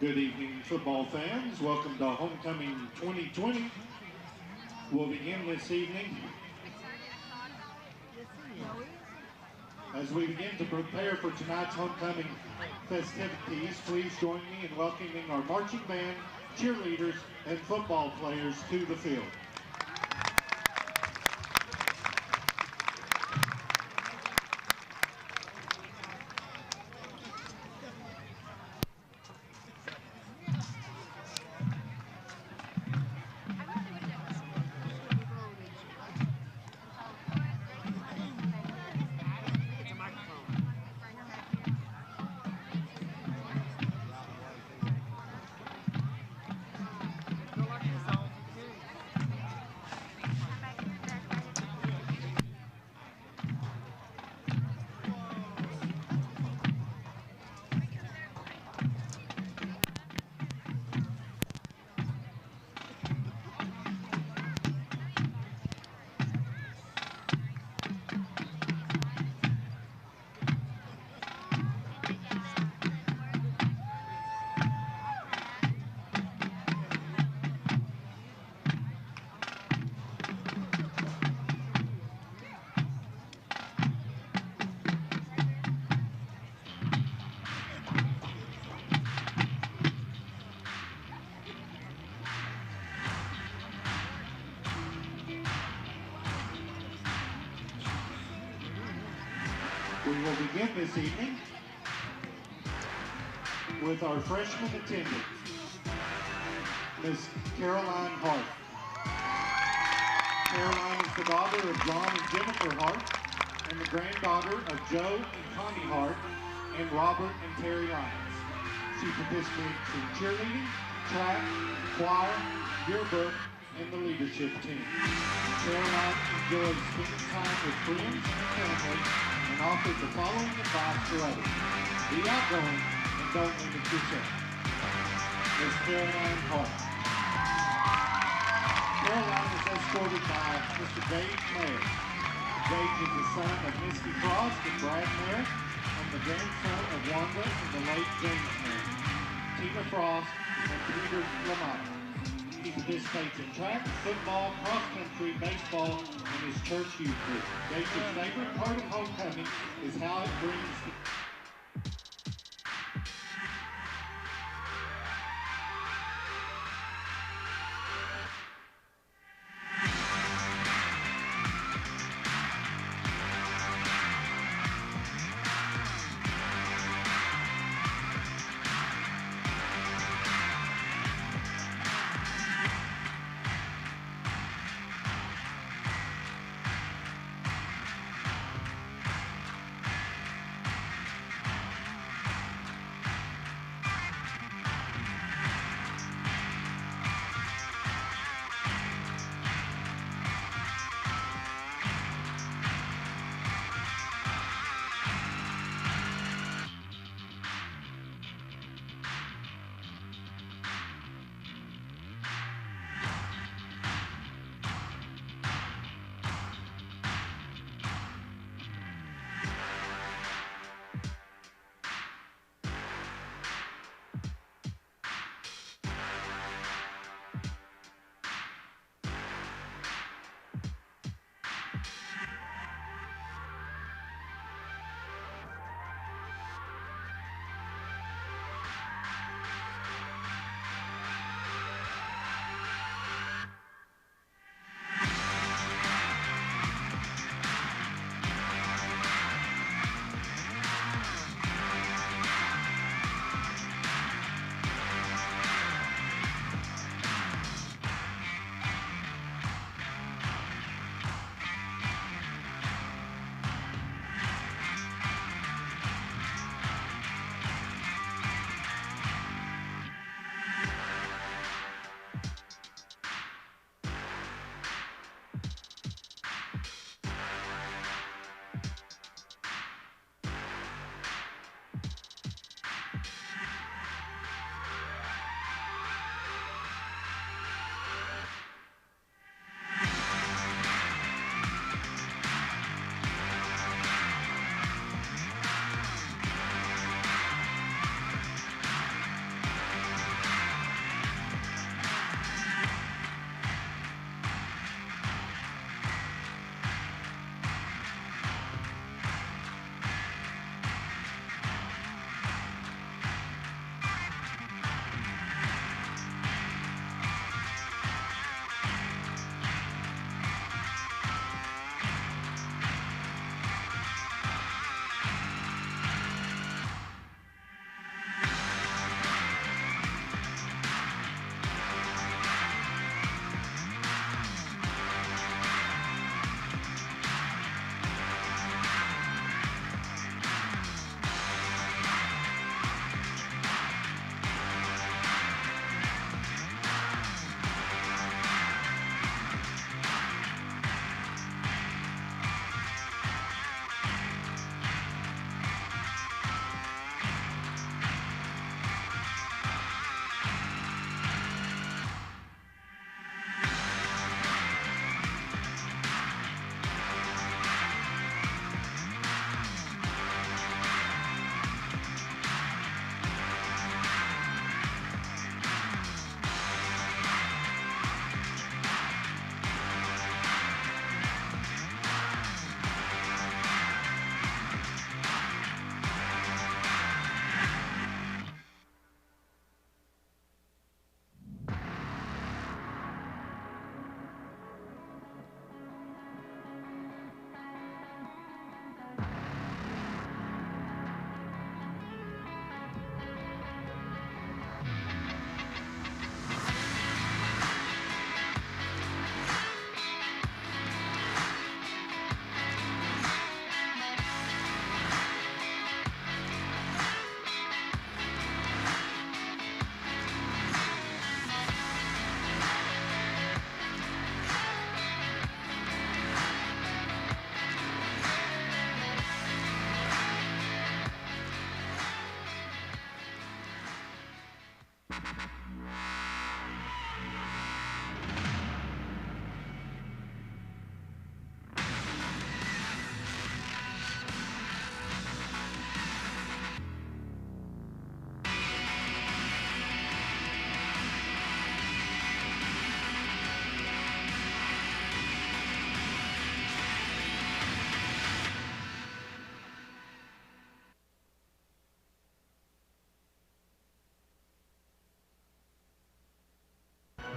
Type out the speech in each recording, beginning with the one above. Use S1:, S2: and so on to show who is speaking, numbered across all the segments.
S1: Good evening, football fans. Welcome to Homecoming 2020. We'll begin this evening. As we begin to prepare for tonight's homecoming festivities, please join me in welcoming our marching band, cheerleaders, and football players to the field. We will begin this evening with our freshman attendant, Miss Caroline Hart. Caroline is the daughter of John and Jennifer Hart and the granddaughter of Joe and Connie Hart and Robert and Terry Lyons. She participates in cheerleading, track, choir, yearbook, and the leadership team. Caroline enjoys spending time with friends and family and offers the following advice to others. Be outgoing and don't limit yourself. Miss Caroline Hart. Caroline is escorted by Mr. Gage Mayer. Gage is the son of Misty Frost and Brad Mayer and the grandson of Wanda and the late James Mayer, Tina Frost, and Peter Lamont. He participates in track, football, cross-country, baseball, and his church youth group. Gage's favorite part of homecoming is how it brings the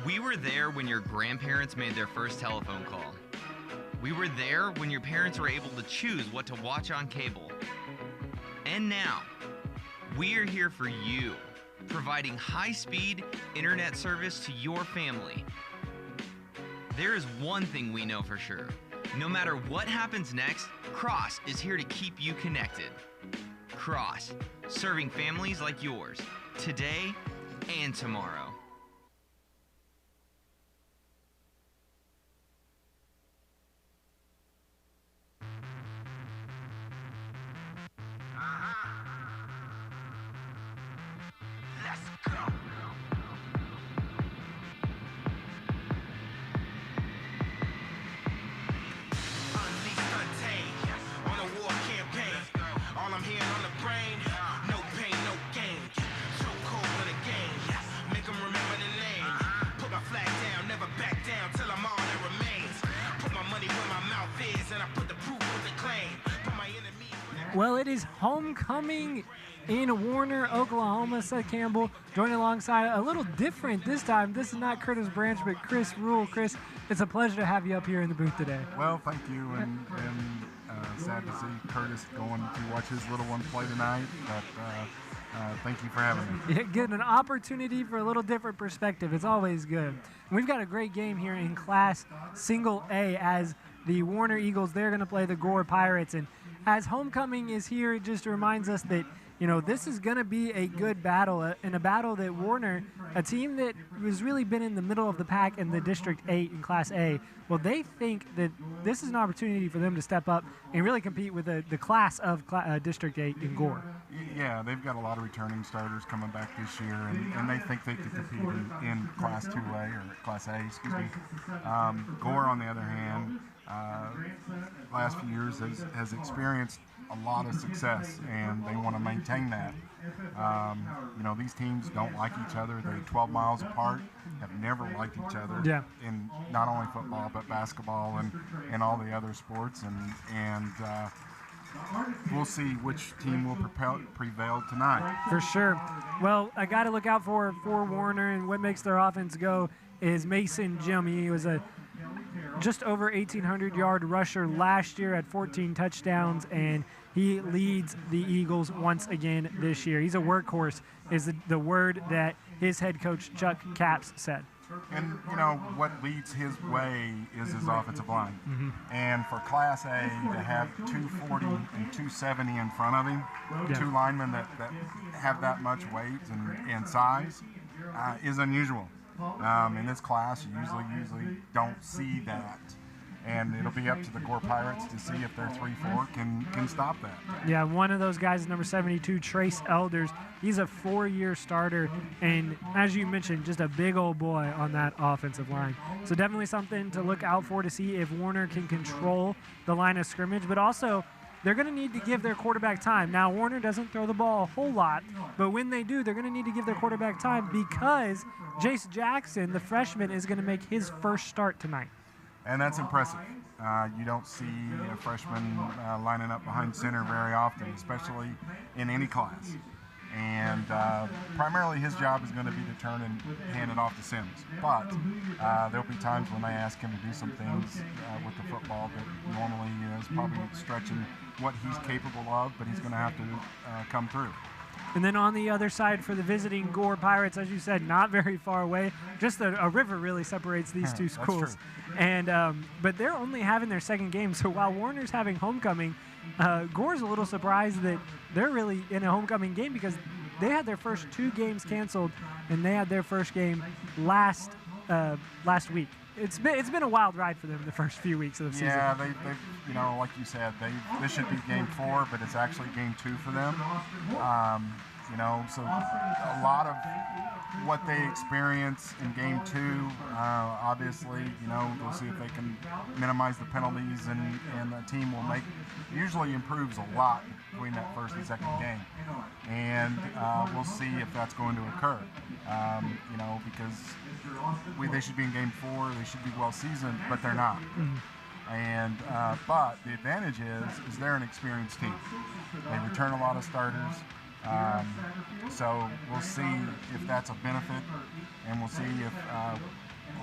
S2: We were there when your grandparents made their first telephone call. We were there when your parents were able to choose what to watch on cable. And now, we are here for you, providing high-speed internet service to your family. There is one thing we know for sure. No matter what happens next, Cross is here to keep you connected. Cross, serving families like yours, today and tomorrow.
S3: Well, it is homecoming in Warner, Oklahoma. Seth Campbell joining alongside a little different this time. This is not Curtis Branch, but Chris Rule. Chris, it's a pleasure to have you up here in the booth today.
S4: Well, thank you, and sad to see Curtis going to watch his little one play tonight, but thank you for having me.
S3: Yeah, getting an opportunity for a little different perspective. It's always good. We've got a great game here in Class Single A as the Warner Eagles, they're going to play the Gore Pirates. And as homecoming is here, it just reminds us that, you know, this is going to be a good battle, and a battle that Warner, a team that has really been in the middle of the pack in the District 8 in Class A, well, they think that this is an opportunity for them to step up and really compete with the class of District 8 in Gore.
S4: Yeah, they've got a lot of returning starters coming back this year, and they think they could compete in Class 2A or Class A, excuse me. Gore, on the other hand, last few years has experienced a lot of success, and they want to maintain that. You know, these teams don't like each other. They're 12 miles apart, have never liked each other in not only football but basketball and all the other sports, and we'll see which team will prevail tonight.
S3: For sure. Well, I got to look out for Warner, and what makes their offense go is Mason Jim. He was a just over 1,800-yard rusher last year at 14 touchdowns, and he leads the Eagles once again this year. He's a workhorse, is the word that his head coach, Chuck Capps, said.
S4: And, you know, what leads his way is his offensive line.
S3: Mm-hmm.
S4: And for Class A to have 240 and 270 in front of him, two linemen that have that much weight and size, is unusual. In this class, you usually don't see that. And it'll be up to the Gore Pirates to see if their 3-4 can stop that.
S3: Yeah, one of those guys is number 72, Trace Elders. He's a 4-year starter, and as you mentioned, just a big old boy on that offensive line. So definitely something to look out for to see if Warner can control the line of scrimmage, but also they're going to need to give their quarterback time. Now, Warner doesn't throw the ball a whole lot, but when they do, they're going to need to give their quarterback time because Jace Jackson, the freshman, is going to make his first start tonight.
S4: And that's impressive. You don't see a freshman lining up behind center very often, especially in any class. And primarily his job is going to be to turn and hand it off to Sims. But there'll be times when they ask him to do some things with the football that normally is probably stretching what he's capable of, but he's going to have to come through.
S3: And then on the other side for the visiting Gore Pirates, as you said, not very far away. Just a river really separates these two schools.
S4: That's true.
S3: And but they're only having their second game. So while Warner's having homecoming, Gore's a little surprised that they're really in a homecoming game because they had their first 2 games canceled, and they had their first game last week. It's been a wild ride for them the first few weeks of the season.
S4: Yeah, they've you know, like you said, this should be game 4, but it's actually game 2 for them. You know, so a lot of what they experience in game 2, obviously, you know, they'll see if they can minimize the penalties, and the team will usually improves a lot between that first and second game. And we'll see if that's going to occur, you know, because they should be in game 4, they should be well seasoned, but they're not. And but the advantage is they're an experienced team. They return a lot of starters. So we'll see if that's a benefit, and we'll see if a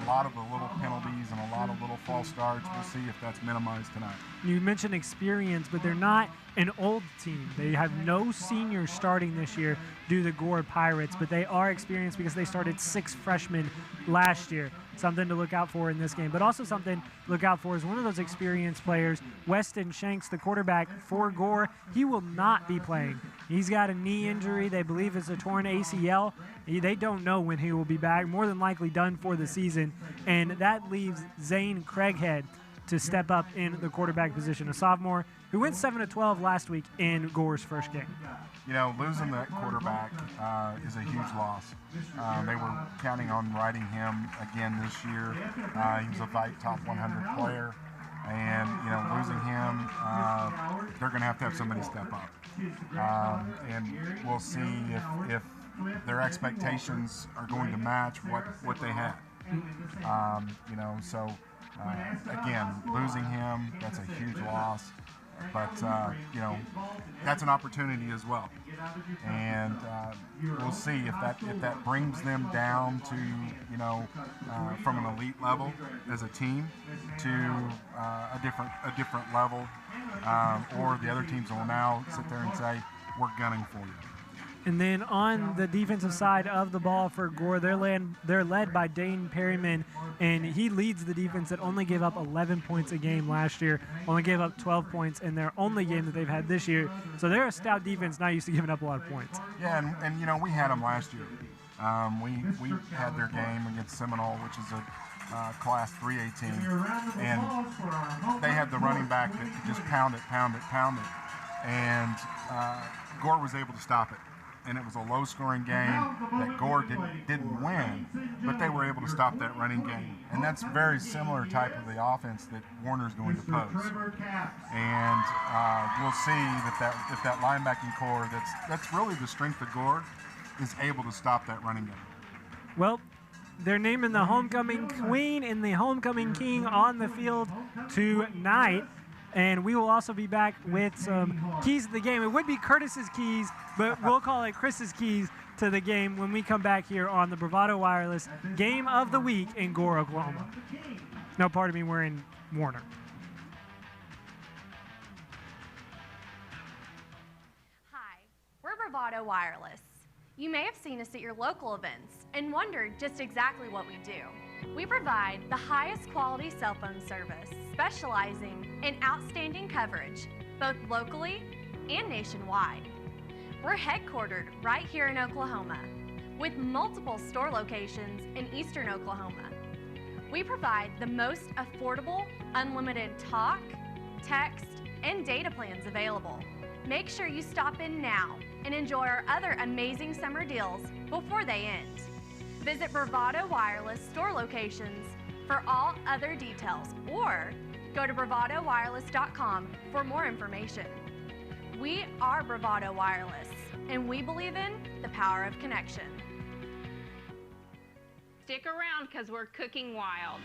S4: lot of the little penalties and a lot of little false starts, we'll see if that's minimized tonight.
S3: You mentioned experience, but they're not an old team. They have no seniors starting this year due to the GORE Pirates, but they are experienced because they started 6 freshmen last year. Something to look out for in this game, but also something to look out for is one of those experienced players, Weston Shanks, the quarterback for GORE. He will not be playing. He's got a knee injury. They believe it's a torn ACL. They don't know when he will be back, more than likely done for the season, and that leaves Zane Craighead to step up in the quarterback position, a sophomore who went 7-12 last week in GORE's first game.
S4: You know, losing that quarterback is a huge loss. They were counting on riding him again this year. He was a Vite Top 100 player, and you know, losing him, they're going to have somebody step up. And we'll see if their expectations are going to match what they had. You know, so again, losing him, that's a huge loss. But, you know, that's an opportunity as well. And we'll see if that brings them down to, you know, from an elite level as a team to a different level, or the other teams will now sit there and say, we're gunning for you.
S3: And then on the defensive side of the ball for GORE, they're led by Dane Perryman, and he leads the defense that only gave up 11 points a game last year, only gave up 12 points in their only game that they've had this year. So they're a stout defense, not used to giving up a lot of points.
S4: Yeah, and you know, we had them last year. We had their game against Seminole, which is a Class 3A team, and they had the running back that could just pound it, and GORE was able to stop it. And it was a low-scoring game that GORE didn't win, but they were able to stop that running game. And that's very similar type of the offense that Warner's going to pose. And we'll see if that linebacking core that's really the strength of GORE is able to stop that running game.
S3: Well, they're naming the homecoming queen and the homecoming king on the field tonight. And we will also be back with some keys to the game. It would be Curtis's keys, but we'll call it Chris's keys to the game when we come back here on the Bravado Wireless Game of the Week in GORE, Oklahoma. No, pardon me, we're in Warner.
S5: Hi, we're Bravado Wireless. You may have seen us at your local events and wondered just exactly what we do. We provide the highest quality cell phone service, specializing in outstanding coverage, both locally and nationwide. We're headquartered right here in Oklahoma, with multiple store locations in eastern Oklahoma. We provide the most affordable, unlimited talk, text, and data plans available. Make sure you stop in now and enjoy our other amazing summer deals before they end. Visit Bravado Wireless store locations for all other details, or go to bravadowireless.com for more information. We are Bravado Wireless, and we believe in the power of connection.
S6: Stick around because we're cooking wild.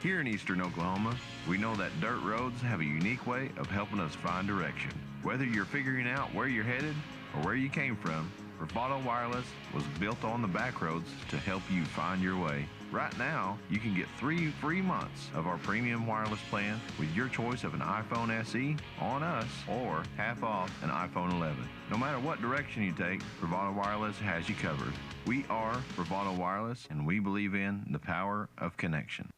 S7: Here in eastern Oklahoma, we know that dirt roads have a unique way of helping us find direction. Whether you're figuring out where you're headed or where you came from, Bravado Wireless was built on the back roads to help you find your way. Right now, you can get 3 free months of our premium wireless plan with your choice of an iPhone SE on us or half off an iPhone 11. No matter what direction you take, Bravado Wireless has you covered. We are Bravado Wireless, and we believe in the power of connection.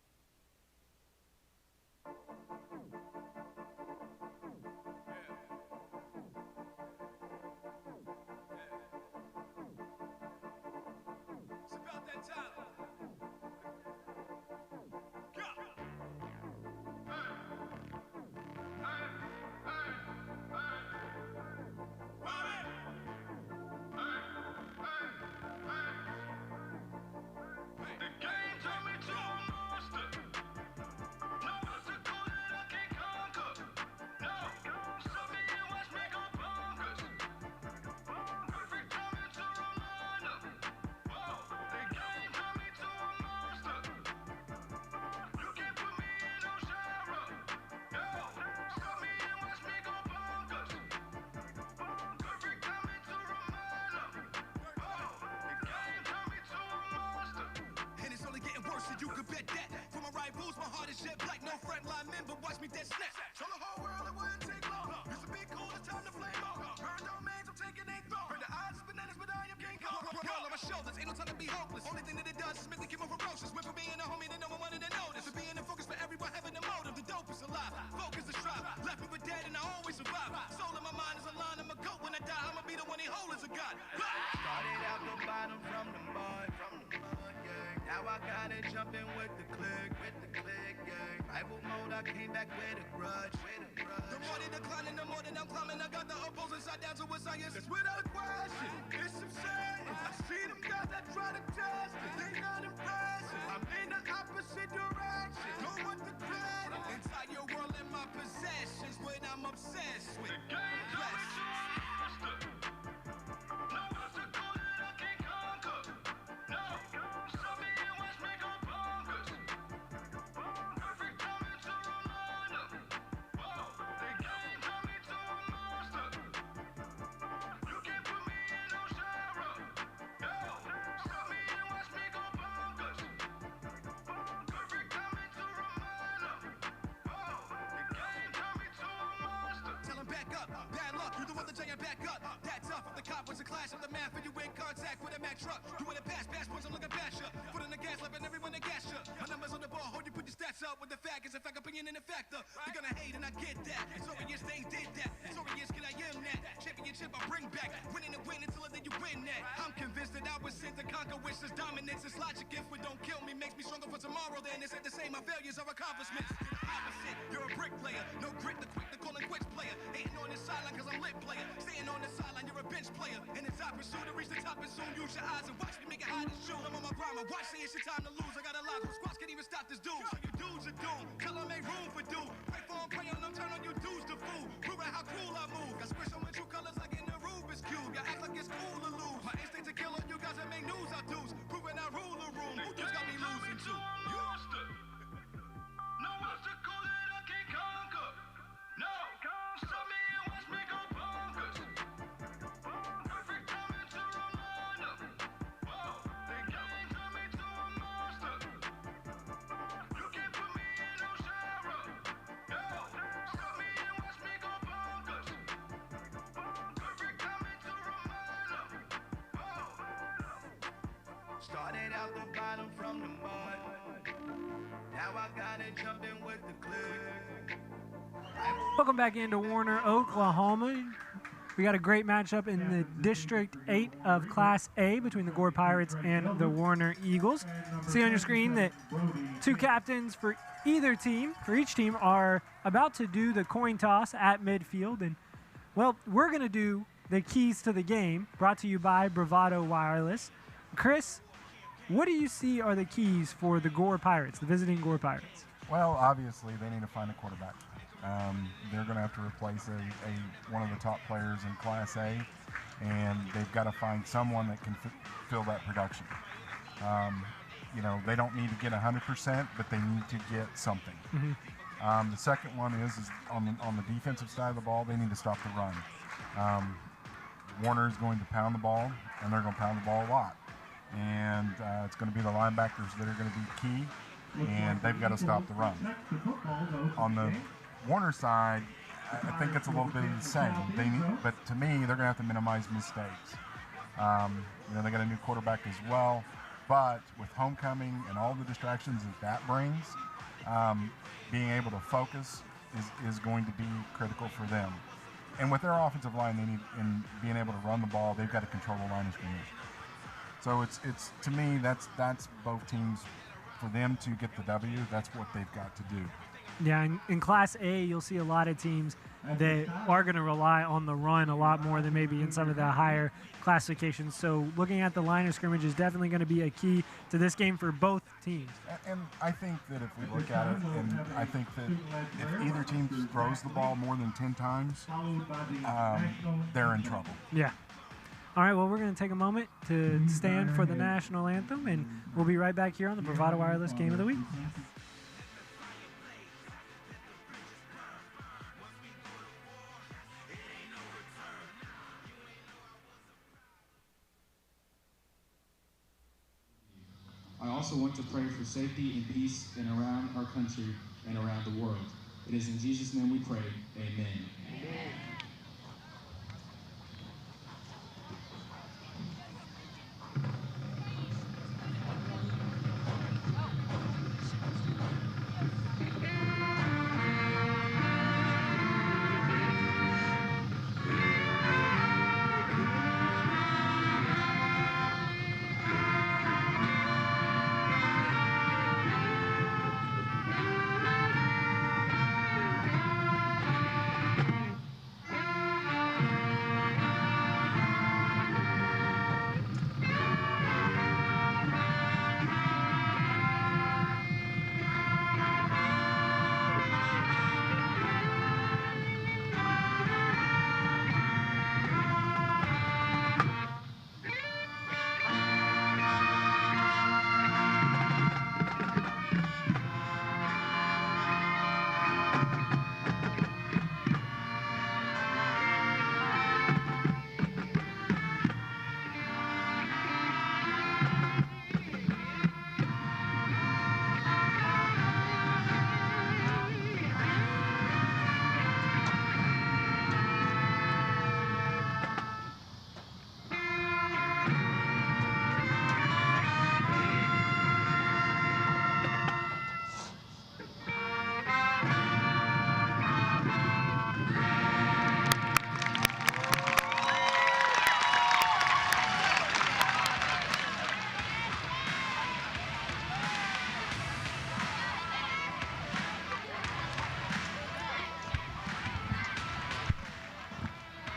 S8: You could bet that. For my rivals, my heart is jet black. No frontline member, watch me dead snap. Show the whole world it wouldn't take long. Used to be cool, it's time to flame on. Burn domains, I'm taking a throne. Heard the odds is bananas, but I am King Kong. Roll on my shoulders, ain't no time to be hopeless. Only thing that it does is make me keep more ferocious. Went from being a homie to no one wanted to notice. To being the focus for everyone having a motive. The dope is alive, focus is strive. Left me for dead and I always survive. Soul in my mind is aligned, I'm a goat. When I die, I'ma be the one he hold as a god. Started out the bottom from the mud, yeah. Now I gotta jump in with the click, yeah. Rival mode, I came back with a grudge, The more they declining, the more that I'm climbing. I got the opposing side down to a science. It's without question, it's insane. I see them guys that try to test it, they not impressive. I'm in the opposite direction, don't want the credit. Entire world in my possessions, what I'm obsessed with. The game a clash of the math and you in contact with a Mack truck. You in a bash points, I'm looking past ya. Foot on the gas, lapping everyone to gas ya. My numbers on the ball, hold you put your stats up with the fact is a fact opinion and a factor. They're gonna hate and I get that. It's over years they did that. It's over years can I am that. Championship I bring back. Winning and win until then you win that. I'm convinced that I was sent to conquer wishes, dominance is logic. If it don't kill me, makes me stronger for tomorrow. Then it's at the same, my failures are accomplishments. You're the opposite, you're a bricklayer. No grit, the quick, the call and quits player. Hating on the sideline cause I'm lit player. Staying on the sideline, you're a bench player. And it's I pursue to reach the top and soon use your eyes and watch me make it hot as June. I'm on my grind, my watch say it's your time to lose. I got a lot of squats, can't even stop this dude. So you dudes are doomed, tell them make room for dude. Pray for them, pray on them, turn on you dudes to fool. Proving how cool I move. Got squish on my true colors like in the Rubik's Cube. Y'all act like it's cool to lose. My instinct to kill on you guys and make news I dudes. Proving I rule the room. Who just got me losing to? Monster. No obstacle that I can't conquer. No, stop me and watch me go bonkers. Perfect timing to remind them. Whoa, they can't turn me to a monster. You can't put me in no genre. No, stop me and watch me go bonkers. Perfect timing to remind them. Whoa. Started out the bottom from the mud. Now I gotta jump in with the click.
S3: Welcome back into Warner, Oklahoma. We got a great matchup in the District 8 of Class A between the GORE Pirates and the Warner Eagles. See on your screen that two captains for either team, for each team, are about to do the coin toss at midfield. And, well, we're going to do the keys to the game, brought to you by Bravado Wireless. Chris, what do you see are the keys for the GORE Pirates, the visiting GORE Pirates?
S4: Well, obviously, they need to find a quarterback. They're going to have to replace one of the top players in Class A, and they've got to find someone that can fill that production. you know, they don't need to get 100%, but they need to get something. The second one is on the defensive side of the ball, they need to stop the run. Warner is going to pound the ball, and they're going to pound the ball a lot. And it's going to be the linebackers that are going to be key, and they've got to stop the run. On the Warner side, I think it's a little bit of the same. But to me, they're going to have to minimize mistakes. You know, they got a new quarterback as well, but with homecoming and all the distractions that brings, being able to focus is going to be critical for them. And with their offensive line, they need, in being able to run the ball, they've got to control the line of scrimmage. So it's to me, that's both teams. For them to get the W, that's what they've got to do.
S3: Yeah, in Class A, you'll see a lot of teams that are going to rely on the run a lot more than maybe in some of the higher classifications. So looking at the line of scrimmage is definitely going to be a key to this game for both teams.
S4: And I think that if we look at it, and I think that if either team throws the ball more than 10 times, they're in trouble.
S3: Yeah. All right, well, we're going to take a moment to stand for the national anthem, and we'll be right back here on the Bravado Wireless Game of the Week.
S9: I also want to pray for safety and peace in around our country and around the world. It is in Jesus' name we pray. Amen. Amen.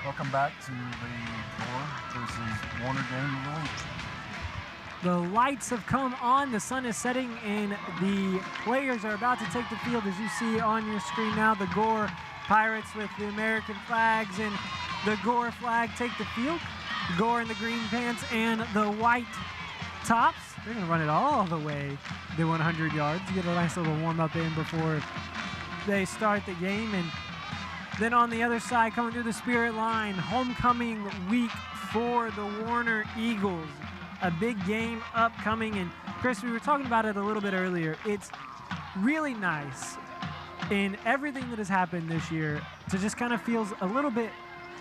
S4: Welcome back to the GORE versus Warner game of the week.
S3: The lights have come on, the sun is setting, and the players are about to take the field. As you see on your screen now, the GORE Pirates with the American flags and the GORE flag take the field. GORE in the green pants and the white tops. They're going to run it all the way to 100 yards. Get a nice little warm-up in before they start the game. And then on the other side, coming through the Spirit line, homecoming week for the Warner Eagles. A big game upcoming, and Chris, we were talking about it a little bit earlier. It's really nice in everything that has happened this year to just kind of feels a little bit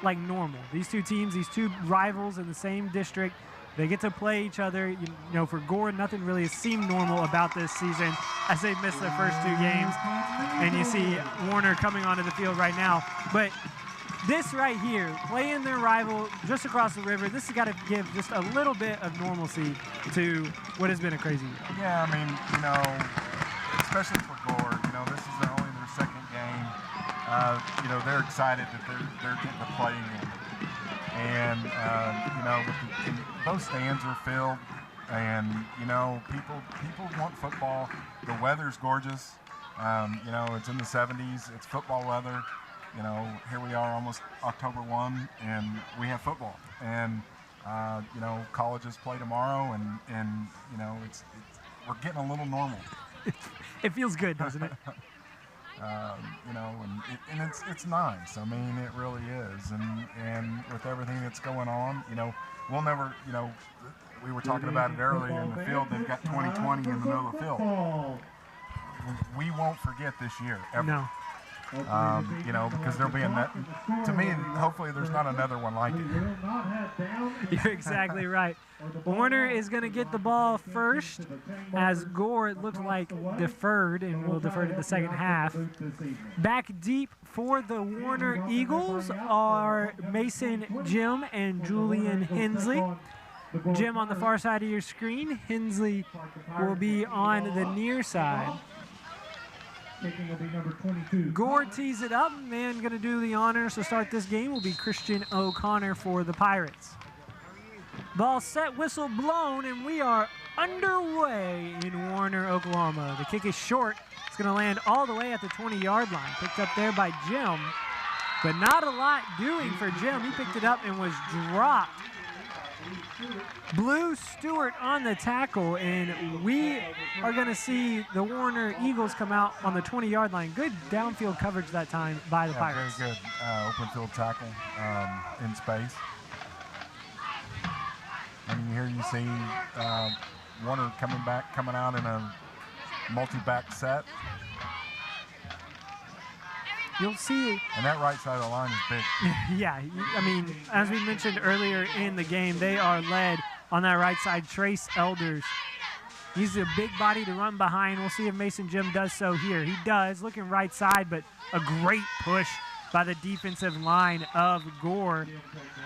S3: like normal. These two teams, these two rivals in the same district, they get to play each other. You know, for GORE, nothing really has seemed normal about this season as they missed their first two games. And you see Warner coming onto the field right now. But this right here, playing their rival just across the river, this has got to give just a little bit of normalcy to what has been a crazy year.
S4: Yeah, I mean, you know, especially for GORE, you know, this is only their second game. You know, they're excited that they're getting to play again. And, you know, those stands are filled, and, you know, people want football. The weather's gorgeous. You know, it's in the 70s. It's football weather. You know, here we are almost October 1, and we have football. And, you know, colleges play tomorrow, and you know, we're getting a little normal.
S3: It feels good, doesn't it?
S4: You know, and it's nice. I mean, it really is. And with everything that's going on, you know, we'll never, you know, we were talking about it earlier in the field. They've got 2020 in the middle of the field. We won't forget this year ever.
S3: No.
S4: You know, because there'll be to me, hopefully there's not another one like it.
S3: You're exactly right. Warner is going to get the ball first, as Gore, it looks like, deferred, and will defer to the second half. Back deep for the Warner Eagles are Mason Jim and Julian Hensley. Jim on the far side of your screen. Hensley will be on the near side. Gore tees it up. Man going to do the honors to start this game will be Christian O'Connor for the Pirates. Ball set, whistle blown, and we are underway in Warner, Oklahoma. The kick is short. It's going to land all the way at the 20-yard line. Picked up there by Jim, but not a lot doing for Jim. He picked it up and was dropped. Blue Stewart on the tackle, and we are going to see the Warner Eagles come out on the 20-yard line. Good downfield coverage that time by the Pirates.
S4: Very good open field tackle in space. And here you see Warner coming out in a multi-back set.
S3: You'll see.
S4: And that right side of the line is big.
S3: Yeah, I mean, as we mentioned earlier in the game, they are led on that right side, Trace Elders. He's a big body to run behind. We'll see if Mason Jim does so here. He does, looking right side, but a great push by the defensive line of Gore.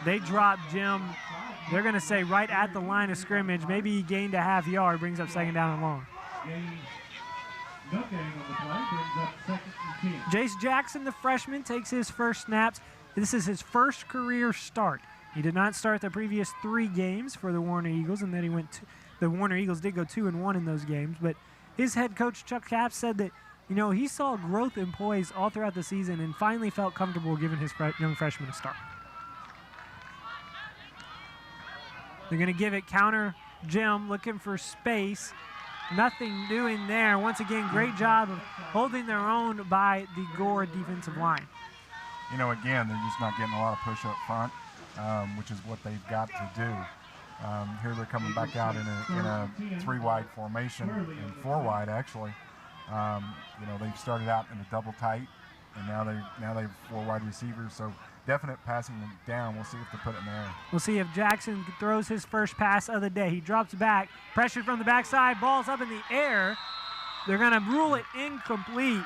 S3: They drop Jim. They're going to say right at the line of scrimmage. Maybe he gained a half yard, brings up second down and long. Jace Jackson, the freshman, takes his first snaps. This is his first career start. He did not start the previous 3 games for the Warner Eagles, and then he went the Warner Eagles did go 2-1 in those games. But his head coach, Chuck Capps, said that, you know, he saw growth in poise all throughout the season and finally felt comfortable giving his young freshman a start. They're going to give it counter. Jim looking for space. Nothing doing there. Once again, great job of holding their own by the Gore defensive line.
S4: You know, again, they're just not getting a lot of push up front, which is what they've got to do. Here they're coming back out in a 3-wide formation, and 4-wide actually. You know, they've started out in a double tight, and now they have 4 wide receivers. So definite passing them down. We'll see if they put it in the air.
S3: We'll see if Jackson throws his first pass of the day. He drops back, pressured from the backside, ball's up in the air. They're going to rule it incomplete.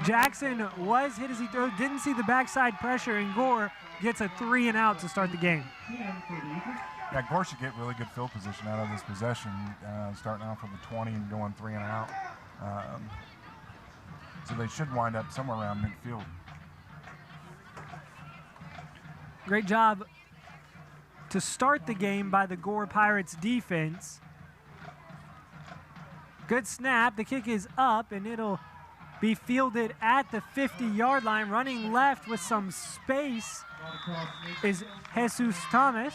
S3: Jackson was hit as he threw, didn't see the backside pressure, and Gore gets a 3-and-out to start the game.
S4: Yeah, Gore should get really good field position out of this possession, starting off with the 20 and going 3-and-out. So they should wind up somewhere around midfield.
S3: Great job to start the game by the Gore Pirates defense. Good snap. The kick is up, and it'll be fielded at the 50-yard line. Running left with some space is Jesus Thomas.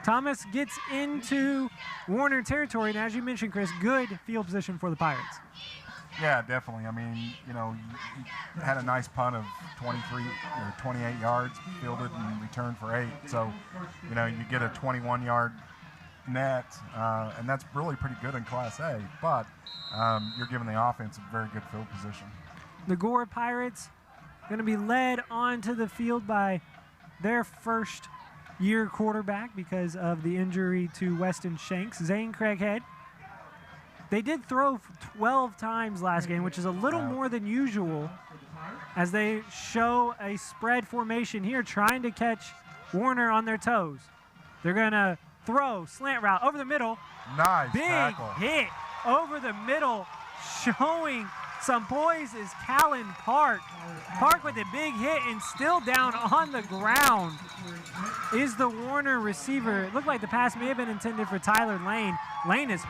S3: Thomas gets into Warner territory, and as you mentioned, Chris, good field position for the Pirates.
S4: Yeah, definitely. I mean, you know, you had a nice punt of 23 or 28 yards, fielded and returned for 8. So, you know, you get a 21-yard net, and that's really pretty good in Class A. But you're giving the offense a very good field position. The
S3: Gore Pirates going to be led onto the field by their first-year quarterback because of the injury to Weston Shanks, Zane Craighead. They did throw 12 times last game, which is a little more than usual, as they show a spread formation here, trying to catch Warner on their toes. They're going to throw, slant route, over the middle.
S4: Nice
S3: big
S4: tackle.
S3: Hit over the middle, showing some poise is Callan Park. Park with a big hit and still down on the ground is the Warner receiver. It looked like the pass may have been intended for Tyler Lane. Lane is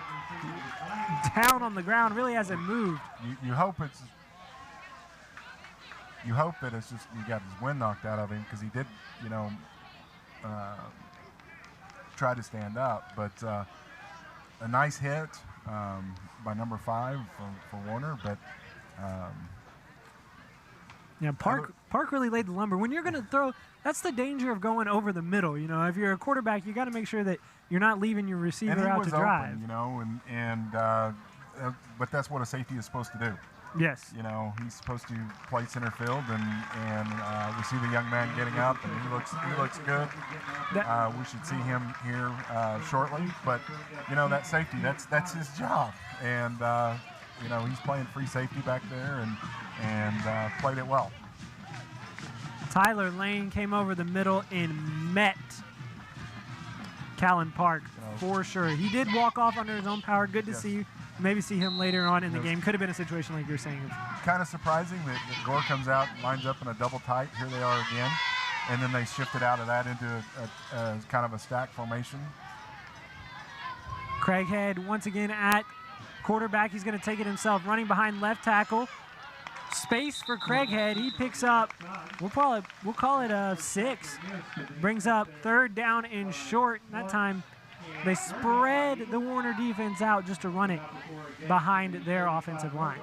S3: down on the ground, really hasn't moved.
S4: You hope that it's just he got his wind knocked out of him, because he did, you know, tried to stand up. But a nice hit by number 5 for Warner. But
S3: yeah, Park really laid the lumber. When you're going to throw, that's the danger of going over the middle. You know, if you're a quarterback, you got to make sure that you're not leaving your receiver out to drive.
S4: Open, you know, but that's what a safety is supposed to do.
S3: Yes.
S4: You know, he's supposed to play center field, and we see the young man getting up, and he looks good. We should see him here shortly. But you know, that safety, that's his job, and you know, he's playing free safety back there, and played it well.
S3: Tyler Lane came over the middle and met Callan Park for sure. He did walk off under his own power. Good to see. Maybe see him later on in the game. Could have been a situation like you're saying.
S4: Kind of surprising that Gore comes out, lines up in a double tight. Here they are again. And then they shifted out of that into a kind of a stack formation.
S3: Craighead once again at quarterback. He's going to take it himself. Running behind left tackle. Space for Craighead. He picks up, we'll call it a 6. Brings up 3rd down and short. That time they spread the Warner defense out just to run it behind their offensive line.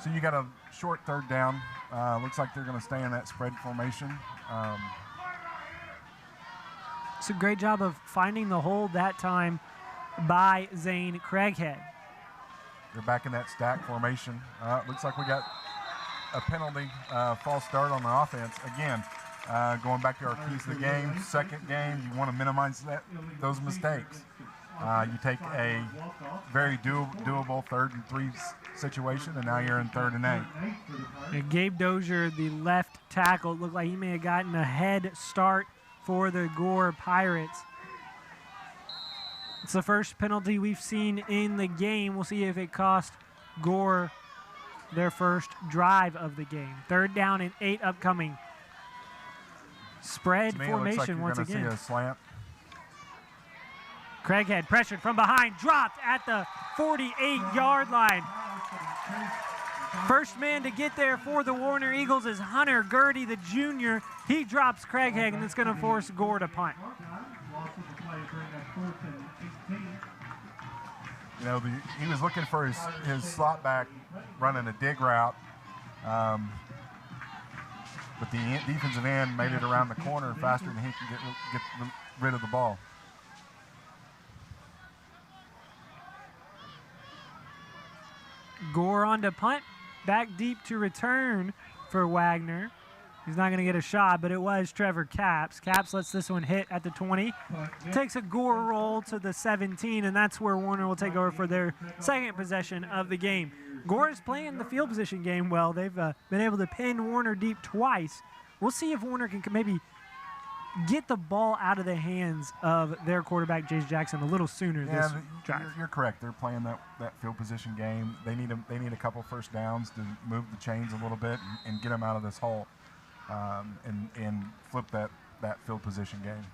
S4: So you got a short 3rd down. Looks like they're going to stay in that spread formation.
S3: It's a great job of finding the hole that time by Zane Craighead.
S4: They're back in that stack formation. Looks like we got a penalty, false start on the offense. Again, going back to our keys to the game, second game, you want to minimize those mistakes. You take a very doable 3rd and 3 situation, and now you're in 3rd and 8.
S3: And Gabe Dozier, the left tackle, looked like he may have gotten a head start for the Gore Pirates. It's the first penalty we've seen in the game. We'll see if it cost Gore their first drive of the game. 3rd down and 8 upcoming. Spread formation once again.
S4: See a slant.
S3: Craighead pressured from behind, dropped at the 48-yard line. First man to get there for the Warner Eagles is Hunter Gertie, the junior. He drops Craighead, and it's going to force Gore to punt.
S4: You know, he was looking for his slot back, running a dig route. But the defensive end made it around the corner faster than he can get rid of the ball.
S3: Gore on to punt, back deep to return for Wagner. He's not going to get a shot, but it was Trevor Capps. Capps lets this one hit at the 20. Takes a Gore roll to the 17, and that's where Warner will take over for their second possession of the game. Gore is playing the field position game well. They've been able to pin Warner deep twice. We'll see if Warner can maybe get the ball out of the hands of their quarterback, Jace Jackson, a little sooner this drive.
S4: You're correct. They're playing that field position game. They need a couple first downs to move the chains a little bit and get them out of this hole and flip that field position game.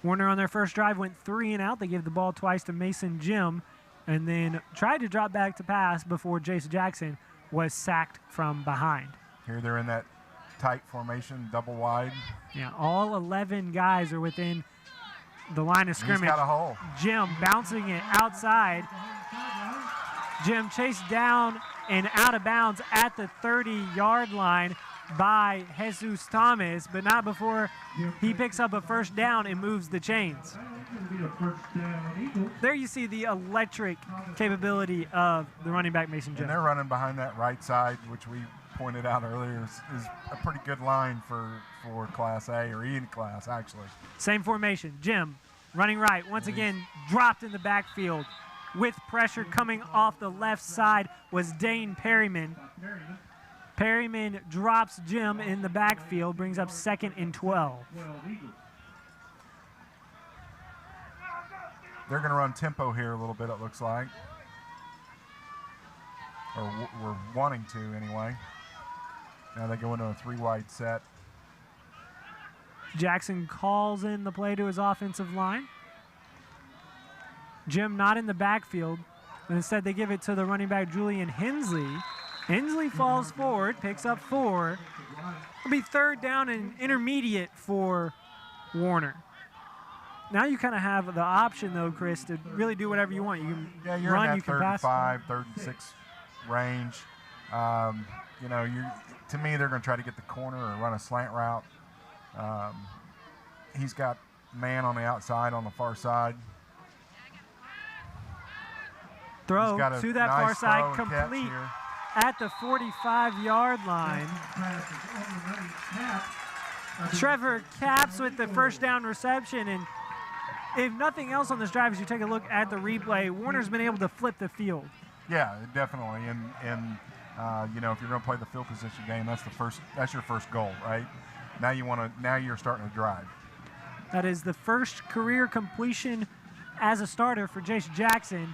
S3: Warner on their first drive went 3 and out. They gave the ball twice to Mason Jim and then tried to drop back to pass before Jace Jackson was sacked from behind.
S4: Here they're in that tight formation, double wide.
S3: Yeah, all 11 guys are within the line of scrimmage.
S4: He's got a hole.
S3: Jim bouncing it outside. Jim chased down and out of bounds at the 30-yard line by Jesus Thomas, but not before he picks up a first down and moves the chains. There you see the electric capability of the running back, Mason Jim.
S4: And they're running behind that right side, which we pointed out earlier is a pretty good line for Class A, or E class, actually.
S3: Same formation. Jim running right. Once again, dropped in the backfield with pressure coming off the left side was Dane Perryman. Perryman drops Jim in the backfield, brings up 2nd and 12.
S4: They're going to run tempo here a little bit, it looks like. Or we're wanting to, anyway. Now they go into a 3-wide set.
S3: Jackson calls in the play to his offensive line. Jim not in the backfield, but instead they give it to the running back, Julian Hensley. Hensley falls forward, picks up 4, It'll be third down and intermediate for Warner. Now you kind of have the option, though, Chris, to really do whatever you want. You can
S4: you're
S3: run,
S4: in that
S3: you can
S4: third
S3: pass.
S4: and 5, third and 6 range. To me, they're going to try to get the corner or run a slant route. He's got man on the outside on the far side.
S3: Throw
S4: got
S3: to
S4: a
S3: that
S4: nice
S3: far side,
S4: throw and catch
S3: complete
S4: here.
S3: at the 45-yard line. Trevor Capps with the first down reception, and if nothing else on this drive, as you take a look at the replay, Warner's been able to flip the field.
S4: Yeah, definitely. And if you're going to play the field position game, that's your first goal, right? Now you're starting to drive.
S3: That is the first career completion as a starter for Jace Jackson.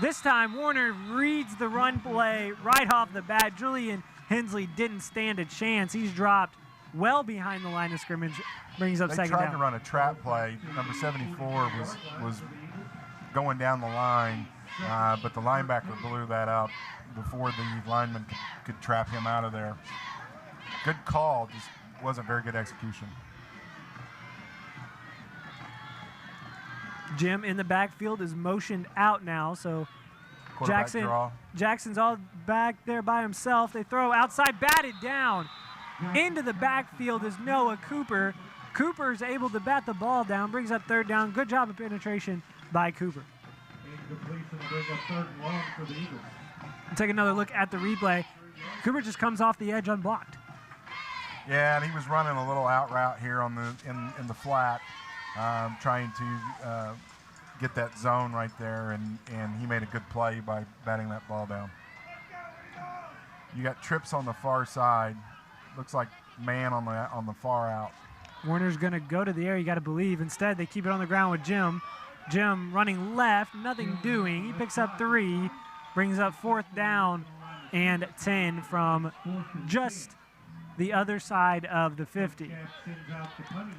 S3: This time, Warner reads the run play right off the bat. Julian Hensley didn't stand a chance. He's dropped well behind the line of scrimmage, brings up second down.
S4: They tried to run a trap play. Number 74 was going down the line, but the linebacker blew that up before the lineman could trap him out of there. Good call, just wasn't very good execution.
S3: Jim in the backfield is motioned out now, so Jackson's all back there by himself. They throw outside, batted down. Into the backfield is Noah Cooper. Cooper's able to bat the ball down, brings up third down. Good job of penetration by Cooper. Take another look at the replay. Cooper just comes off the edge unblocked.
S4: Yeah, and he was running a little out route here on in the flat, trying to get that zone right there, and he made a good play by batting that ball down. You got trips on the far side. Looks like man on the far out.
S3: Warner's going to go to the air, you got to believe. Instead, they keep it on the ground with Jim. Jim running left, nothing doing. He picks up 3, brings up fourth down and 10 from just the other side of the 50.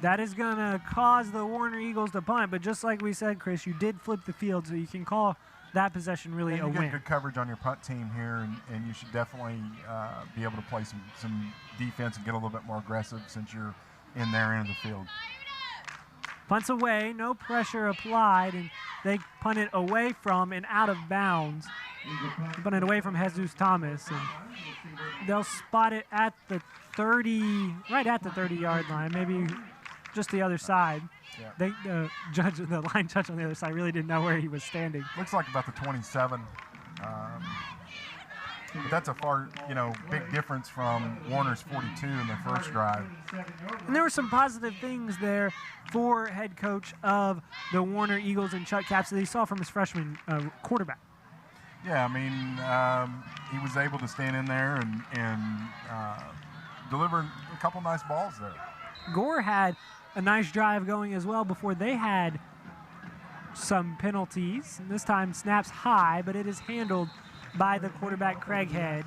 S3: That is going to cause the Warner Eagles to punt, but just like we said, Chris, you did flip the field, so you can call that possession really a win.
S4: You get good coverage on your punt team here, and you should definitely be able to play some defense and get a little bit more aggressive since you're in their end of the field.
S3: Punts away, no pressure applied, and they punt it away from and out of bounds. They punt it away from Jesus Thomas, and they'll spot it at the 30, right at the 30-yard line, maybe just the other side. Yeah. The line judge on the other side really didn't know where he was standing.
S4: Looks like about the 27. But that's a big difference from Warner's 42 in the first drive.
S3: And there were some positive things there for head coach of the Warner Eagles and Chuck Capps that he saw from his freshman quarterback.
S4: Yeah, I mean, he was able to stand in there and deliver a couple nice balls there.
S3: Gore had a nice drive going as well before they had some penalties. And this time snaps high, but it is handled by the quarterback Craighead.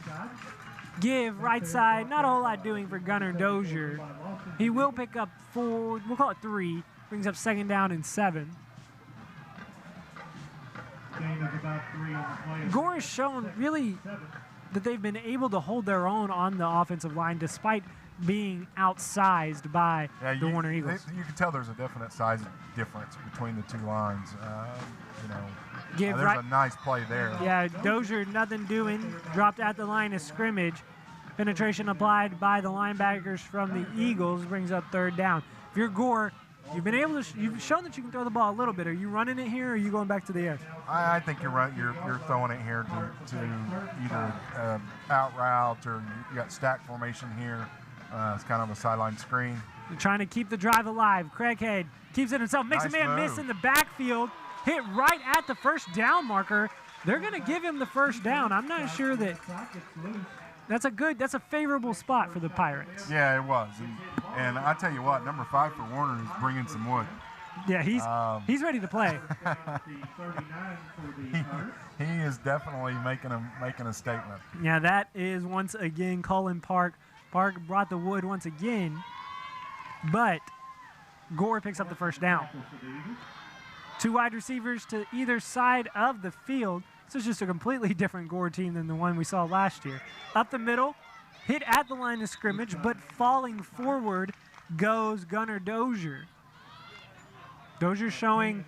S3: Give right side, not a whole lot doing for Gunnar Dozier. He will pick up 4, we'll call it 3, brings up second down and 7. Gore has shown really that they've been able to hold their own on the offensive line despite being outsized by the Warner Eagles.
S4: You can tell there's a definite size difference between the two lines. There's a nice play there.
S3: Yeah, Dozier, nothing doing, dropped at the line of scrimmage. Penetration applied by the linebackers from the Eagles, brings up third down. If you're Gore, you've shown that you can throw the ball a little bit. Are you running it here, or are you going back to the air?
S4: I think you're throwing it here to either out route, or you got stack formation here. It's kind of a sideline screen.
S3: They're trying to keep the drive alive. Craighead keeps it himself, makes
S4: nice
S3: a man
S4: move.
S3: miss in the backfield, hit right at the first down marker. They're going to give him the first down. I'm not sure that that's a favorable spot for the Pirates.
S4: Yeah, it was. And I tell you what, number 5 for Warner is bringing some wood.
S3: Yeah, he's ready to play.
S4: he is definitely making a statement.
S3: Yeah, that is once again Cullen Park. Park brought the wood once again, but Gore picks up the first down. 2 wide receivers to either side of the field. This is just a completely different Gore team than the one we saw last year. Up the middle, hit at the line of scrimmage, but falling forward goes Gunnar Dozier. Dozier showing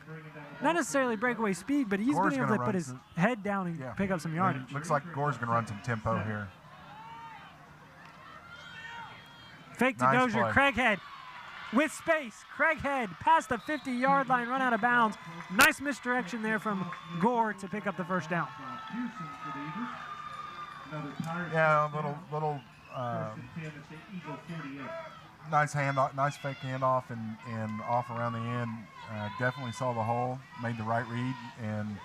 S3: not necessarily breakaway speed, but he's
S4: Gore's
S3: been able to
S4: gonna
S3: put his head down and pick up some yardage.
S4: Looks like Gore's going to run some tempo here.
S3: Fake to
S4: Nice
S3: Dozier,
S4: play.
S3: Craighead with space. Craighead past the 50-yard line, run out of bounds. Nice misdirection there from Gore to pick up the first down.
S4: Yeah, little nice handoff, nice fake handoff, and off around the end. Definitely saw the hole, made the right read, and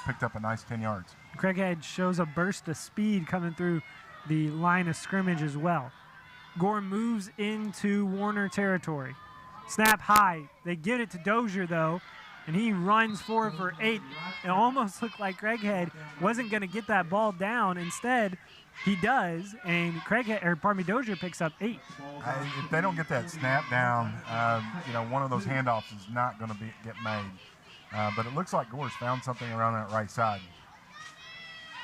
S4: picked up a nice 10 yards.
S3: Craighead shows a burst of speed coming through the line of scrimmage as well. Gore moves into Warner territory. Snap high. They give it to Dozier, though, and he runs forward for 8. It almost looked like Craighead wasn't going to get that ball down. Instead, he does, and Dozier picks up 8.
S4: If they don't get that snap down, one of those handoffs is not going to get made. But it looks like Gore's found something around that right side.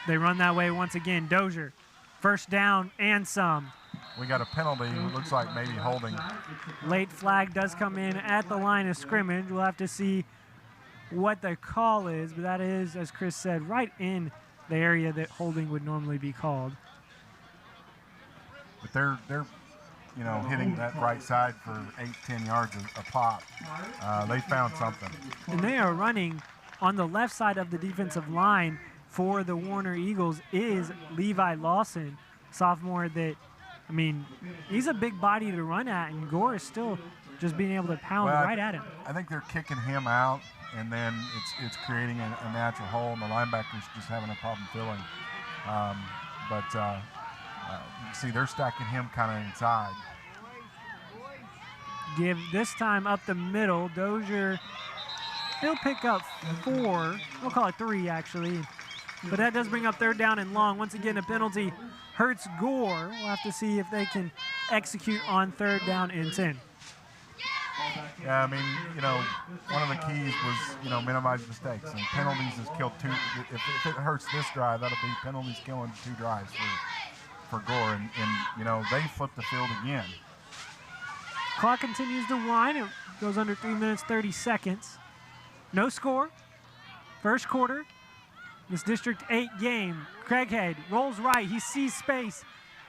S3: They run that way once again. Dozier, first down and some.
S4: We got a penalty. Looks like maybe holding.
S3: Late flag does come in at the line of scrimmage. We'll have to see what the call is, but that is, as Chris said, right in the area that holding would normally be called.
S4: But they're hitting that right side for 8-10 yards a pop. They found something.
S3: And they are running on the left side of the defensive line for the Warner Eagles is Levi Lawson, sophomore that, he's a big body to run at, and Gore is still just being able to pound right at him.
S4: I think they're kicking him out, and then it's creating a natural hole, and the linebackers just having a problem filling. You see they're stacking him kind of inside.
S3: Give this time up the middle. Dozier, he'll pick up 4. We'll call it 3, actually. But that does bring up third down and long. Once again, a penalty hurts Gore. We'll have to see if they can execute on third down and 10.
S4: Yeah, one of the keys was, minimize mistakes. And penalties has killed 2. If it hurts this drive, that'll be penalties killing 2 drives for Gore. And they flip the field again.
S3: Clock continues to wind. It goes under 3 minutes, 30 seconds. No score. First quarter. This District 8 game. Craighead rolls right. He sees space,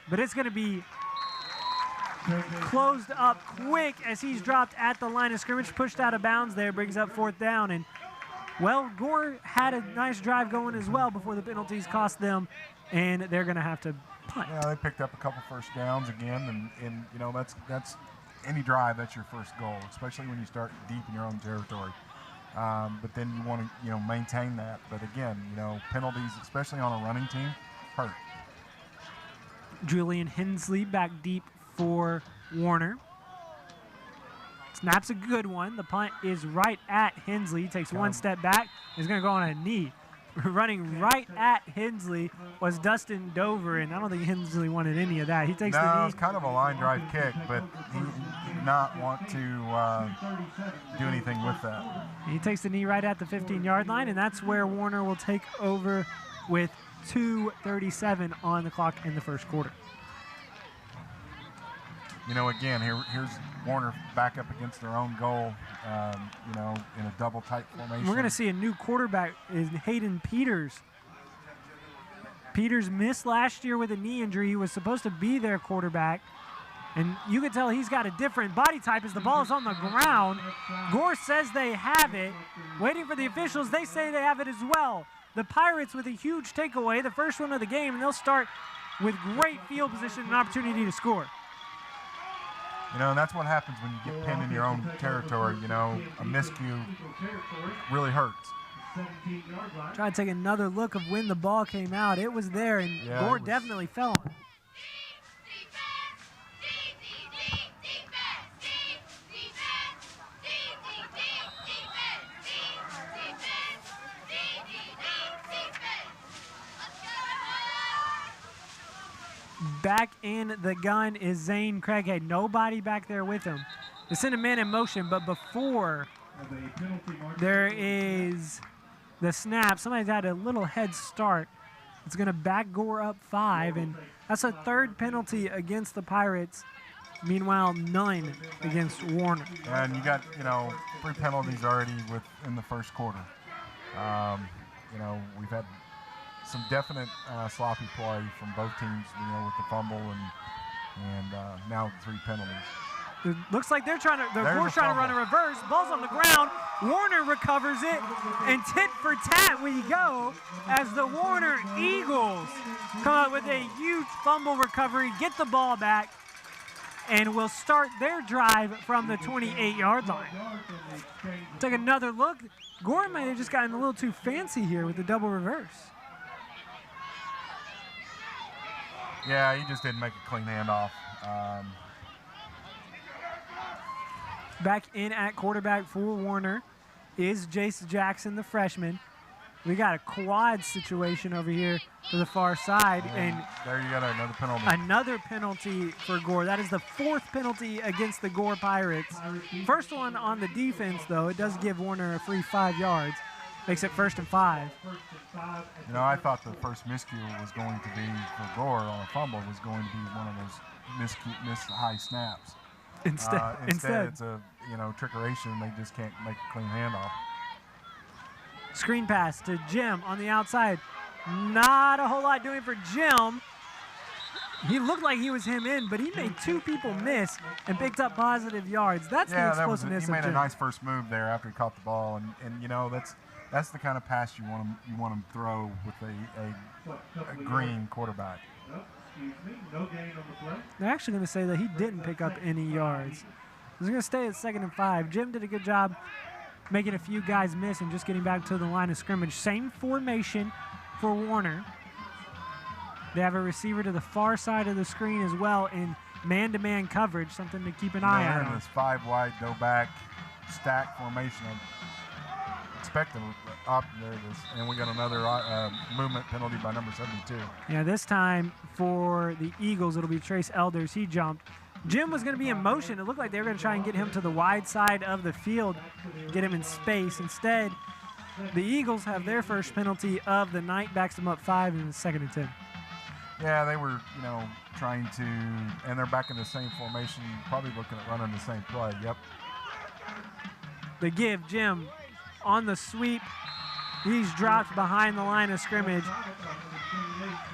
S3: but it's going to be closed up quick as he's dropped at the line of scrimmage, pushed out of bounds there, brings up 4th down. And, Gore had a nice drive going as well before the penalties cost them, and they're going to have to punt.
S4: Yeah, they picked up a couple first downs again, and that's any drive, that's your first goal, especially when you start deep in your own territory. But then you want to, maintain that. But again, penalties, especially on a running team, hurt.
S3: Julian Hensley back deep for Warner. Snap's a good one. The punt is right at Hensley. Takes one step back. He's going to go on a knee. Running right at Hensley was Dustin Dover, and I don't think Hensley wanted any of that. He takes the knee.
S4: No, it's kind of a line drive kick, but he did not want to do anything with that.
S3: He takes the knee right at the 15-yard line, and that's where Warner will take over with 2:37 on the clock in the first quarter.
S4: Again, here's Warner back up against their own goal, in a double tight formation.
S3: We're going to see a new quarterback is Hayden Peters. Peters missed last year with a knee injury. He was supposed to be their quarterback, and you can tell he's got a different body type as the ball is on the ground. Gore says they have it. Waiting for the officials, they say they have it as well. The Pirates with a huge takeaway, the first one of the game, and they'll start with great field position and opportunity to score.
S4: And that's what happens when you get pinned in your own territory. A miscue really hurts.
S3: Try to take another look of when the ball came out. It was there, and Gore definitely fell on it. Back in the gun is Zane Craighead. Nobody back there with him. They send a man in motion, but before there is the snap, somebody's had a little head start. It's going to back Gore up 5, and that's a third penalty against the Pirates. Meanwhile, none against Warner.
S4: And you got, 3 penalties already in the first quarter. We've had some definite sloppy play from both teams, with the fumble and now 3 penalties.
S3: It looks like Gore's trying to run a reverse. Ball's on the ground. Warner recovers it, and tit for tat we go as the Warner Eagles come out with a huge fumble recovery, get the ball back, and will start their drive from the 28-yard line. Take another look. Gore might have just gotten a little too fancy here with the double reverse.
S4: Yeah, he just didn't make a clean handoff.
S3: Back in at quarterback for Warner is Jace Jackson, the freshman. We got a quad situation over here to the far side. And
S4: there you got another penalty.
S3: Another penalty for Gore. That is the 4th penalty against the Gore Pirates. First one on the defense, though. It does give Warner a free 5 yards. Makes it 1st and 5.
S4: I thought the first miscue was going to be for Gore on a fumble was going to be one of those miss high snaps.
S3: Instead
S4: it's a trickeration. They just can't make a clean handoff.
S3: Screen pass to Jim on the outside. Not a whole lot doing for Jim. He looked like he was him in, but he made 2 people miss and picked up positive yards. That's the explosiveness
S4: he made
S3: of Jim.
S4: A nice first move there after he caught the ball, and that's the kind of pass you want him to throw with a green quarterback.
S3: They're actually going to say that he didn't pick up any yards. He's going to stay at 2nd and 5. Jim did a good job making a few guys miss and just getting back to the line of scrimmage. Same formation for Warner. They have a receiver to the far side of the screen as well in man-to-man coverage, something to keep an eye
S4: They're
S3: on.
S4: in this 5 wide, go back, stack formation. Expecting up there it is, and we got another movement penalty by number 72.
S3: Yeah, this time for the Eagles, it'll be Trace Elders. He jumped. Jim was going to be in motion. It looked like they were going to try and get him to the wide side of the field, get him in space. Instead, the Eagles have their first penalty of the night, backs them up 5 and 2nd and 10.
S4: Yeah, they were, trying to, and they're back in the same formation, probably looking at running the same play. Yep.
S3: They give Jim on the sweep. He's dropped behind the line of scrimmage.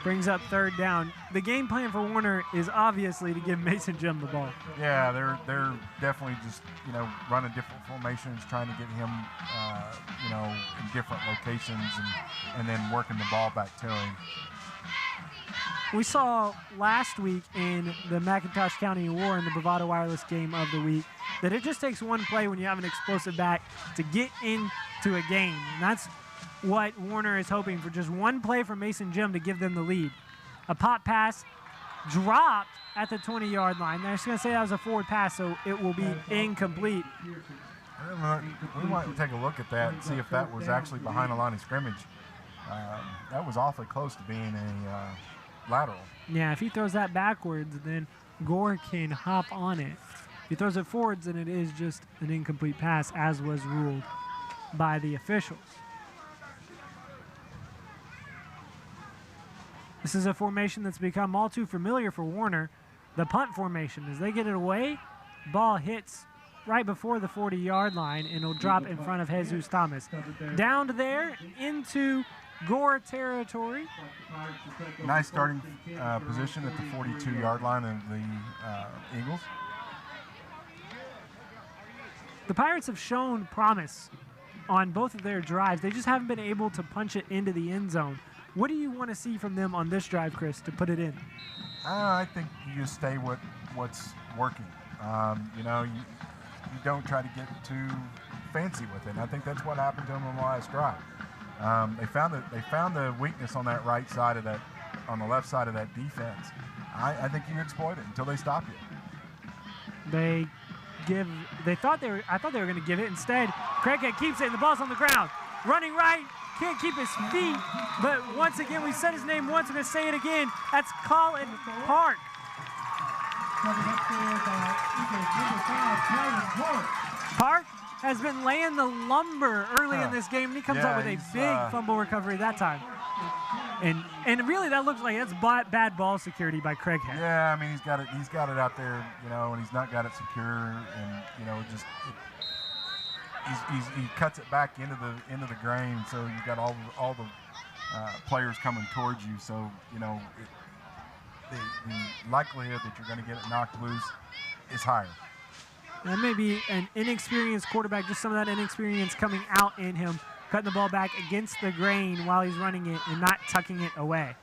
S3: Brings up 3rd down. The game plan for Warner is obviously to give Mason Jim the ball.
S4: Yeah, they're definitely just, running different formations, trying to get him, in different locations and then working the ball back to him.
S3: We saw last week in the McIntosh County War in the Bravado Wireless Game of the week that it just takes one play when you have an explosive back to get into a game. And that's what Warner is hoping for, just one play from Mason Jim to give them the lead. A pop pass dropped at the 20-yard line. They're just going to say that was a forward pass, so it will be incomplete.
S4: We might take a look at that and see if that was actually behind the line of scrimmage. That was awfully close to being a lateral.
S3: Yeah, if he throws that backwards, then Gore can hop on it. If he throws it forwards, then it is just an incomplete pass, as was ruled by the officials. This is a formation that's become all too familiar for Warner. The punt formation. As they get it away, ball hits right before the 40-yard line, and it'll drop in front of Jesus Thomas. Down to there, into Gore territory.
S4: Nice starting position at the 42-yard line of the Eagles.
S3: The Pirates have shown promise on both of their drives. They just haven't been able to punch it into the end zone. What do you want to see from them on this drive, Chris, to put it in?
S4: I think you just stay with what's working. You don't try to get too fancy with it. And I think that's what happened to them on the last drive. They found the weakness on that right side of that, on the left side of that defense. I think you exploit it until they stop you.
S3: I thought they were going to give it. Instead, Craighead keeps it, and the ball's on the ground. Running right, can't keep his feet. But once again, we said his name once. We're going to say it again. That's Colin Park. Park has been laying the lumber early in this game, and he comes up with a big fumble recovery that time. And really, that looks like that's bad ball security by Craighead.
S4: Yeah, I mean he's got it out there, and he's not got it secure, and he cuts it back into the grain, so you've got all the players coming towards you, so the likelihood that you're going to get it knocked loose is higher.
S3: That may be an inexperienced quarterback, just some of that inexperience coming out in him, cutting the ball back against the grain while he's running it and not tucking it away.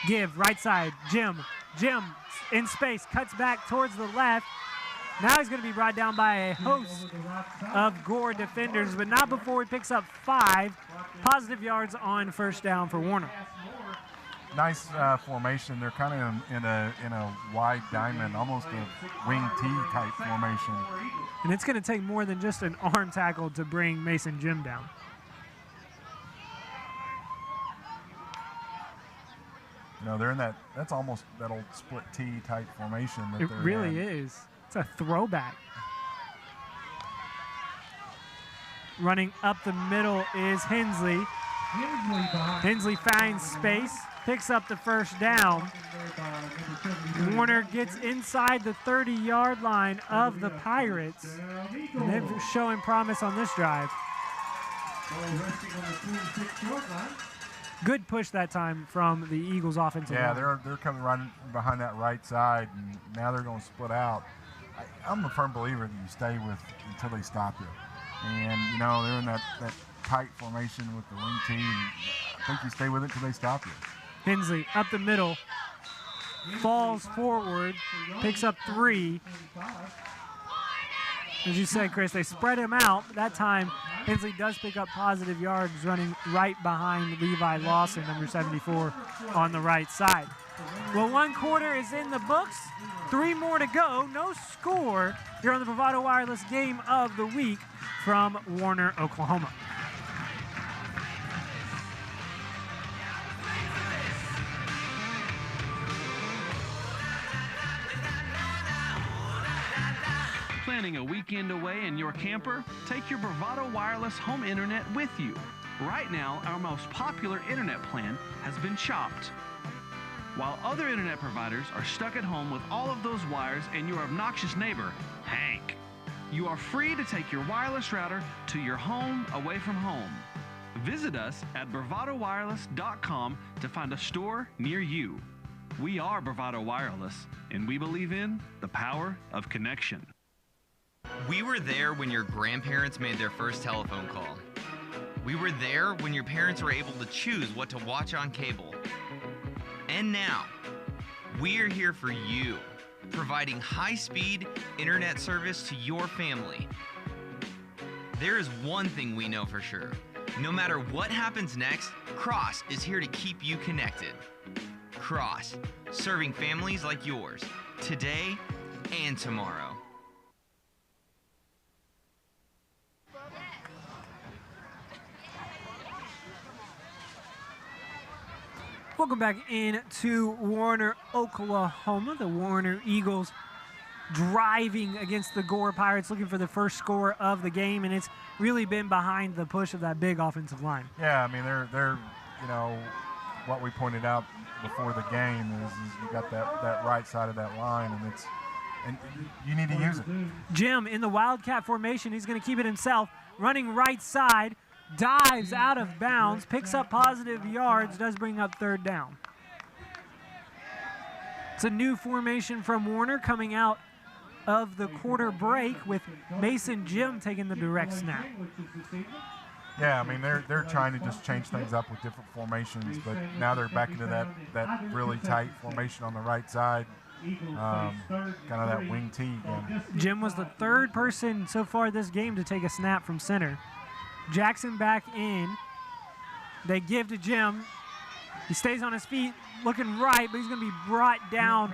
S3: Give, right side, Jim in space, cuts back towards the left. Now he's going to be brought down by a host of Gore defenders, but not before he picks up 5 positive yards on first down for Warner.
S4: Nice formation. They're kind of in a wide diamond, almost a wing T type formation.
S3: And it's going to take more than just an arm tackle to bring Mason Jim down.
S4: They're in that's almost that old split T type formation.
S3: It really is. It's a throwback. Running up the middle is Hensley. Hensley finds space, picks up the first down. Warner gets inside the 30-yard line of the Pirates. And they're showing promise on this drive. Good push that time from the Eagles offensive line.
S4: Yeah, they're coming running behind that right side, and now they're going to split out. I'm a firm believer that you stay with until they stop you. And, they're in that tight formation with the wing T. I think you stay with it until they stop you.
S3: Hensley up the middle, falls forward, picks up 3. As you said, Chris, they spread him out. That time, Hensley does pick up positive yards running right behind Levi Lawson, number 74, on the right side. Well, 1 quarter is in the books. 3 more to go. No score here on the Bravado Wireless Game of the Week from Warner, Oklahoma.
S10: Planning a weekend away in your camper? Take your Bravado Wireless home internet with you. Right now, our most popular internet plan has been chopped. While other internet providers are stuck at home with all of those wires and your obnoxious neighbor, Hank, you are free to take your wireless router to your home away from home. Visit us at bravadowireless.com to find a store near you. We are Bravado Wireless, and we believe in the power of connection.
S2: We were there when your grandparents made their first telephone call. We were there when your parents were able to choose what to watch on cable. And now, we're here for you, providing high-speed internet service to your family. There is one thing we know for sure. No matter what happens next, Cross is here to keep you connected. Cross, serving families like yours, today and tomorrow.
S3: Welcome back into Warner, Oklahoma. The Warner Eagles driving against the Gore Pirates, looking for the first score of the game, and it's really been behind the push of that big offensive line.
S4: Yeah, I mean, they're what we pointed out before the game is you got that right side of that line, and you need to use it.
S3: Jim in the Wildcat formation, he's going to keep it himself, running right side. Dives out of bounds, picks up positive yards, does bring up 3rd down. It's a new formation from Warner coming out of the quarter break with Mason Jim taking the direct snap.
S4: Yeah, I mean, they're trying to just change things up with different formations, but now they're back into that really tight formation on the right side, kind of that wing T again.
S3: Jim was the 3rd person so far this game to take a snap from center. Jackson back in. They give to Jim. He stays on his feet, looking right, but he's going to be brought down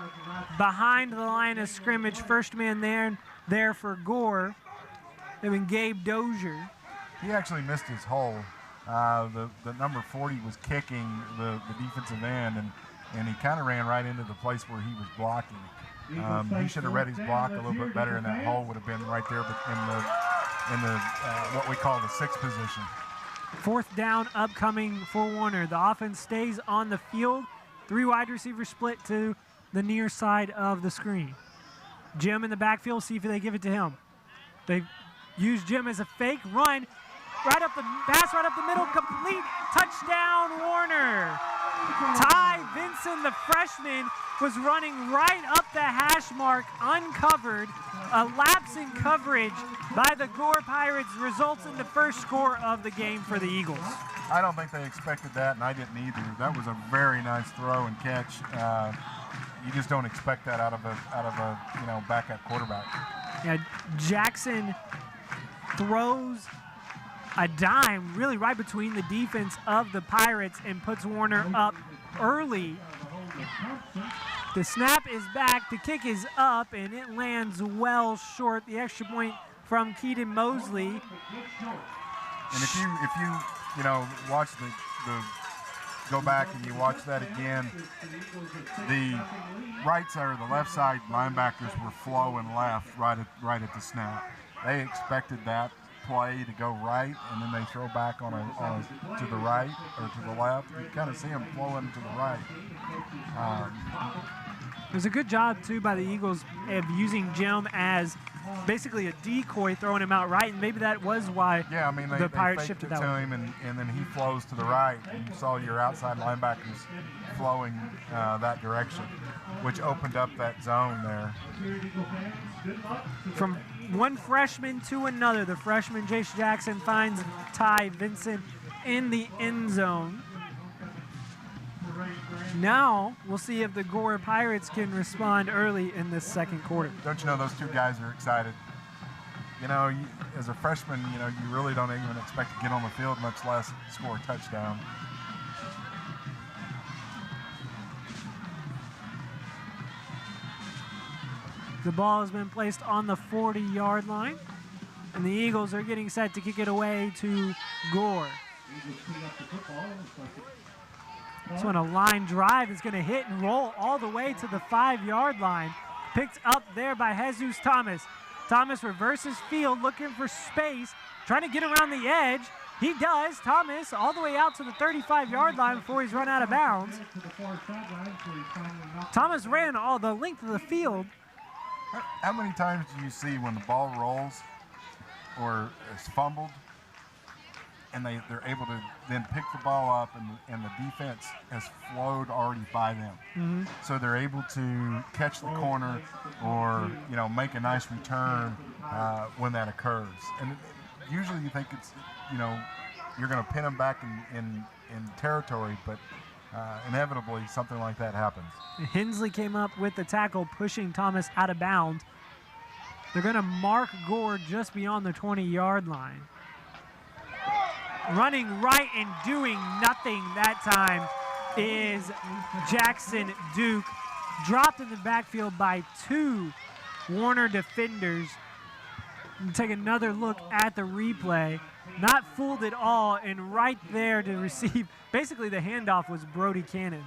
S3: behind the line of scrimmage. First man there for Gore. They've been Gabe Dozier.
S4: He actually missed his hole. The number 40 was kicking the defensive end, and he kind of ran right into the place where he was blocking. He should have read his block a little bit better, and that hole would have been right there in the what we call the 6th position.
S3: 4th down upcoming for Warner. The offense stays on the field. 3 wide receivers split to the near side of the screen. Jim in the backfield, see if they give it to him. They use Jim as a fake run. Pass right up the middle, complete, touchdown Warner. Ty Vinson, the freshman, was running right up the hash mark, uncovered. A lapse in coverage by the Gore Pirates results in the first score of the game for the Eagles.
S4: I don't think they expected that, and I didn't either. That was a very nice throw and catch. You just don't expect that out of a backup quarterback.
S3: Yeah, Jackson throws a dime really right between the defense of the Pirates and puts Warner up early. The snap is back, the kick is up, and it lands well short. The extra point from Keaton Mosley.
S4: And if you watch the go back and you watch that again, the right side or the left side linebackers were flowing left right at the snap. They expected that play to go right, and then they throw back on to the right or to the left. You kind of see them flowing to the right.
S3: It was a good job too by the Eagles of using Jim as basically a decoy, throwing him out right, and maybe that was why the Pirates shifted that way.
S4: Him, and then he flows to the right, and you saw your outside linebackers flowing that direction, which opened up that zone there.
S3: From one freshman to another, the freshman Jace Jackson finds Ty Vincent in the end zone. Now we'll see if the Gore Pirates can respond early in this second quarter.
S4: Don't you know those two guys are excited? As a freshman, you really don't even expect to get on the field, much less score a touchdown.
S3: The ball has been placed on the 40-yard line, and the Eagles are getting set to kick it away to Gore. This one, a line drive, is going to hit and roll all the way to the 5-yard line. Picked up there by Jesus Thomas. Thomas reverses field, looking for space, trying to get around the edge. He does. Thomas all the way out to the 35-yard line before he's run out of bounds. Thomas ran all the length of the field.
S4: How many times do you see when the ball rolls or is fumbled and they're able to then pick the ball up and the defense has flowed already by them?
S3: Mm-hmm.
S4: So they're able to catch the corner or, make a nice return when that occurs. And usually you think it's, you're going to pin them back in territory, but inevitably something like that happens.
S3: Hensley came up with the tackle, pushing Thomas out of bounds. They're going to mark Gore just beyond the 20-yard line. Running right and doing nothing that time is Jackson Duke. Dropped in the backfield by 2 Warner defenders. And take another look at the replay. Not fooled at all, and right there to receive. Basically, the handoff was Brody Cannon.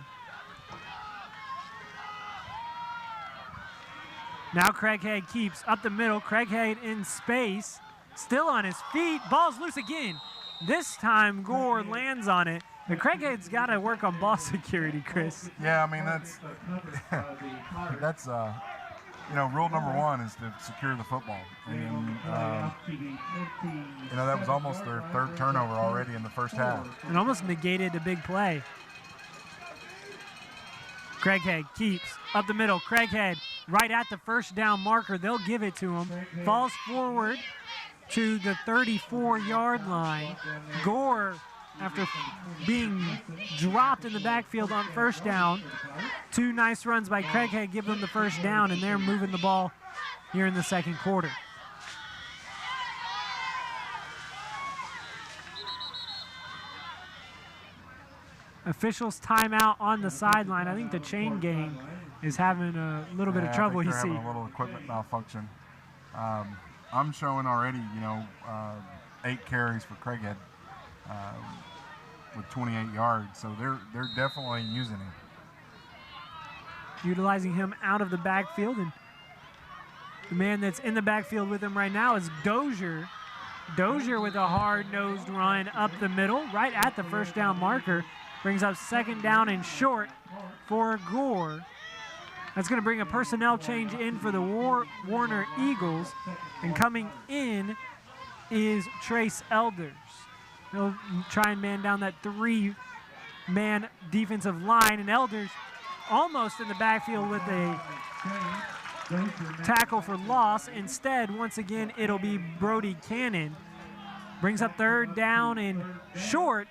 S3: Now Craighead keeps up the middle. Craighead in space, still on his feet. Ball's loose again. This time Gore lands on it. But Craighead's got to work on ball security, Chris.
S4: Yeah, I mean, that's rule number 1 is to secure the football. And, that was almost their 3rd turnover already in the first half.
S3: And almost negated a big play. Craighead keeps up the middle. Craighead right at the first down marker. They'll give it to him. Falls forward to the 34-yard line. Gore, after being dropped in the backfield on first down, 2 nice runs by Craighead give them the first down, and they're moving the ball here in the second quarter. Officials timeout on the sideline. I think the chain gang is having a little bit of trouble.
S4: I think they're having a little equipment malfunction. I'm showing already, 8 carries for Craighead with 28 yards, so they're definitely using him.
S3: Utilizing him out of the backfield, and the man that's in the backfield with him right now is Dozier. Dozier with a hard-nosed run up the middle, right at the first down marker. Brings up second down and short for Gore. That's going to bring a personnel change in for the Warner Eagles. And coming in is Trace Elders. He'll try and man down that 3-man defensive line. And Elders almost in the backfield with a tackle for loss. Instead, once again, it'll be Brody Cannon. Brings up third down and short,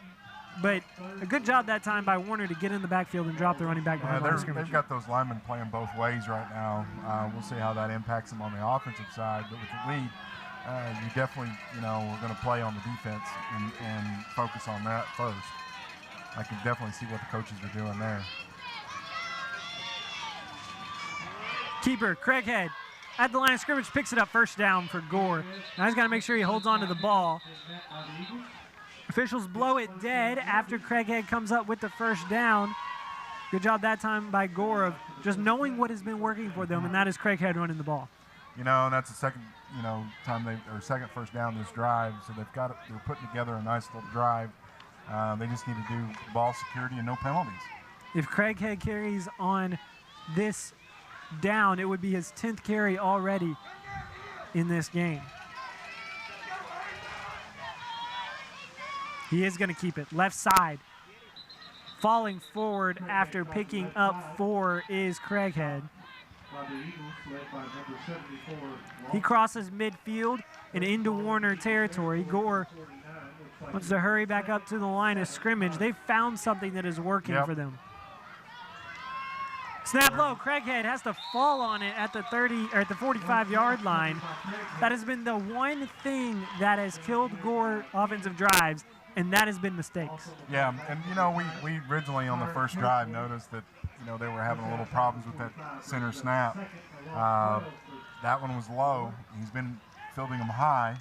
S3: but a good job that time by Warner to get in the backfield and drop the running back behind the line of scrimmage.
S4: They've got those linemen playing both ways right now. We'll see how that impacts them on the offensive side, but with the lead, you definitely, we're going to play on the defense and focus on that first. I can definitely see what the coaches are doing there.
S3: Keeper, Craighead, at the line of scrimmage, picks it up, first down for Gore. Now he's got to make sure he holds on to the ball. Officials blow it dead after Craighead comes up with the first down. Good job that time by Gore of just knowing what has been working for them, and that is Craighead running the ball.
S4: And that's the second, second first down this drive. So they're putting together a nice little drive. They just need to do ball security and no penalties.
S3: If Craighead carries on this down, it would be his 10th carry already in this game. He is going to keep it. Left side. Falling forward after picking up 4 is Craighead. He crosses midfield and into Warner territory. Gore wants to hurry back up to the line of scrimmage. They've found something that is working for them. Snap low. Craighead has to fall on it at the 45-yard line. That has been the one thing that has killed Gore offensive drives, and that has been mistakes.
S4: Yeah, and we originally on the first drive noticed that they were having a little problems with that center snap. That one was low. He's been fielding them high.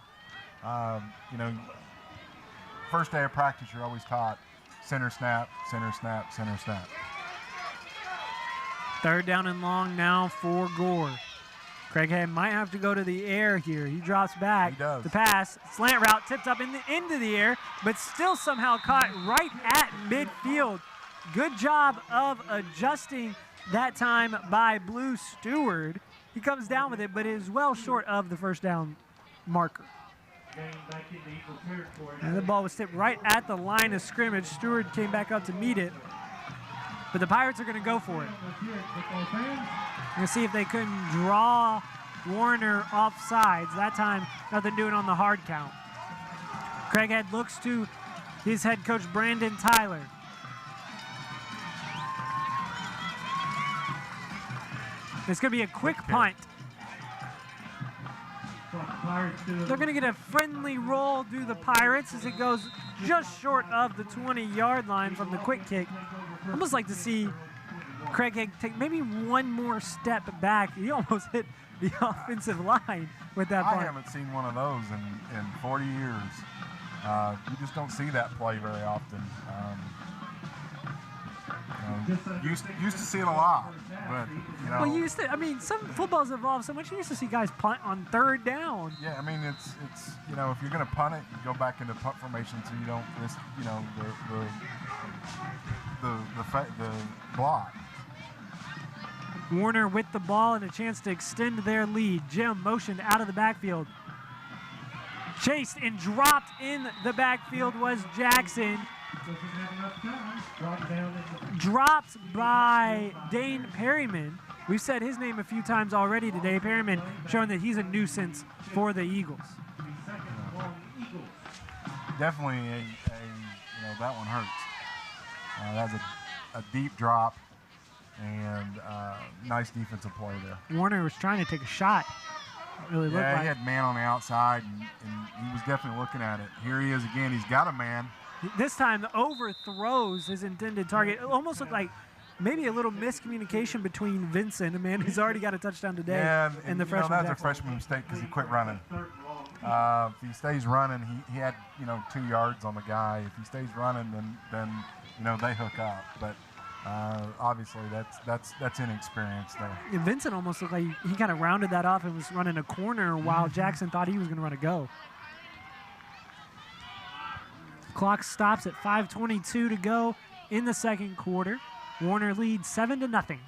S4: First day of practice, you're always taught center snap, center snap, center snap.
S3: Third down and long now for Gore. Craighead might have to go to the air here. He drops back.
S4: He does.
S3: The pass, slant route, tipped up into the air, but still somehow caught right at midfield. Good job of adjusting that time by Blue Stewart. He comes down with it, but is well short of the first down marker. And the ball was tipped right at the line of scrimmage. Stewart came back up to meet it, but the Pirates are going to go for it. We're going to see if they couldn't draw Warner off sides. That time, nothing doing on the hard count. Craighead looks to his head coach, Brandon Tyler. It's going to be a quick punt. They're going to get a friendly roll, do the Pirates, as it goes just short of the 20-yard line from the quick kick. Almost like to see Craighead take maybe one more step back. He almost hit the offensive line with that punt.
S4: I haven't seen one of those in 40 years. You just don't see that play very often. Used to see it a lot, but
S3: Well, some football's evolved so much. You used to see guys punt on third down.
S4: Yeah, it's if you're going to punt it, you go back into punt formation so you don't risk the block.
S3: Warner with the ball and a chance to extend their lead. Jim motioned out of the backfield. Chased and dropped in the backfield was Jackson. Dropped by Dane Perryman. We've said his name a few times already today. Perryman showing that he's a nuisance for the Eagles.
S4: Definitely that one hurts. That's a deep drop and nice defensive play there.
S3: Warner was trying to take a shot. Really looked like.
S4: He had man on the outside, and he was definitely looking at it. Here he is again. He's got a man.
S3: This time, overthrows his intended target. It almost looked like maybe a little miscommunication between Vincent, a man who's already got a touchdown today, and the freshman.
S4: That's a freshman mistake because he quit running. If he stays running, he had 2 yards on the guy. If he stays running, then they hook up. But obviously that's inexperience there.
S3: And Vincent almost looked like he kind of rounded that off and was running a corner while Jackson thought he was going to run a go. Clock stops at 5:22 to go in the second quarter. Warner leads 7-0.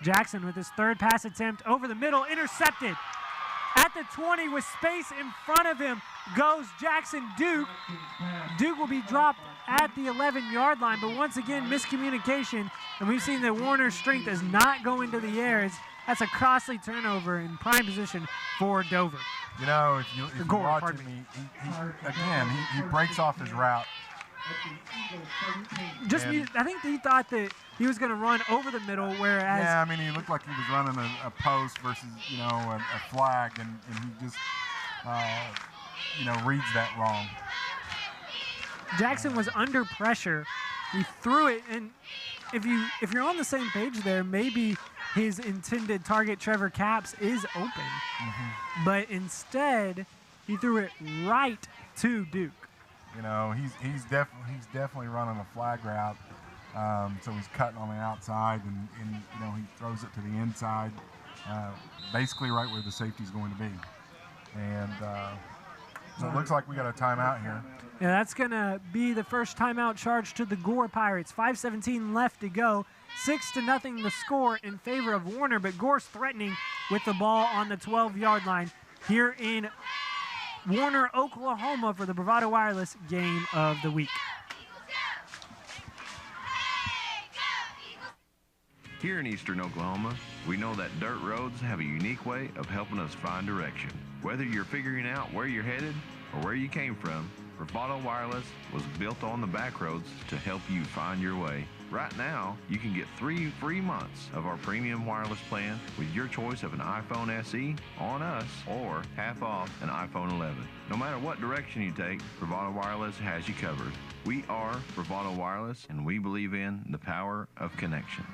S3: Jackson with his third pass attempt over the middle, intercepted. At the 20 with space in front of him goes Jackson Duke. Duke will be dropped at the 11-yard line, but once again, miscommunication. And we've seen that Warner's strength does not go into the air. That's a costly turnover in prime position for Dover.
S4: You know, if you watch him, he breaks off his route.
S3: I think he thought that he was going to run over the middle, whereas...
S4: Yeah, I mean, he looked like he was running a post versus, a flag, and he just, reads that wrong.
S3: Jackson was under pressure. He threw it, and if you're on the same page there, maybe his intended target, Trevor Capps, is open. Mm-hmm. But instead, he threw it right to Duke.
S4: He's definitely running a flag route, so he's cutting on the outside, and he throws it to the inside, basically right where the safety's going to be. And so it looks like we got a timeout here.
S3: Yeah, that's going to be the first timeout charge to the Gore Pirates. 5:17 left to go. 6-0 the score in favor of Warner, but Gore's threatening with the ball on the 12-yard line here in Warner, Oklahoma, for the Bravado Wireless Game of the Week.
S7: Here in eastern Oklahoma, we know that dirt roads have a unique way of helping us find direction. Whether you're figuring out where you're headed or where you came from, Bravado Wireless was built on the back roads to help you find your way. Right now, you can get 3 free months of our premium wireless plan with your choice of an iPhone SE on us or half off an iPhone 11. No matter what direction you take, Bravado Wireless has you covered. We are Bravado Wireless, and we believe in the power of connection.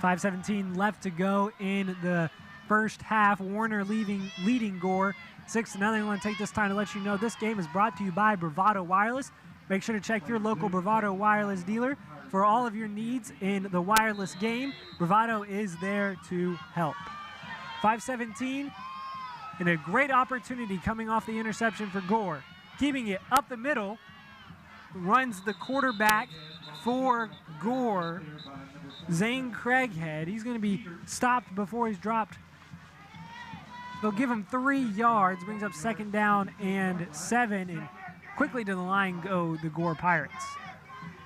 S3: 5:17 left to go in the first half. Warner leading Gore 6-0. I want to take this time to let you know this game is brought to you by Bravado Wireless. Make sure to check your local Bravado Wireless dealer for all of your needs in the wireless game. Bravado is there to help. 5:17, and a great opportunity coming off the interception for Gore. Keeping it up the middle, runs the quarterback for Gore, Zane Craighead. He's going to be stopped before he's dropped. They'll give him 3 yards, brings up 2nd down and 7, and quickly to the line go the Gore Pirates.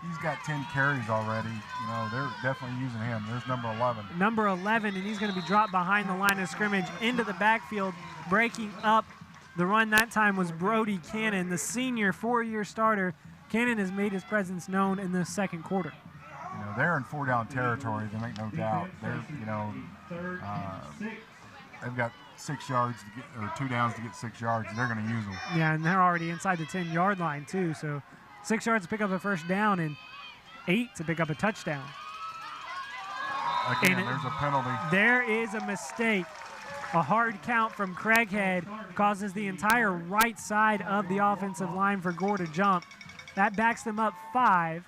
S4: He's got 10 carries already. They're definitely using him. There's number 11.
S3: Number 11, and he's going to be dropped behind the line of scrimmage into the backfield. Breaking up the run that time was Brody Cannon, the senior 4-year starter. Cannon has made his presence known in the second quarter.
S4: They're in 4-down territory, they make no doubt. They've got 6 yards to get, or 2 downs to get 6 yards. They're going to use them.
S3: Yeah, and they're already inside the 10-yard line too. So 6 yards to pick up a first down and 8 to pick up a touchdown.
S4: Again, there's a penalty.
S3: There is a mistake. A hard count from Craighead causes the entire right side of the offensive line for Gore to jump. That backs them up 5.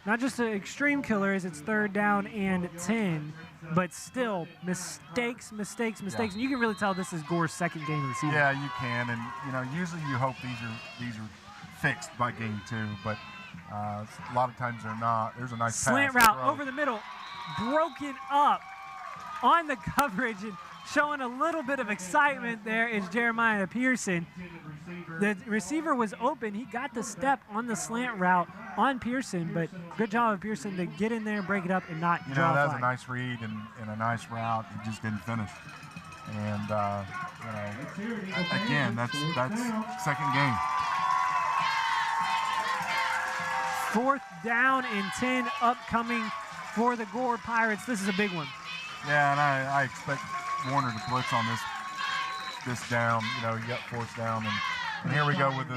S3: Not just an extreme killer as it's 3rd down and 10, but still mistakes.
S4: Yeah.
S3: And you can really tell this is Gore's second game of the season.
S4: Yeah, you can, and usually you hope these are fixed by game 2, but a lot of times they're not. There's a nice
S3: slant route over the middle, broken up on the coverage, and showing a little bit of excitement there is Jeremiah Pearson. The receiver was open. He got the step on the slant route on Pearson, but good job of Pearson to get in there, break it up, and not draw a
S4: that was
S3: flag.
S4: a nice read and a nice route. He just didn't finish. And, again, that's second game.
S3: 4th down and 10 upcoming for the Gore Pirates. This is a big one.
S4: Yeah, and I expect Warner to blitz on this down. You got 4th down, and here we go with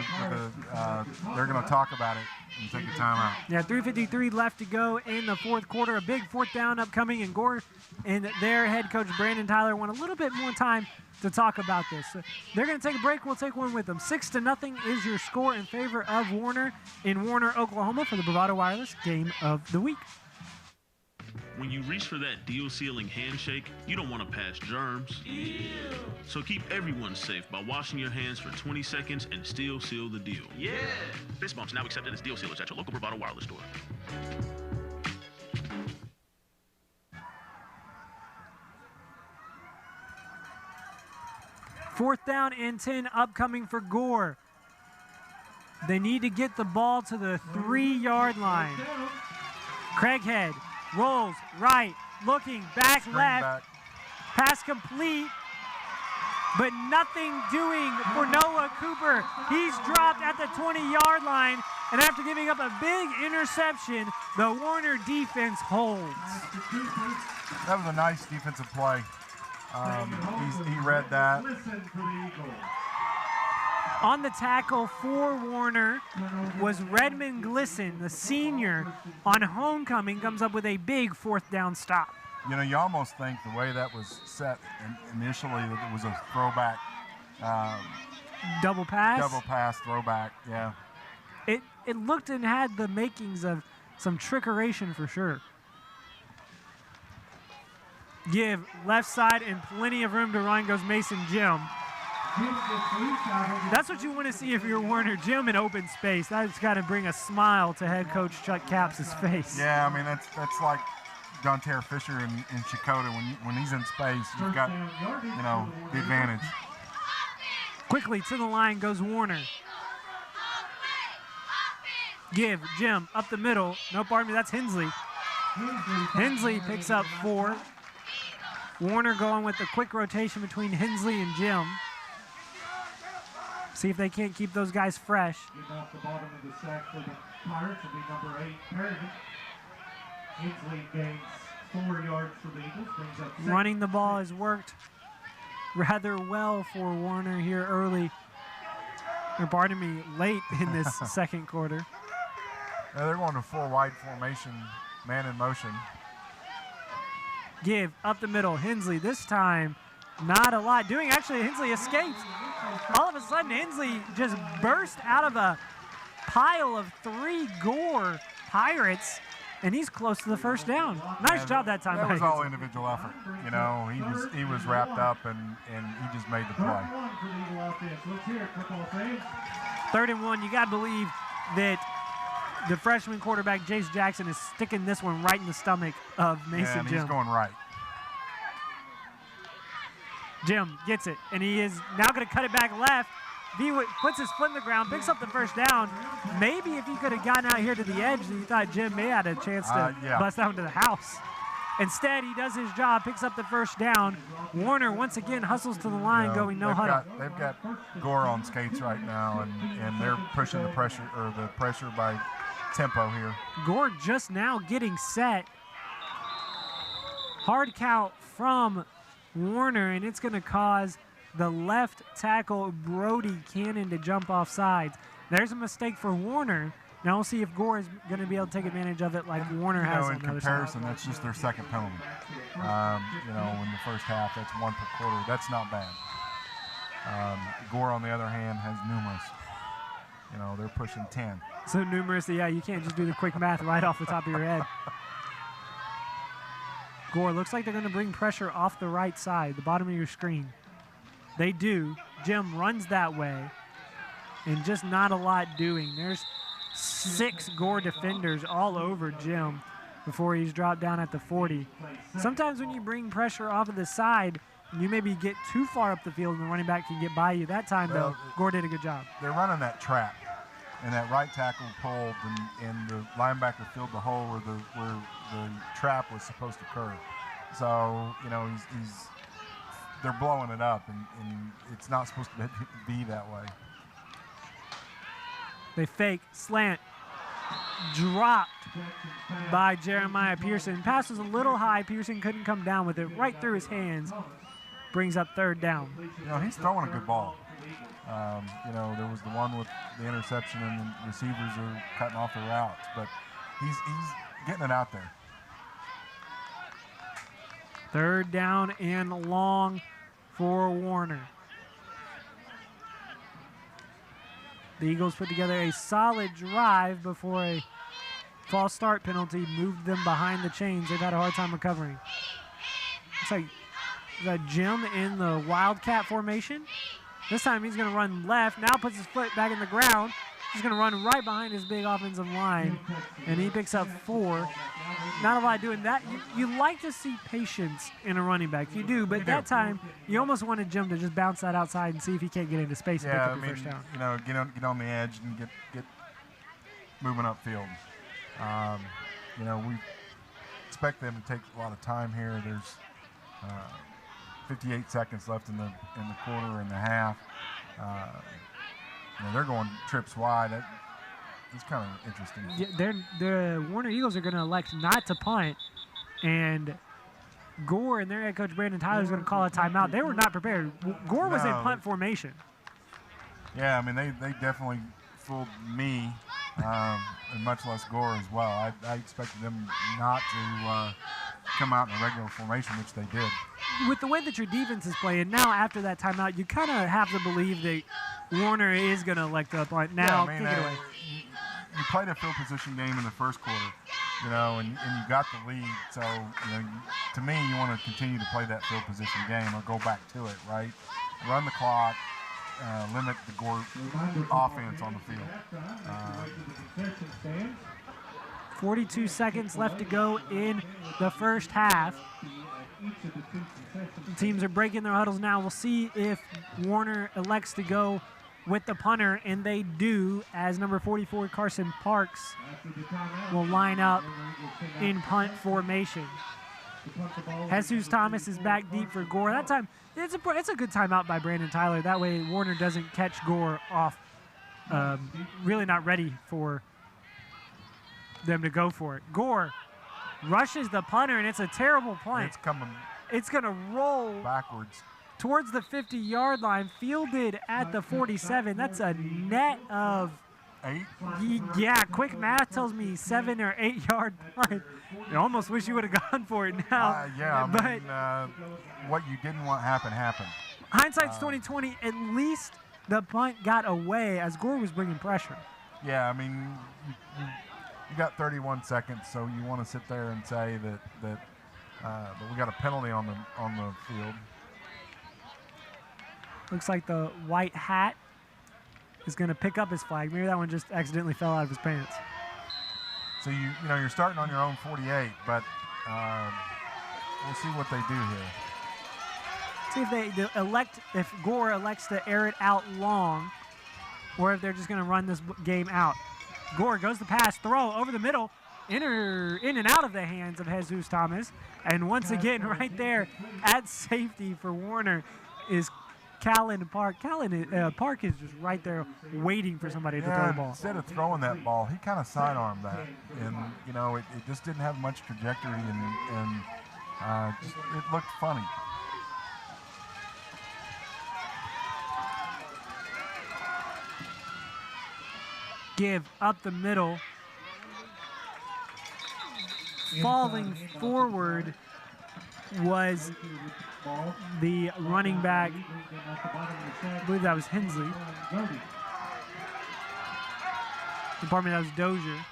S4: they're going to talk about it and take a timeout.
S3: Yeah, 3:53 left to go in the 4th quarter. A big 4th down upcoming, and Gore and their head coach Brandon Tyler want a little bit more time to talk about this. So they're going to take a break. We'll take one with them. 6-0 is your score in favor of Warner in Warner, Oklahoma, for the Bravado Wireless Game of the Week.
S11: When you reach for that deal-sealing handshake, you don't want to pass germs. So keep everyone safe by washing your hands for 20 seconds and still seal the deal.
S12: Yeah!
S11: Fist bumps now accepted as deal sealers at your local Bravado Wireless store.
S3: Fourth down and 10 upcoming for Gore. They need to get the ball to the 3-yard line. Craighead rolls right, looking back left. Pass complete, but nothing doing for Noah Cooper. He's dropped at the 20-yard line, and after giving up a big interception, the Warner defense holds.
S4: That was a nice defensive play. He read that.
S3: On the tackle for Warner was Redmond Glisson, the senior, on homecoming, comes up with a big fourth down stop.
S4: You know, you almost think the way that was set initially that it was a throwback.
S3: Double pass?
S4: Double pass, throwback, yeah.
S3: It looked and had the makings of some trickeration for sure. Give left side and plenty of room to run goes Mason Jim. That's what you want to see if you're Warner. Jim in open space. That's got to bring a smile to head coach Chuck Capps' face.
S4: Yeah, I mean, that's like Dontaire Fisher in Chakotah. When he's in space, you've got, you know, the advantage.
S3: Quickly to the line goes Warner. Give, Jim, up the middle. No, pardon me, that's Hensley. Hensley picks up 4. Warner going with the quick rotation between Hensley and Jim. See if they can't keep those guys fresh.
S1: Getting off the bottom of the sack for the Pirates will be number 8, Perriman. Hensley gains 4 yards for the Eagles, brings up 6.
S3: Running the ball has worked rather well for Warner here early, or pardon me, late in this second quarter.
S4: Yeah, they're going to full wide formation, man in motion.
S3: Give up the middle. Hensley this time not a lot doing. Actually, Hensley escapes. All of a sudden, Hensley just burst out of a pile of 3 Gore Pirates, and he's close to the first down. Nice job that time.
S4: That was all individual effort. You know, he was wrapped up, and he just made the play.
S3: 3rd and 1. You got to believe that the freshman quarterback, Jace Jackson, is sticking this one right in the stomach of Mason
S4: and
S3: Jim.
S4: He's going right.
S3: Jim gets it, and he is now going to cut it back left. He puts his foot in the ground, picks up the first down. Maybe if he could have gotten out here to the edge, you thought Jim may have had a chance to bust out into the house. Instead, he does his job, picks up the first down. Warner once again hustles to the line, going no huddle.
S4: They've got Gore on skates right now, and they're pushing the pressure by tempo here.
S3: Gore just now getting set. Hard count from Warner, and it's going to cause the left tackle Brody Cannon to jump off sides. There's a mistake for Warner. Now we'll see if Gore is going to be able to take advantage of it like Warner has on the other side.
S4: In comparison, that's just their second penalty. In the first half, that's 1 per quarter. That's not bad. Gore, on the other hand, has numerous. You know, they're pushing 10.
S3: So numerous, yeah, you can't just do the quick math right off the top of your head. Gore, looks like they're going to bring pressure off the right side, the bottom of your screen. They do. Jim runs that way, and just not a lot doing. There's 6 Gore defenders all over Jim before he's dropped down at the 40. Sometimes when you bring pressure off of the side, you maybe get too far up the field and the running back can get by you. That time, though, Gore did a good job.
S4: They're running that trap, and that right tackle pulled, and the linebacker filled the hole where the trap was supposed to occur. So, you know, they're blowing it up, and it's not supposed to be that way.
S3: They fake, slant, dropped by Jeremiah Pearson. Pass was a little high. Pearson couldn't come down with it. Right through his hands. Brings up 3rd down.
S4: You know, he's throwing a good ball. You know, there was the one with the interception, and the receivers are cutting off the routes, but he's getting it out there.
S3: 3rd down and long for Warner. The Eagles put together a solid drive before a false start penalty moved them behind the chains. They've had a hard time recovering. Looks like the Jim in the Wildcat formation. This time he's going to run left. Now puts his foot back in the ground. He's going to run right behind his big offensive line, and he picks up 4. Not a lot doing that. You like to see patience in a running back. You do, but that time you almost wanted Jim to just bounce that outside and see if he can't get into space and pick up the first down.
S4: You know, get on the edge and get moving upfield. You know, we expect them to take a lot of time here. There's 58 seconds left in the quarter and a half. You know, they're going trips wide. It's kind of interesting.
S3: Yeah, the Warner Eagles are going to elect not to punt, and Gore and their head coach Brandon Tyler is going to call a timeout. They were not prepared. Gore was in punt formation.
S4: Yeah, I mean they definitely fooled me, and much less Gore as well. I expected them not to come out in a regular formation, which they did.
S3: With the way that your defense is playing now, after that timeout, you kind of have to believe that Warner is going to elect a punt. Now,
S4: yeah, I mean,
S3: kick it away.
S4: You played a field position game in the first quarter, you know, and you got the lead. So, you know, to me, you want to continue to play that field position game or go back to it, right? Run the clock, limit the Gore offense on the field.
S3: 42 seconds left to go in the first half. The teams are breaking their huddles now. We'll see if Warner elects to go with the punter, and they do, as number 44 Carson Parks will line up in punt formation. Jesus Thomas is back deep for Gore. That time, it's a good timeout by Brandon Tyler. That way Warner doesn't catch Gore off, really not ready for them to go for it. Gore rushes the punter, and it's a terrible punt.
S4: It's coming.
S3: It's going to roll
S4: backwards
S3: towards the 50-yard line, fielded at the 47. That's a net of
S4: 8.
S3: Yeah, quick math tells me 7 or 8 yard punt. I almost wish you would have gone for it now.
S4: Yeah, I mean, what you didn't want happen happened.
S3: Hindsight's 20/20. At least the punt got away as Gore was bringing pressure.
S4: Yeah, I mean, you got 31 seconds, so you want to sit there and say that but we got a penalty on the field.
S3: Looks like the white hat is going to pick up his flag. Maybe that one just accidentally fell out of his pants.
S4: So you know you're starting on your own 48, but we'll see what they do here.
S3: See if if Gore elects to air it out long, or if they're just going to run this game out. Gore goes the pass, throw over the middle, in and out of the hands of Jesus Thomas, and once again, right there at safety for Warner is Callan Park. Park is just right there waiting for somebody to throw the ball.
S4: Instead of throwing that ball, he kind of sidearmed that, and you know it just didn't have much trajectory, and it looked funny.
S3: Give up the middle. Falling forward was the running back. I believe that was Hensley. Pardon me, that was Dozier.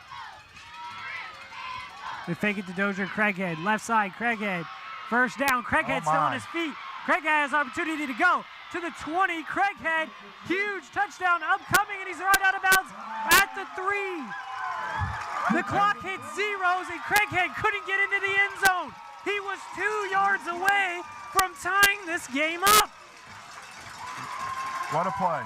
S3: They fake it to Dozier. Craighead, left side, Craighead. First down, Craighead still on his feet. Craighead has opportunity to go to the 20. Craighead, huge touchdown upcoming, and he's right out of bounds at the 3. The clock hit zeros, and Craighead couldn't get into the end zone. He was 2 yards away from tying this game up.
S4: What a play.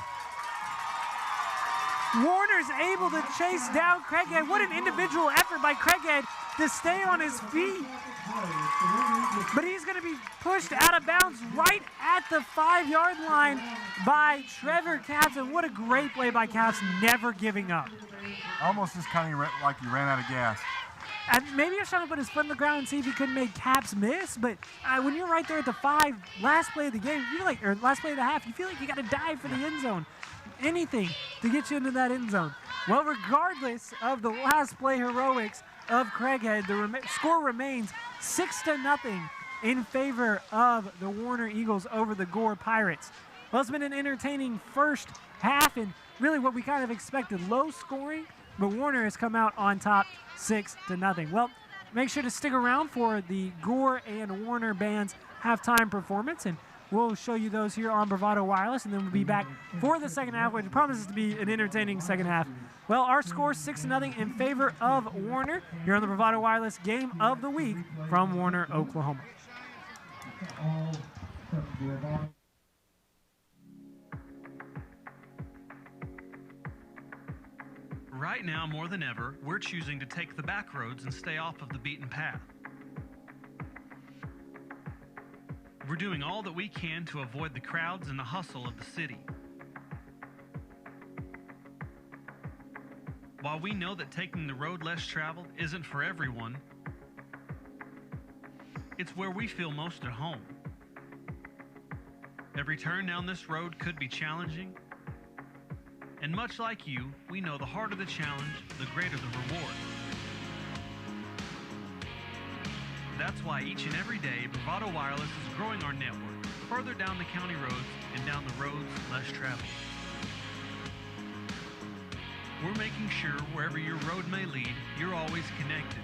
S3: Warner's able to chase down Craighead. What an individual effort by Craighead to stay on his feet. But he's going to be pushed out of bounds right at the 5-yard line by Trevor Capps. And what a great play by Capps, never giving up.
S4: Almost just kind of like he ran out of gas.
S3: And maybe he was trying to put his foot in the ground and see if he couldn't make Capps miss. But when you're right there at the 5, last play of the game, or last play of the half, you feel like you got to dive for the end zone. Anything to get you into that end zone. Well, regardless of the last play heroics of Craighead, the score remains 6-0 in favor of the Warner Eagles over the Gore Pirates. Well, it's been an entertaining first half, and really what we kind of expected. Low scoring, but Warner has come out on top 6-0. Well, make sure to stick around for the Gore and Warner bands halftime performance, and we'll show you those here on Bravado Wireless, and then we'll be back for the second half, which promises to be an entertaining second half. Well, our score 6-0 in favor of Warner here on the Bravado Wireless Game of the Week from Warner, Oklahoma.
S10: Right now, more than ever, we're choosing to take the back roads and stay off of the beaten path. We're doing all that we can to avoid the crowds and the hustle of the city. While we know that taking the road less traveled isn't for everyone, it's where we feel most at home. Every turn down this road could be challenging, and much like you, we know the harder the challenge, the greater the reward. That's why each and every day, Bravado Wireless is growing our network further down the county roads and down the roads less traveled. We're making sure wherever your road may lead, you're always connected.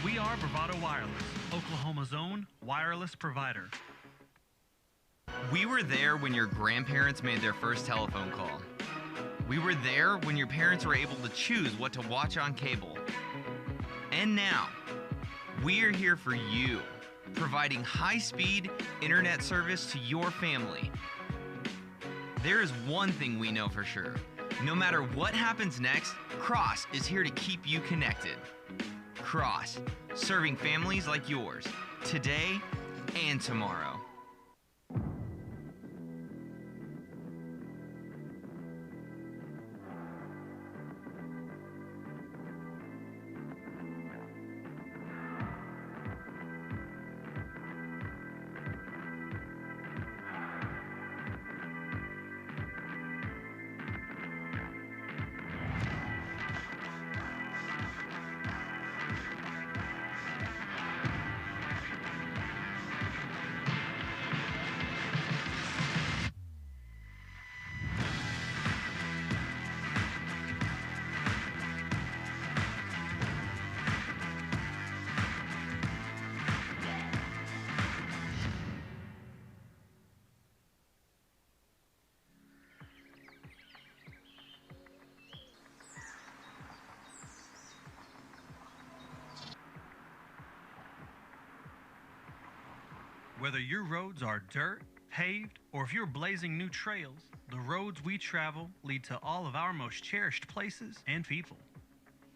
S10: We are Bravado Wireless, Oklahoma's own wireless provider.
S2: We were there when your grandparents made their first telephone call. We were there when your parents were able to choose what to watch on cable. And now, we're here for you, providing high-speed internet service to your family. There is one thing we know for sure. No matter what happens next, Cross is here to keep you connected. Cross, serving families like yours, today and tomorrow.
S10: Whether your roads are dirt, paved, or if you're blazing new trails, the roads we travel lead to all of our most cherished places and people.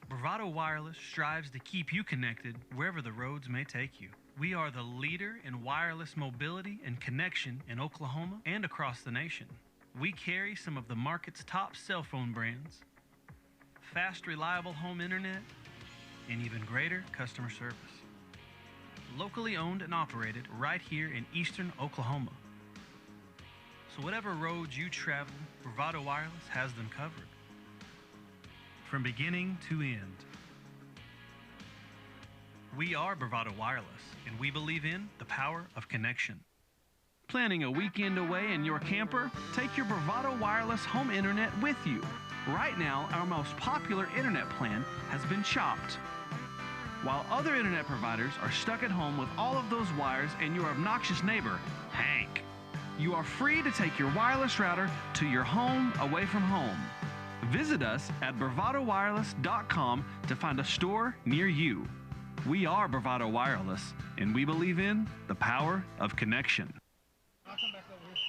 S10: Bravado Wireless strives to keep you connected wherever the roads may take you. We are the leader in wireless mobility and connection in Oklahoma and across the nation. We carry some of the market's top cell phone brands, fast, reliable home internet, and even greater customer service. Locally owned and operated right here in eastern Oklahoma. So whatever roads you travel, Bravado Wireless has them covered. From beginning to end. We are Bravado Wireless, and we believe in the power of connection. Planning a weekend away in your camper? Take your Bravado Wireless home internet with you. Right now, our most popular internet plan has been chopped. While other internet providers are stuck at home with all of those wires and your obnoxious neighbor, Hank, you are free to take your wireless router to your home away from home. Visit us at bravadowireless.com to find a store near you. We are Bravado Wireless, and we believe in the power of connection.
S1: I'll come back over here.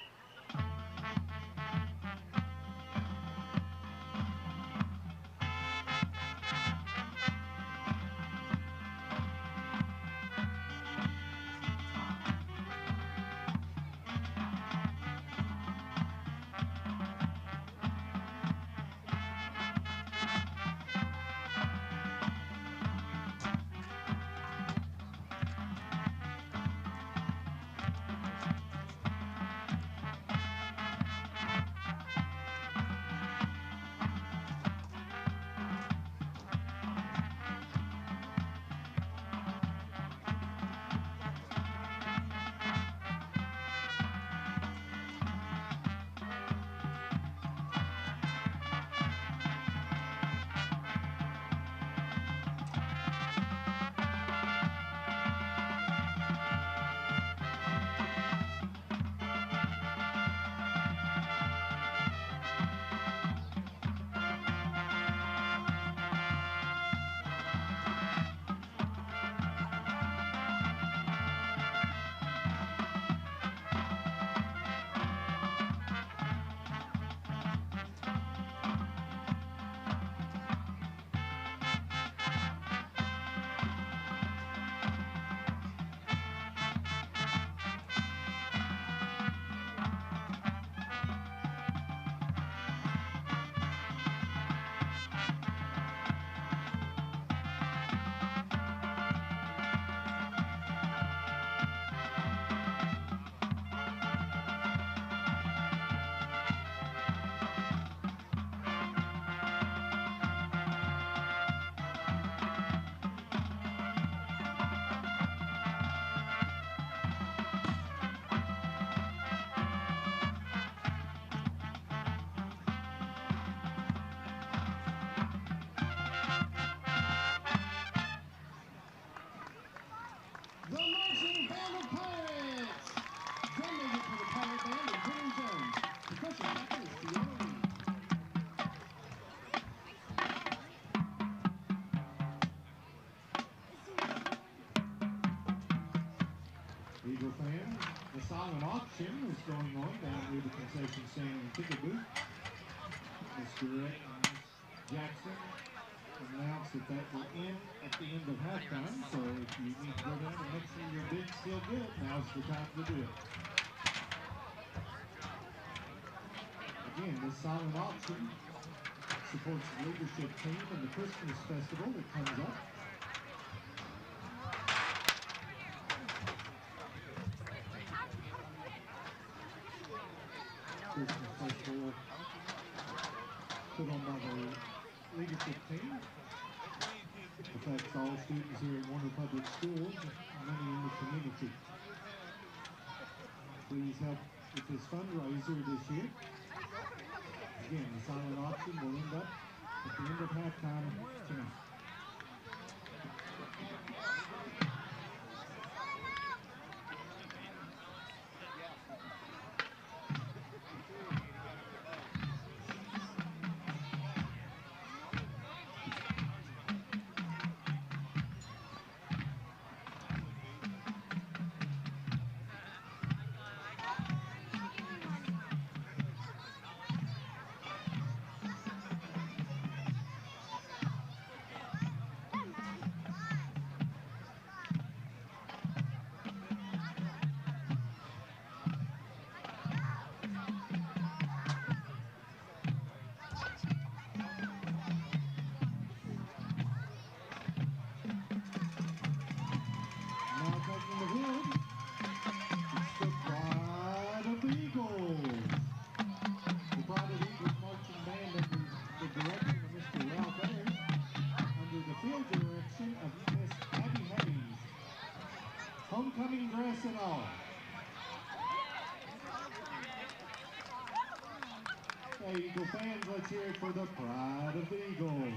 S1: The Marching Band of Pirates. Drum major for the Pirate Band and Henry Jones. Percussion captain is Fiona Lee. Eagle fans, the silent auction is going on down near the concession stand and ticket booth. Mr. Rick and Ms. Jackson announced that will end at the end of halftime, so if you need to go down and make sure your bid's still good, now's the time to do it. Again, this silent auction supports the leadership team and the Christmas festival that comes up. Christmas festival put on by the leadership team. Affects all students here at Warner Public Schools and many in the community. Please help with this fundraiser this year. Again, the silent auction will end up at the end of halftime tonight. Homecoming dress and all. Hey, Eagle fans, let's hear it for the Pride of the Eagles.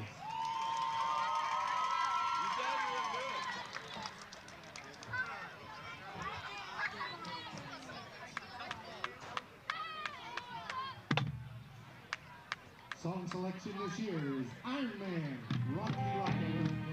S1: Song selection this year is Iron Man, Rocky Rocket.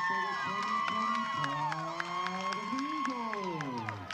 S1: for the 2020 Pride of the Eagles.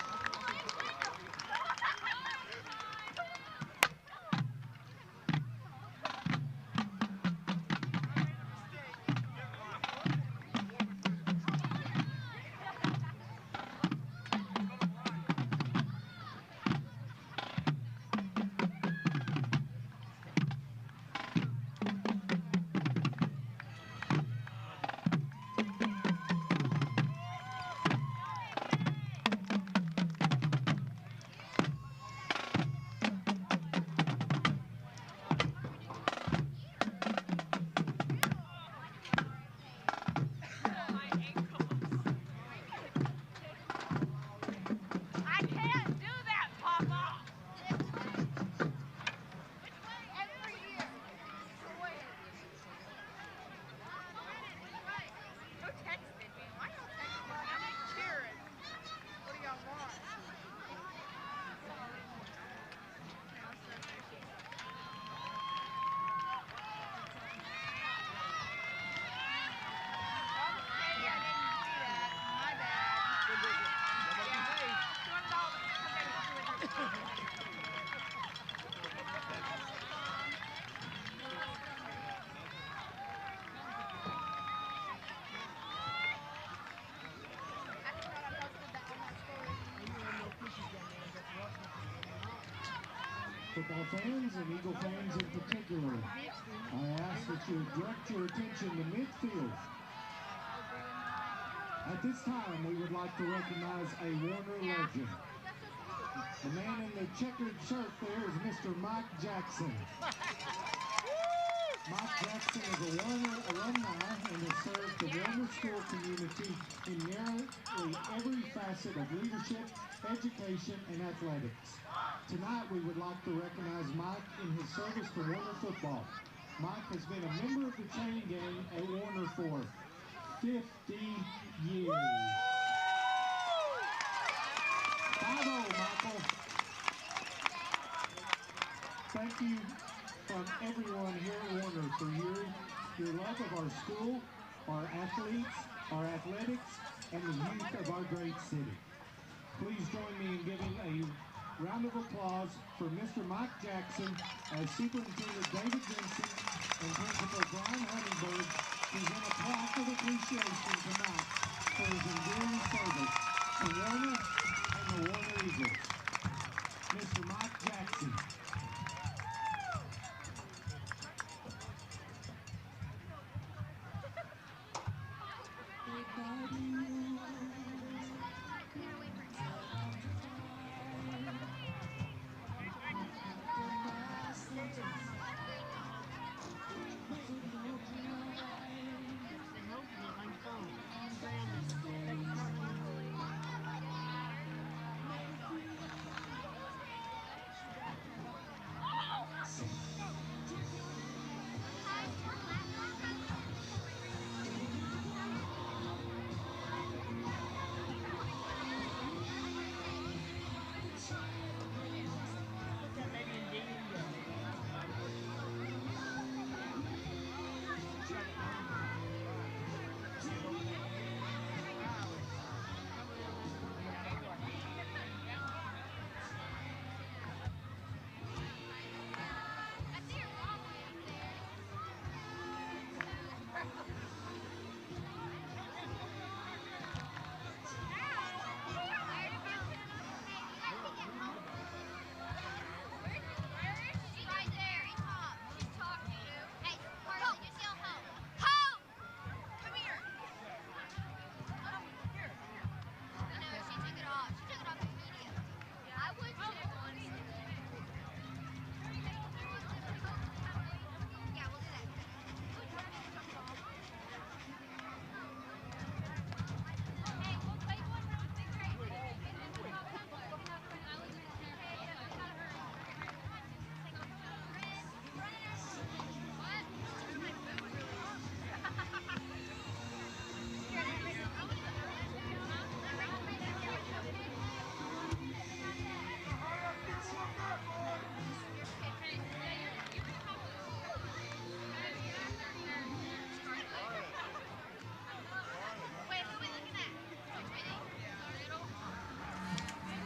S1: Football fans and Eagle fans in particular, I ask that you direct your attention to midfield. At this time, we would like to recognize a Warner legend. The man in the checkered shirt there is Mr. Mike Jackson. Mike Jackson is a Warner alumni and has served the Warner school community in nearly every facet of leadership, education, and athletics. Tonight, we would like to recognize Mike in his service to Warner football. Mike has been a member of the chain gang at Warner for 50 years. Bravo, Michael. Thank you from everyone here at Warner for your love of our school, our athletes, our athletics, and the youth of our great city. Please join me in giving a round of applause for Mr. Mike Jackson as Superintendent David Vincent and Principal Brian Honeyberg present a plaque of appreciation tonight for his enduring service to Warner and the Warner Eagles. Mr. Mike Jackson.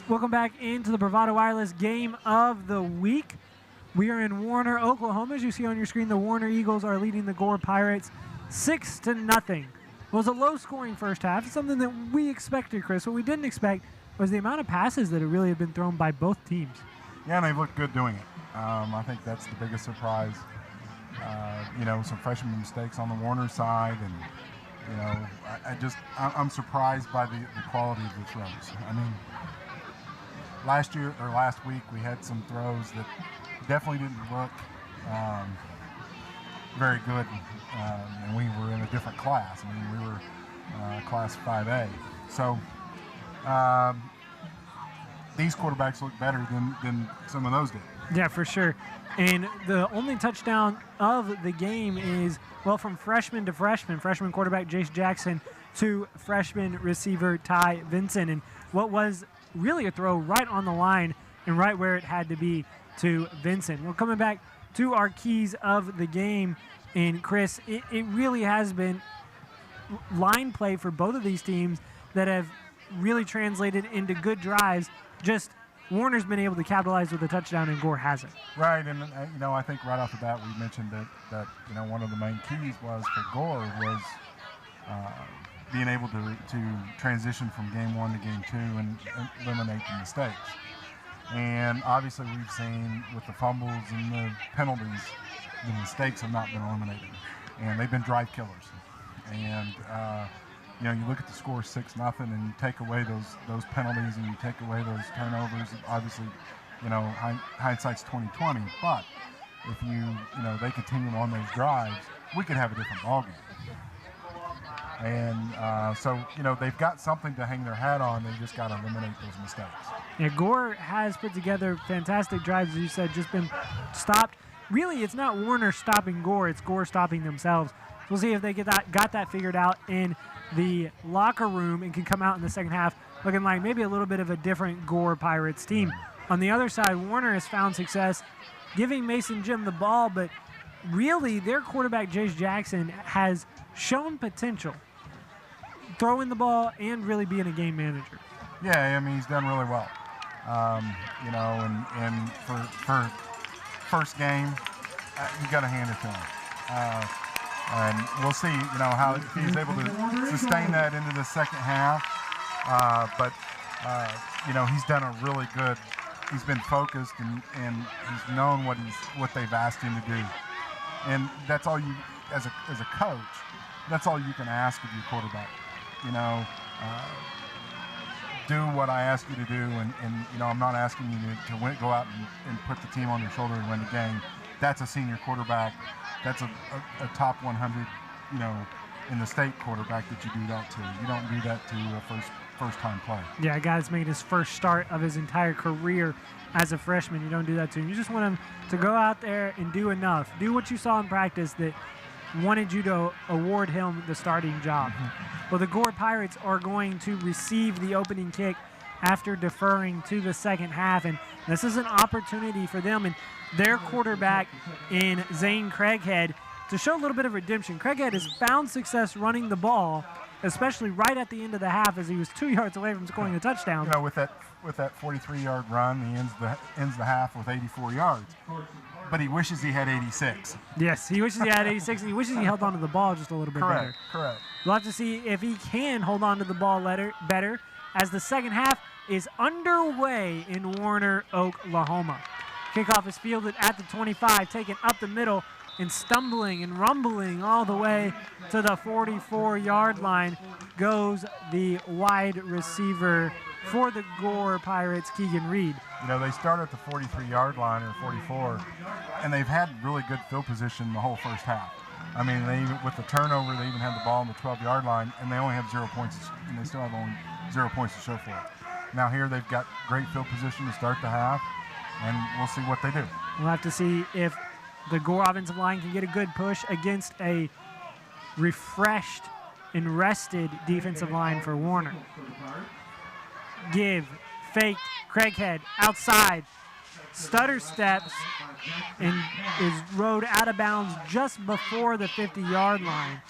S3: Welcome back into the Bravado Wireless Game of the Week. We are in Warner, Oklahoma. As you see on your screen, the Warner Eagles are leading the Gore Pirates 6-0. It was a low-scoring first half. It's something that we expected, Chris. What we didn't expect was the amount of passes that really have been thrown by both teams.
S4: Yeah, and they've looked good doing it. I think that's the biggest surprise. Some freshman mistakes on the Warner side, and I'm surprised by the quality of the throws. I mean, last week we had some throws that definitely didn't look very good, and we were in a different class. I mean, we were class 5A. So these quarterbacks look better than some of those did.
S3: Yeah, for sure. And the only touchdown of the game is, well, from freshman to freshman. Freshman quarterback Jace Jackson to freshman receiver Ty Vincent. And what was really a throw right on the line and right where it had to be to Vincent. Well, coming back to our keys of the game, and Chris, it really has been line play for both of these teams that have really translated into good drives. Just Warner's been able to capitalize with a touchdown and Gore hasn't.
S4: Right, and I think right off the bat we mentioned that one of the main keys was for Gore was being able to transition from game 1 to game 2 and eliminate the mistakes. And obviously we've seen with the fumbles and the penalties, the mistakes have not been eliminated, and they've been drive killers. And you look at the score 6-0, and you take away those penalties and you take away those turnovers. Obviously, hindsight's 20/20. But if they continue on those drives, we could have a different ballgame. And so they've got something to hang their hat on. They just got to eliminate those mistakes.
S3: Yeah, Gore has put together fantastic drives, as you said, just been stopped. Really, it's not Warner stopping Gore; it's Gore stopping themselves. We'll see if they got that figured out in the locker room and can come out in the second half looking like maybe a little bit of a different Gore Pirates team. On the other side, Warner has found success giving Mason Jim the ball, but really their quarterback, Jace Jackson, has shown potential throwing the ball and really being a game manager.
S4: Yeah, I mean, he's done really well. And for first game, you got to hand it to him. And we'll see, how if he's able to sustain that into the second half. But he's done a really good. He's been focused and he's known what they've asked him to do. And that's all you, as a coach, that's all you can ask of your quarterback. Do what I ask you to do, and I'm not asking you to go out and put the team on your shoulder and win the game. That's a senior quarterback. That's a top 100, in the state quarterback that you do that to. You don't do that to a first-time player.
S3: Yeah, a guy that's made his first start of his entire career as a freshman. You don't do that to him. You just want him to go out there and do enough. Do what you saw in practice that wanted you to award him the starting job. Well, the Gore Pirates are going to receive the opening kick after deferring to the second half, and this is an opportunity for them and their quarterback in Zane Craighead to show a little bit of redemption. Craighead has found success running the ball, especially right at the end of the half as he was 2 yards away from scoring a touchdown.
S4: With that 43-yard run, he ends the half with 84 yards. But he wishes he had 86.
S3: Yes, he wishes he had 86, and he wishes he held on to the ball just a little bit better.
S4: Correct.
S3: We'll have to see if he can hold on to the ball better as the second half is underway in Warner, Oklahoma. Kickoff is fielded at the 25, taken up the middle and stumbling and rumbling all the way to the 44-yard line goes the wide receiver for the Gore Pirates, Keegan Reed.
S4: They start at the 43-yard line or 44, and they've had really good field position the whole first half. I mean, with the turnover, they even had the ball on the 12-yard line, and they only have 0 points, and they still have only 0 points to show for it. Now here they've got great field position to start the half, and we'll see what they do.
S3: We'll have to see if the Gore offensive line can get a good push against a refreshed and rested defensive line for Warner. Give, fake, Craighead, outside, stutter steps, and is rode out of bounds just before the 50-yard line.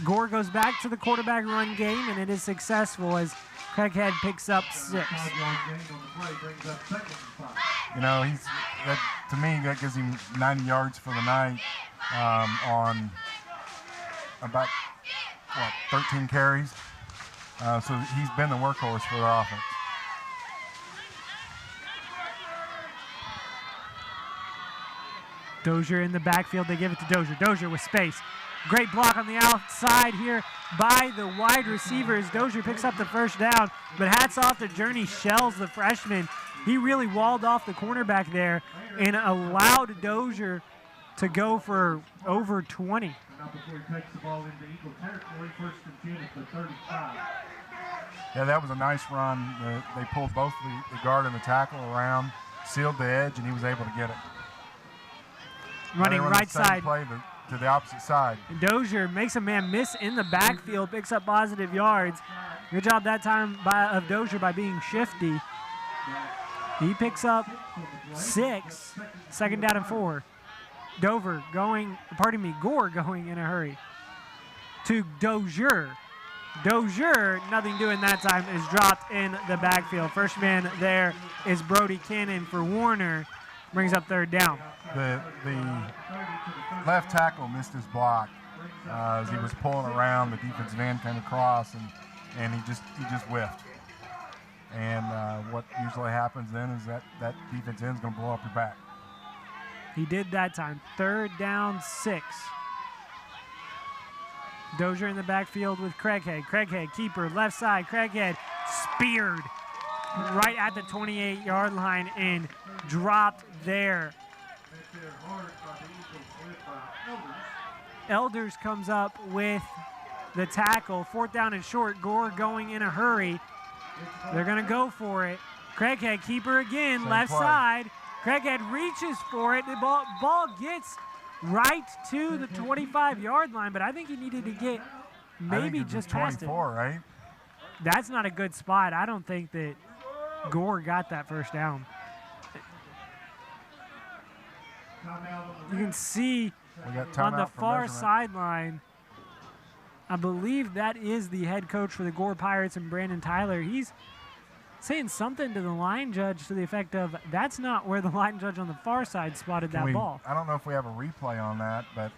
S3: Gore goes back to the quarterback run game, and it is successful as Craighead picks up 6.
S4: You know, to me, that gives him 90 yards for the night on about, 13 carries. So he's been the workhorse for the offense.
S3: Dozier in the backfield. They give it to Dozier. Dozier with space. Great block on the outside here by the wide receivers. Dozier picks up the first down, but hats off to Journey Shells, the freshman. He really walled off the cornerback there and allowed Dozier to go for over 20.
S4: Yeah, that was a nice run. They pulled both the guard and the tackle around, sealed the edge, and he was able to get it.
S3: Running right side.
S4: Play to the opposite side.
S3: And Dozier makes a man miss in the backfield, picks up positive yards. Good job that time of Dozier by being shifty. He picks up 6, 2nd down and 4. Gore going in a hurry to Dozier. Dozier, nothing doing that time, is dropped in the backfield. First man there is Brody Cannon for Warner. Brings up 3rd down.
S4: The left tackle missed his block as he was pulling around. The defensive end came across, and he just whiffed. And what usually happens then is that defense end's going to blow up your back.
S3: He did that time. 3rd down, 6. Dozier in the backfield with Craighead. Craighead, keeper, left side. Craighead speared right at the 28-yard line and dropped there. Elders comes up with the tackle. 4th down and short. Gore going in a hurry. They're going to go for it. Craighead, keeper again,
S4: Same
S3: left
S4: play.
S3: side. Craighead reaches for it. The ball gets right to the 25-yard line, but I think he needed to get maybe just past it.
S4: 24, right?
S3: That's not a good spot. I don't think that Gore got that first down. You can see on the far sideline, I believe that is the head coach for the Gore Pirates and Brandon Tyler. He's saying something to the line judge to the effect of, that's not where the line judge on the far side spotted that ball.
S4: I don't know if we have a replay on that, but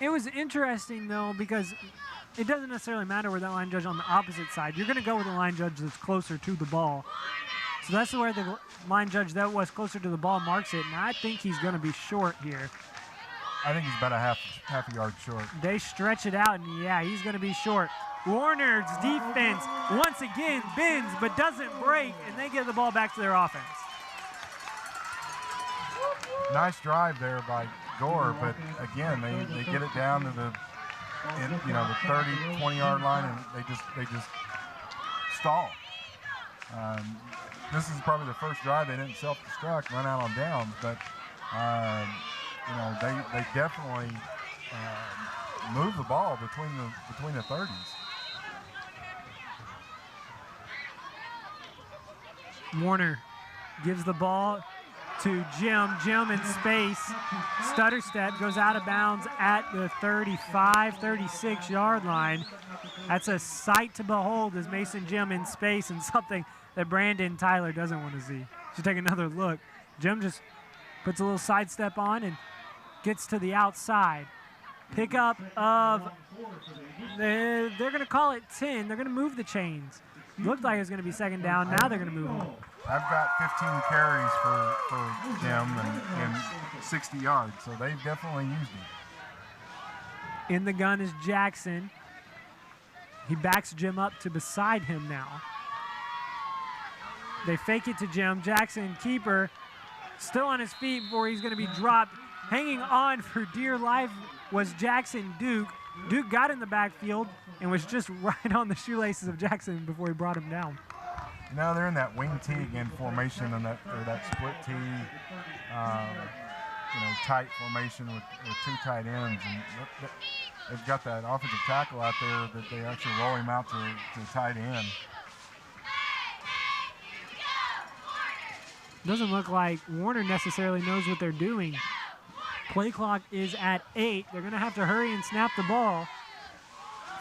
S3: it was interesting, though, because it doesn't necessarily matter where that line judge on the opposite side. You're going to go with the line judge that's closer to the ball. So that's where the line judge that was closer to the ball marks it, and I think he's going to be short here.
S4: I think he's about a half a yard short.
S3: They stretch it out, and yeah, he's going to be short. Warner's defense once again bends but doesn't break, and they get the ball back to their offense.
S4: Nice drive there by Gore, but again, they get it down to the 30, 20-yard line, and they just stall. This is probably the first drive they didn't self-destruct, run out on downs, but they definitely move the ball between the 30s.
S3: Warner gives the ball to Jim. Jim in space. Stutter step goes out of bounds at the 35, 36-yard line. That's a sight to behold as Mason Jim in space, and something that Brandon Tyler doesn't want to see. Should take another look. Jim just puts a little sidestep on and gets to the outside. Pickup of, they're going to call it 10. They're going to move the chains. Looked like it was going to be 2nd down. Now they're going to move them.
S4: I've got 15 carries for Jim and 60 yards, so they've definitely used him.
S3: In the gun is Jackson. He backs Jim up to beside him now. They fake it to Jim. Jackson, keeper, still on his feet before he's going to be dropped. Hanging on for dear life was Jackson Duke. Duke got in the backfield and was just right on the shoelaces of Jackson before he brought him down.
S4: Now they're in that wing T again formation, and that split T, tight formation with 2 tight ends, and they've got that offensive tackle out there that they actually roll him out to tight end.
S3: Doesn't look like Warner necessarily knows what they're doing. Play clock is at 8. They're going to have to hurry and snap the ball.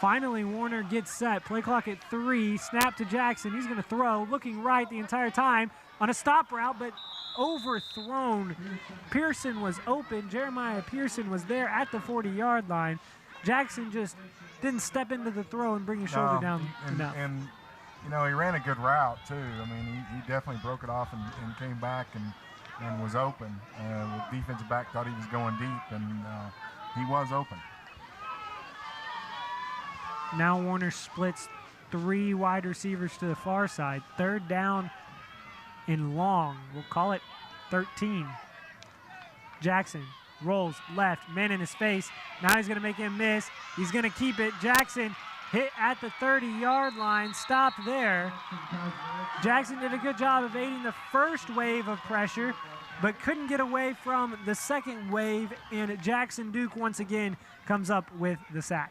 S3: Finally, Warner gets set. Play clock at 3. Snap to Jackson. He's going to throw, looking right the entire time on a stop route, but overthrown. Pearson was open. Jeremiah Pearson was there at the 40-yard line. Jackson just didn't step into the throw and bring his shoulder down enough.
S4: And, you know, he ran a good route, too. I mean, he definitely broke it off and came back and was open. The defensive back thought he was going deep, and he was open.
S3: Now Warner splits 3 wide receivers to the far side. 3rd down and long. We'll call it 13. Jackson rolls left, man in his face. Now he's going to make him miss. He's going to keep it. Jackson hit at the 30-yard line, stopped there. Jackson did a good job of evading the first wave of pressure, but couldn't get away from the second wave, and Jackson Duke once again comes up with the sack.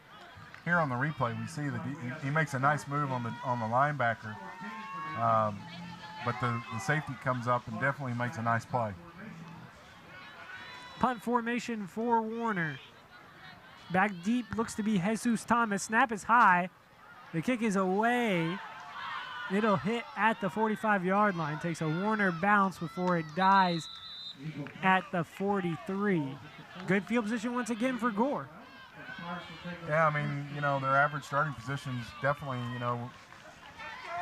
S4: Here on the replay, we see that he makes a nice move on the linebacker, but the safety comes up and definitely makes a nice play.
S3: Punt formation for Warner. Back deep looks to be Jesus Thomas. Snap is high. The kick is away. It'll hit at the 45-yard line. Takes a Warner bounce before it dies at the 43. Good field position once again for Gore.
S4: Yeah, I mean, you know, their average starting position is definitely, you know,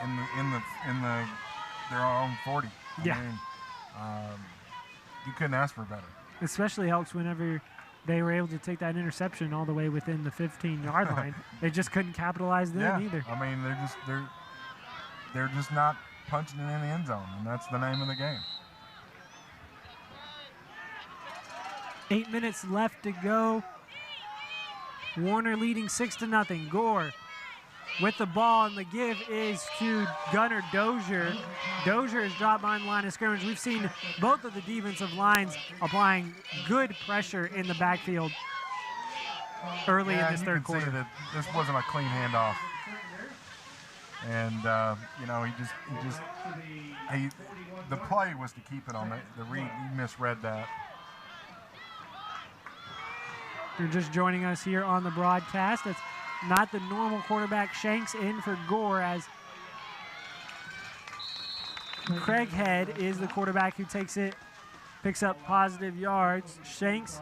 S4: in their own 40.
S3: Yeah.
S4: I mean, you couldn't ask for better.
S3: Especially helps whenever they were able to take that interception all the way within the 15-yard line. They just couldn't capitalize then either.
S4: I mean, they're just not punching it in the end zone, and that's the name of the game.
S3: 8 minutes left to go. Warner leading 6-0. Gore with the ball, and the give is to Gunnar Dozier. Dozier is dropped behind the line of scrimmage. We've seen both of the defensive lines applying good pressure in the backfield early in this third quarter.
S4: See that this wasn't a clean handoff, and you know, the play was to keep it on the read. He misread that.
S3: You're just joining us here on the broadcast. It's not the normal quarterback. Shanks in for Gore, as Craighead is the quarterback who takes it, picks up positive yards. Shanks,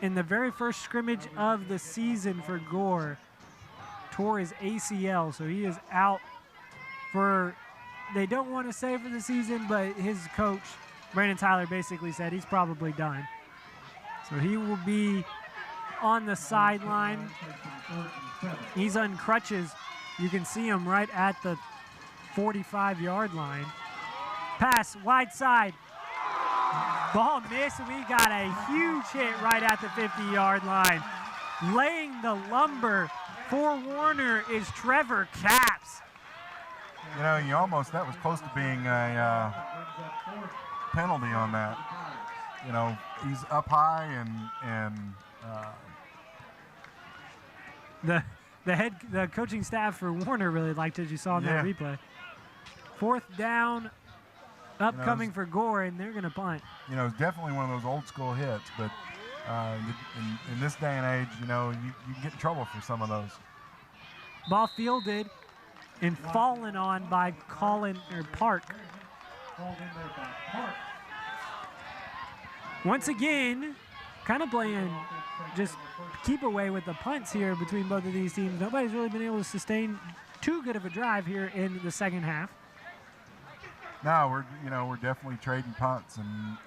S3: in the very first scrimmage of the season for Gore, tore his ACL, so he is out for, they don't want to say for the season, but his coach, Brandon Tyler, basically said he's probably done. So he will be on the sideline. He's on crutches. You can see him right at the 45-yard line. Pass, wide side. Ball missed, and we got a huge hit right at the 50-yard line. Laying the lumber for Warner is Trevor Capps.
S4: You know, that was close to being a penalty on that. You know, he's up high and
S3: the coaching staff for Warner really liked it. You saw in that replay. 4th down, upcoming for Gore, and they're going to punt.
S4: You know, it's definitely one of those old school hits, but in this day and age, you know, you get in trouble for some of those.
S3: Ball fielded and fallen on by Park. Once again, kind of playing just keep away with the punts here between both of these teams. Nobody's really been able to sustain too good of a drive here in the second half.
S4: No, we're definitely trading punts,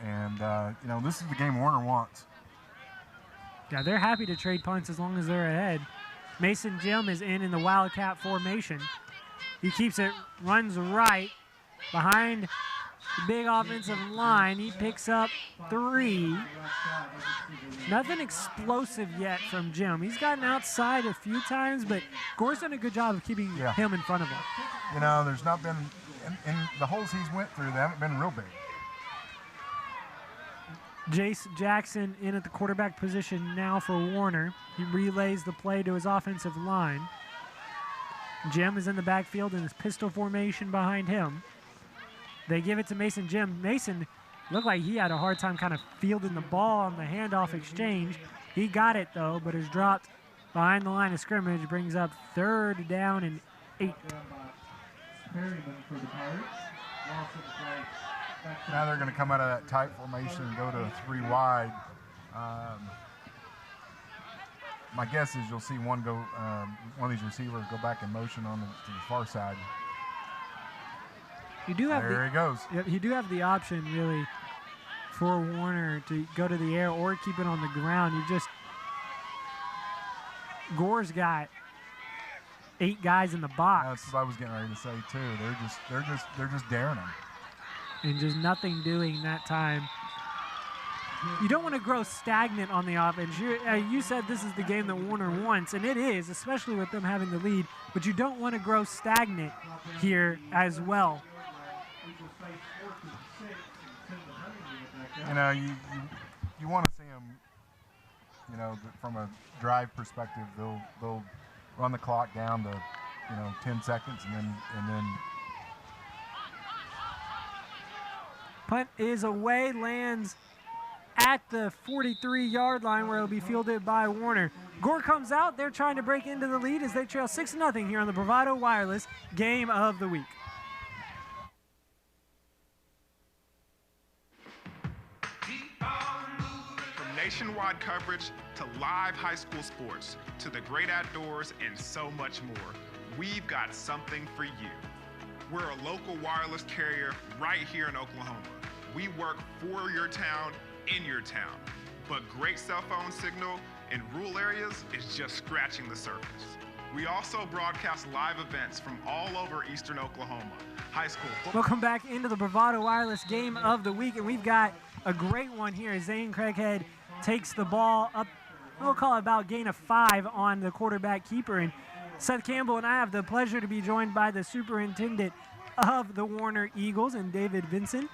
S4: and you know, this is the game Warner wants.
S3: Yeah, they're happy to trade punts as long as they're ahead. Mason Jim is in the Wildcat formation. He keeps it, runs right behind the big offensive line. He picks up 3. Nothing explosive yet from Jim. He's gotten outside a few times, but Gore's done a good job of keeping him in front of him.
S4: You know, there's not been, in the holes he's went through, they haven't been real big.
S3: Jace Jackson in at the quarterback position now for Warner. He relays the play to his offensive line. Jim is in the backfield in his pistol formation behind him. They give it to Mason Jim. Mason Looked like he had a hard time kind of fielding the ball on the handoff exchange. He got it, though, but is dropped behind the line of scrimmage, brings up 3rd down and 8.
S4: Now they're going to come out of that tight formation and go to a 3 wide. My guess is you'll see one of these receivers go back in motion on to the far side.
S3: You do have
S4: there he goes.
S3: You do have the option, really, for Warner to go to the air or keep it on the ground. Gore's got 8 guys in the box.
S4: That's what I was getting ready to say too. They're just daring him.
S3: And just nothing doing that time. You don't want to grow stagnant on the offense. You said this is the game that Warner wants, and it is, especially with them having the lead, but you don't want to grow stagnant here as well.
S4: You know, you want to see them, you know, from a drive perspective, they'll run the clock down to, 10 seconds and then
S3: punt is away, lands at the 43-yard line where it'll be fielded by Warner. Gore comes out. They're trying to break into the lead as they trail 6-0 here on the Bravado Wireless Game of the Week.
S12: From nationwide coverage to live high school sports to the great outdoors and so much more, we've got something for you. We're a local wireless carrier right here in Oklahoma. We work for your town, in your town. But great cell phone signal in rural areas is just scratching the surface. We also broadcast live events from all over eastern Oklahoma. High school football.
S3: Welcome back into the Bravado Wireless Game of the Week, and we've got a great one here. Zane Craighead takes the ball up, we'll call it about gain of 5 on the quarterback keeper. And Seth Campbell and I have the pleasure to be joined by the superintendent of the Warner Eagles and David Vinson.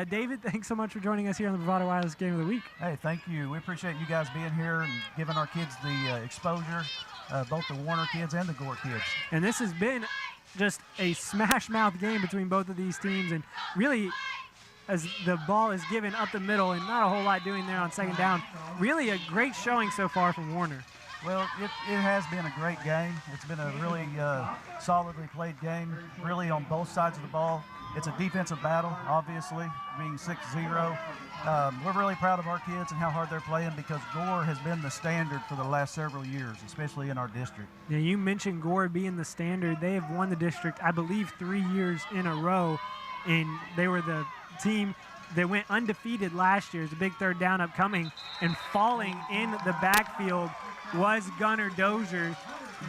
S3: David, thanks so much for joining us here on the Bravado Wireless Game of the Week.
S13: Hey, thank you. We appreciate you guys being here and giving our kids the exposure, both the Warner kids and the Gore kids.
S3: And this has been just a smash-mouth game between both of these teams, and really, as the ball is given up the middle and not a whole lot doing there on 2nd down, really a great showing so far from Warner.
S13: Well, it has been a great game. It's been a really solidly played game, really on both sides of the ball. It's a defensive battle, obviously, being 6-0. We're really proud of our kids and how hard they're playing because Gore has been the standard for the last several years, especially in our district.
S3: Yeah, you mentioned Gore being the standard. They have won the district, I believe, 3 years in a row, and they were the team that went undefeated last year. It's a big 3rd down upcoming, and falling in the backfield was Gunnar Dozier.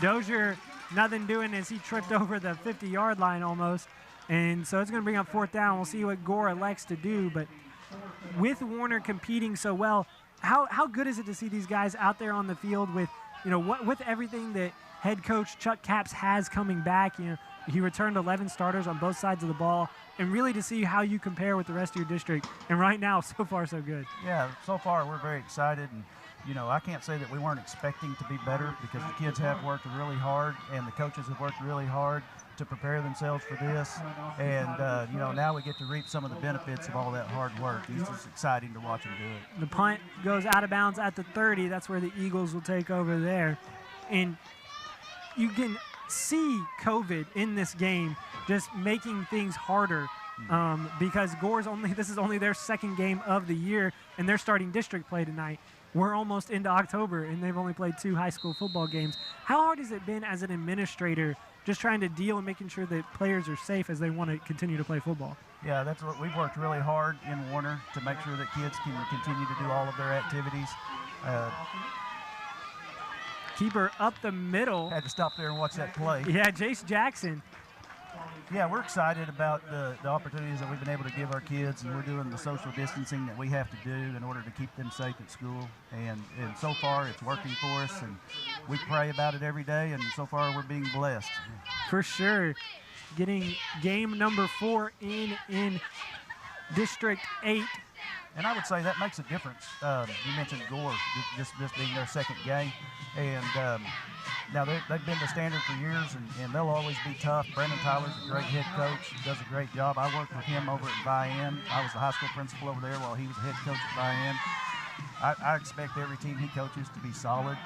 S3: Dozier, nothing doing as he tripped over the 50-yard line almost. And so it's going to bring up 4th down. We'll see what Gore elects to do. But with Warner competing so well, how good is it to see these guys out there on the field with, with everything that head coach Chuck Capps has coming back? He returned 11 starters on both sides of the ball, and really to see how you compare with the rest of your district. And right now, so far, so good.
S13: Yeah, so far we're very excited. And I can't say that we weren't expecting to be better because the kids have worked really hard and the coaches have worked really hard to prepare themselves for this. And, now we get to reap some of the benefits of all that hard work. It's just exciting to watch them do it.
S3: The punt goes out of bounds at the 30. That's where the Eagles will take over there. And you can see COVID in this game just making things harder because this is only their 2nd game of the year, and they're starting district play tonight. We're almost into October, and they've only played 2 high school football games. How hard has it been as an administrator just trying to deal and making sure that players are safe as they want to continue to play football?
S13: Yeah, that's what we've worked really hard in Warner to make sure that kids can continue to do all of their activities.
S3: Keeper up the middle.
S13: Had to stop there and watch that play.
S3: Yeah, Jace Jackson.
S13: Yeah, we're excited about the opportunities that we've been able to give our kids, and we're doing the social distancing that we have to do in order to keep them safe at school. And so far, it's working for us, and we pray about it every day, and so far, we're being blessed.
S3: For sure. Getting game number 4 in District 8
S13: And I would say that makes a difference. You mentioned Gore, this being their second game. And now they've been the standard for years, and they'll always be tough. Brandon Tyler's a great head coach, does a great job. I worked with him over at Vian. I was the high school principal over there while he was the head coach at Vian. I expect every team he coaches to be solid.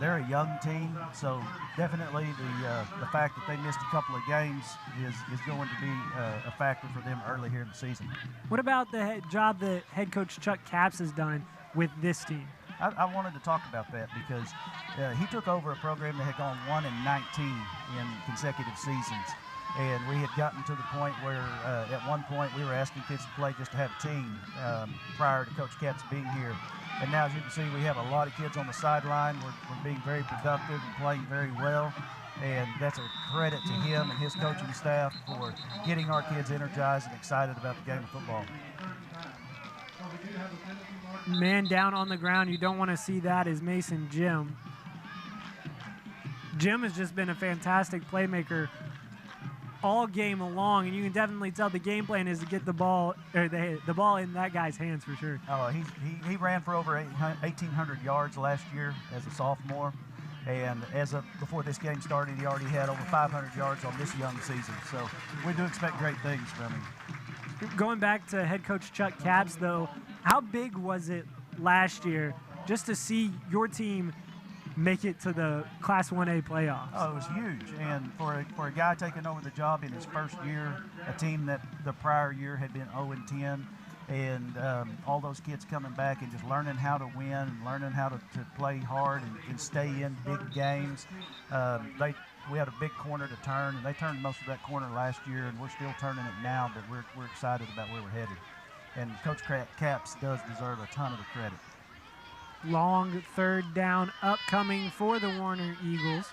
S13: They're a young team, so definitely the fact that they missed a couple of games is going to be a factor for them early here in the season.
S3: What about the job that head coach Chuck Capps has done with this team?
S13: I wanted to talk about that because he took over a program that had gone 1-19 in consecutive seasons. And we had gotten to the point where at one point we were asking kids to play just to have a team prior to Coach Capps being here. And now, as you can see, we have a lot of kids on the sideline. We're being very productive and playing very well. And that's a credit to him and his coaching staff for getting our kids energized and excited about the game of football.
S3: Man down on the ground, you don't want to see that, is Mason Jim. Jim has just been a fantastic playmaker all game long, and you can definitely tell the game plan is to get the ball or the ball in that guy's hands for sure.
S13: Oh, he ran for over 1,800 yards last year as a sophomore, and before this game started, he already had over 500 yards on this young season. So we do expect great things from him.
S3: Going back to head coach Chuck Capps, though, how big was it last year just to see your team make it to the Class 1A playoffs?
S13: Oh, it was huge. And for a guy taking over the job in his first year, a team that the prior year had been 0-10, and all those kids coming back and just learning how to win and learning how to play hard and stay in big games. We had a big corner to turn, and they turned most of that corner last year, and we're still turning it now, but we're excited about where we're headed. And Coach Capps does deserve a ton of the credit.
S3: Long third down upcoming for the Warner Eagles.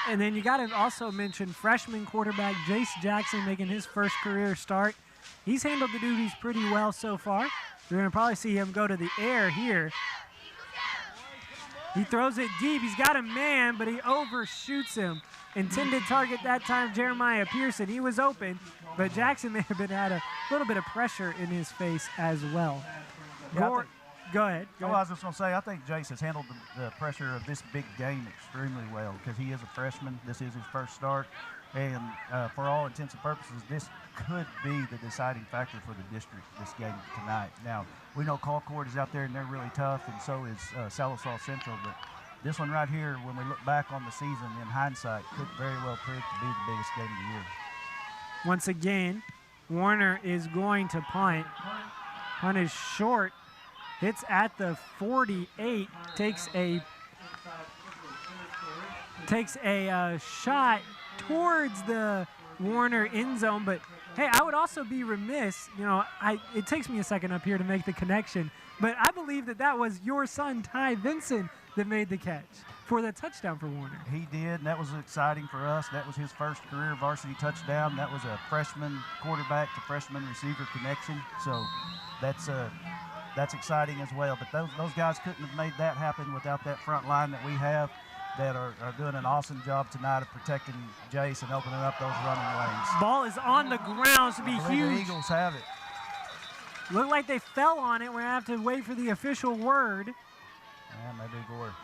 S3: And then you got to also mention freshman quarterback Jace Jackson making his first career start. He's handled the duties pretty well so far. You're going to probably see him go to the air here. He throws it deep. He's got a man, but he overshoots him. Intended target that time, Jeremiah Pearson. He was open, but Jackson may have had a little bit of pressure in his face as well.
S13: Yeah,
S3: go ahead.
S13: I was just going to say, I think Jace has handled the pressure of this big game extremely well because he is a freshman. This is his first start. And for all intents and purposes, this could be the deciding factor for the district this game tonight. Now, we know Colcord is out there and they're really tough, and so is Sallisaw Central. But this one right here, when we look back on the season in hindsight, could very well prove to be the biggest game of the year.
S3: Once again, Warner is going to punt. Punt is short. Hits at the 48. Takes a shot towards the Warner end zone, but hey, I would also be remiss, it takes me a second up here to make the connection, but I believe that was your son, Ty Vinson, that made the catch for the touchdown for Warner.
S13: He did, and that was exciting for us. That was his first career varsity touchdown. That was a freshman quarterback to freshman receiver connection, so that's exciting as well. But those guys couldn't have made that happen without that front line that we have that are doing an awesome job tonight of protecting Jace and opening up those running lanes.
S3: Ball is on the ground to be huge.
S13: The Eagles have it.
S3: Look like they fell on it. We're going to have to wait for the official word.
S13: Yeah, maybe Gore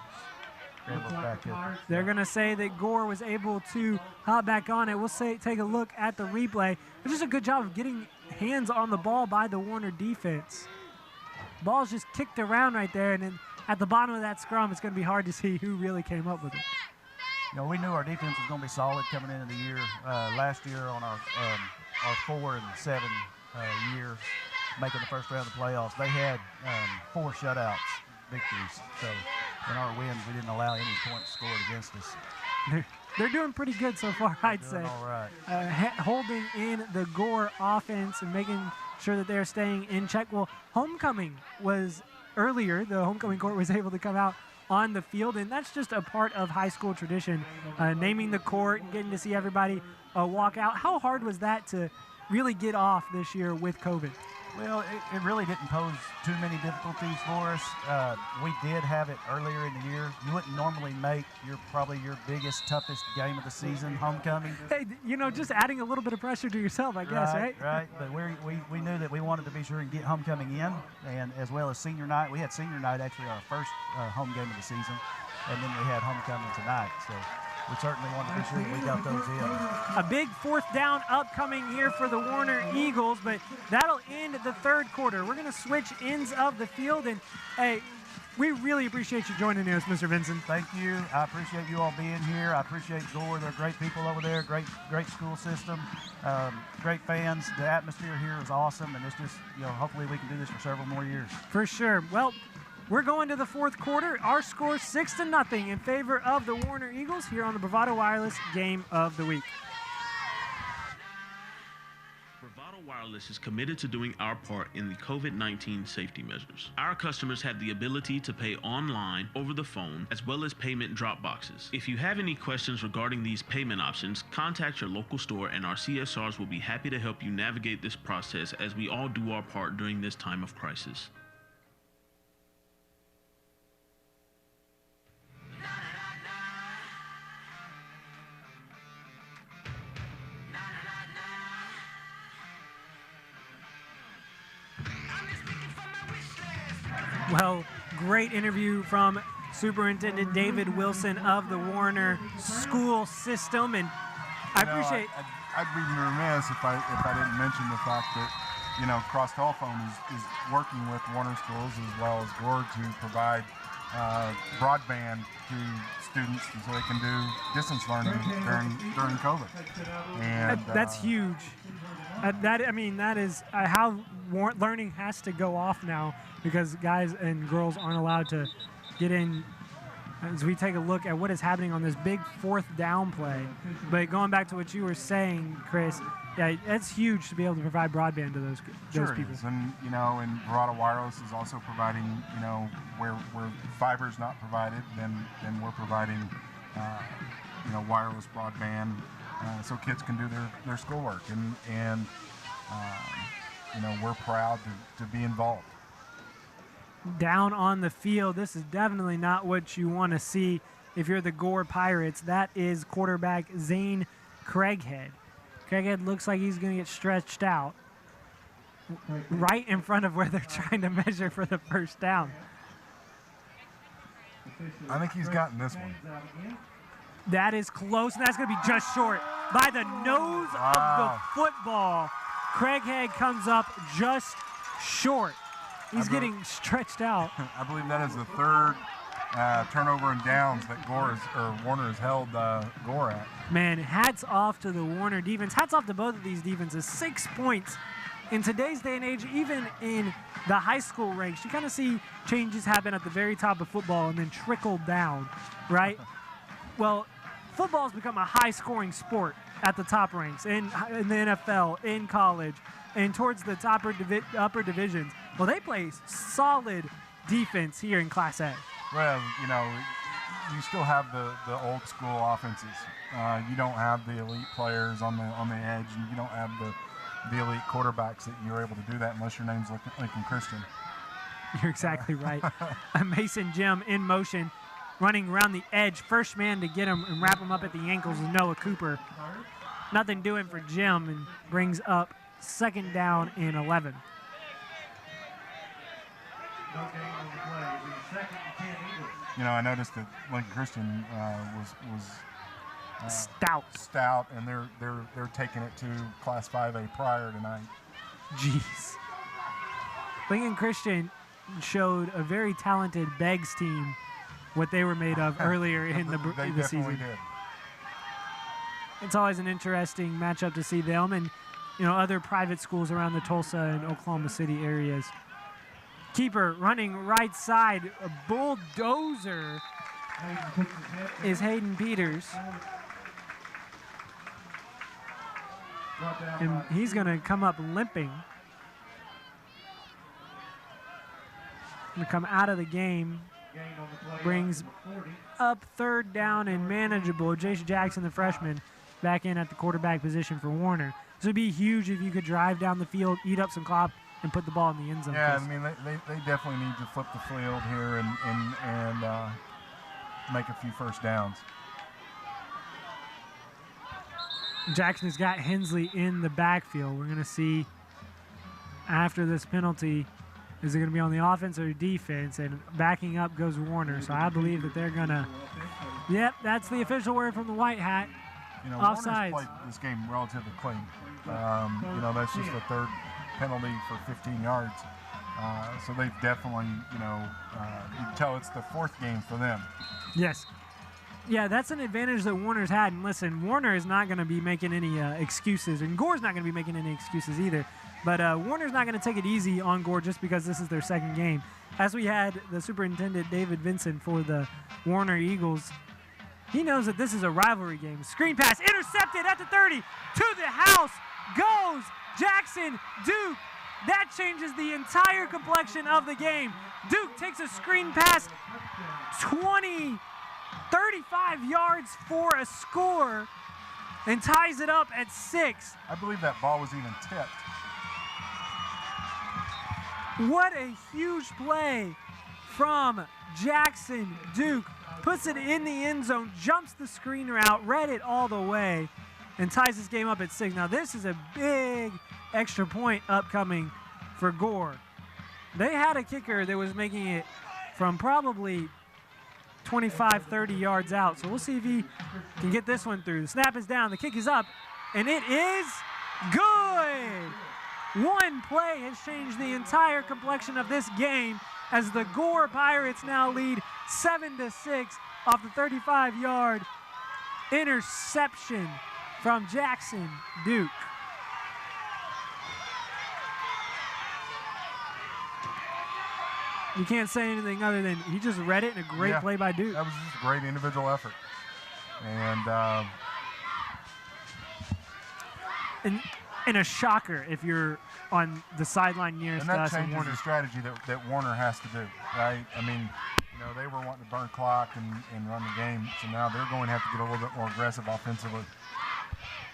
S13: scrambles back up.
S3: They're going to say that Gore was able to hop back on it. We'll take a look at the replay. It's just a good job of getting hands on the ball by the Warner defense. Ball's just kicked around right there, and then at the bottom of that scrum, it's going to be hard to see who really came up with it.
S13: We knew our defense was going to be solid coming into the year. Last year on our 4 and 7 year, making the first round of the playoffs, they had 4 shutouts victories. So in our wins, we didn't allow any points scored against us.
S3: They're doing pretty good so far, I'd say.
S13: All right.
S3: Holding in the Gore offense and making sure that they're staying in check. Well, homecoming was earlier. The homecoming court was able to come out on the field, and that's just a part of high school tradition, naming the court and getting to see everybody walk out. How hard was that to really get off this year with COVID?
S13: Well, it really didn't pose too many difficulties for us. We did have it earlier in the year. You wouldn't normally make probably your biggest, toughest game of the season, homecoming.
S3: Hey, just adding a little bit of pressure to yourself, I guess, right?
S13: Right. But we knew that we wanted to be sure and get homecoming in, and as well as senior night. We had senior night actually our first home game of the season, and then we had homecoming tonight. So we certainly wanted to be sure that we got those in.
S3: A big fourth down upcoming here for the Warner Eagles, but that'll end the third quarter. We're going to switch ends of the field, and hey, we really appreciate you joining us, Mr. Vincent.
S13: Thank you. I appreciate you all being here. I appreciate Gore. They're great people over there. Great school system. Great fans. The atmosphere here is awesome, and it's just, hopefully we can do this for several more years.
S3: For sure. Well, we're going to the fourth quarter. Our score 6-0 in favor of the Warner Eagles here on the Bravado Wireless Game of the Week.
S11: Bravado Wireless is committed to doing our part in the COVID-19 safety measures. Our customers have the ability to pay online, over the phone, as well as payment drop boxes. If you have any questions regarding these payment options, contact your local store and our CSRs will be happy to help you navigate this process as we all do our part during this time of crisis.
S3: Well, great interview from Superintendent David Wilson of the Warner school system, and I appreciate.
S4: I'd be remiss if I didn't mention the fact that Cross Telephone is working with Warner schools as well as Gore to provide broadband to students so they can do distance learning during COVID. And
S3: that's huge. That is how learning has to go off now, because guys and girls aren't allowed to get in. As we take a look at what is happening on this big fourth down play. But going back to what you were saying, Chris, yeah, it's huge to be able to provide broadband to those people.
S4: Is. And and Bravado Wireless is also providing, where fiber is not provided, then we're providing, wireless broadband, so kids can do their schoolwork, and we're proud to be involved.
S3: Down on the field, this is definitely not what you want to see if you're the Gore Pirates. That is quarterback Zane Craighead. Craighead looks like he's going to get stretched out right in front of where they're trying to measure for the first down.
S4: I think he's gotten this one.
S3: That is close, and that's going to be just short. By the nose of the football, Craighead comes up just short. He's getting stretched out.
S4: I believe that is the third turnover and downs that Warner has held Gore at.
S3: Man, hats off to the Warner defense. Hats off to both of these defenses. 6 points. In today's day and age, even in the high school ranks, you kind of see changes happen at the very top of football and then trickle down, right? Well, football has become a high-scoring sport at the top ranks in the NFL, in college, and towards the upper divisions. Well, they play solid defense here in Class A.
S4: Well, you still have the old school offenses. You don't have the elite players on the edge, and you don't have the elite quarterbacks that you're able to do that unless your name's Lincoln Christian.
S3: You're exactly right. Mason Jim in motion, running around the edge. First man to get him and wrap him up at the ankles is Noah Cooper. Nothing doing for Jim, and brings up second down and 11.
S4: I noticed that Lincoln Christian was stout, and they're taking it to Class 5A prior tonight.
S3: Jeez. Lincoln Christian showed a very talented Beggs team what they were made of earlier in the season.
S4: Did.
S3: It's always an interesting matchup to see them and other private schools around the Tulsa and Oklahoma City areas. Keeper running right side, a bulldozer is Hayden Peters. And he's going to come up limping. Going to come out of the game. Brings up third down and manageable. Jason Jackson, the freshman, back in at the quarterback position for Warner. This would be huge if you could drive down the field, eat up some clock, and put the ball in the end zone.
S4: Yeah, I mean, they definitely need to flip the field here and make a few first downs.
S3: Jackson has got Hensley in the backfield. We're going to see after this penalty, is it going to be on the offense or defense? And backing up goes Warner. So I believe that they're going to, yep, that's the official word from the white hat.
S4: You know,
S3: Offsides.
S4: Warner's played this game relatively clean. You know, that's just the third penalty for 15 yards. So they've definitely, you know, you can tell it's the fourth game for them.
S3: Yes. Yeah, that's an advantage that Warner's had. And listen, Warner is not going to be making any excuses, and Gore's not going to be making any excuses either. But Warner's not going to take it easy on Gore just because this is their second game. As we had the superintendent, David Vincent, for the Warner Eagles, he knows that this is a rivalry game. Screen pass, intercepted at the 30. To the house goes Jackson Duke. That changes the entire complexion of the game. Duke takes a screen pass 35 yards for a score and ties it up at 6.
S4: I believe that ball was even tipped.
S3: What a huge play from Jackson Duke. Puts it in the end zone, jumps the screen route, read it all the way, and ties this game up at 6. Now this is a big extra point upcoming for Gore. They had a kicker that was making it from probably 25, 30 yards out. So we'll see if he can get this one through. The snap is down, the kick is up, and it is good. One play has changed the entire complexion of this game as the Gore Pirates now lead 7-6 off the 35-yard interception from Jackson Duke. You can't say anything other than he just read it, and a great play by Duke.
S4: That was just a great individual effort.
S3: And a shocker if you're on the sideline nearest
S4: and
S3: us.
S4: that
S3: And
S4: changes the strategy that Warner has to do, right? I mean, you know, they were wanting to burn clock and run the game, so now they're going to have to get a little bit more aggressive offensively.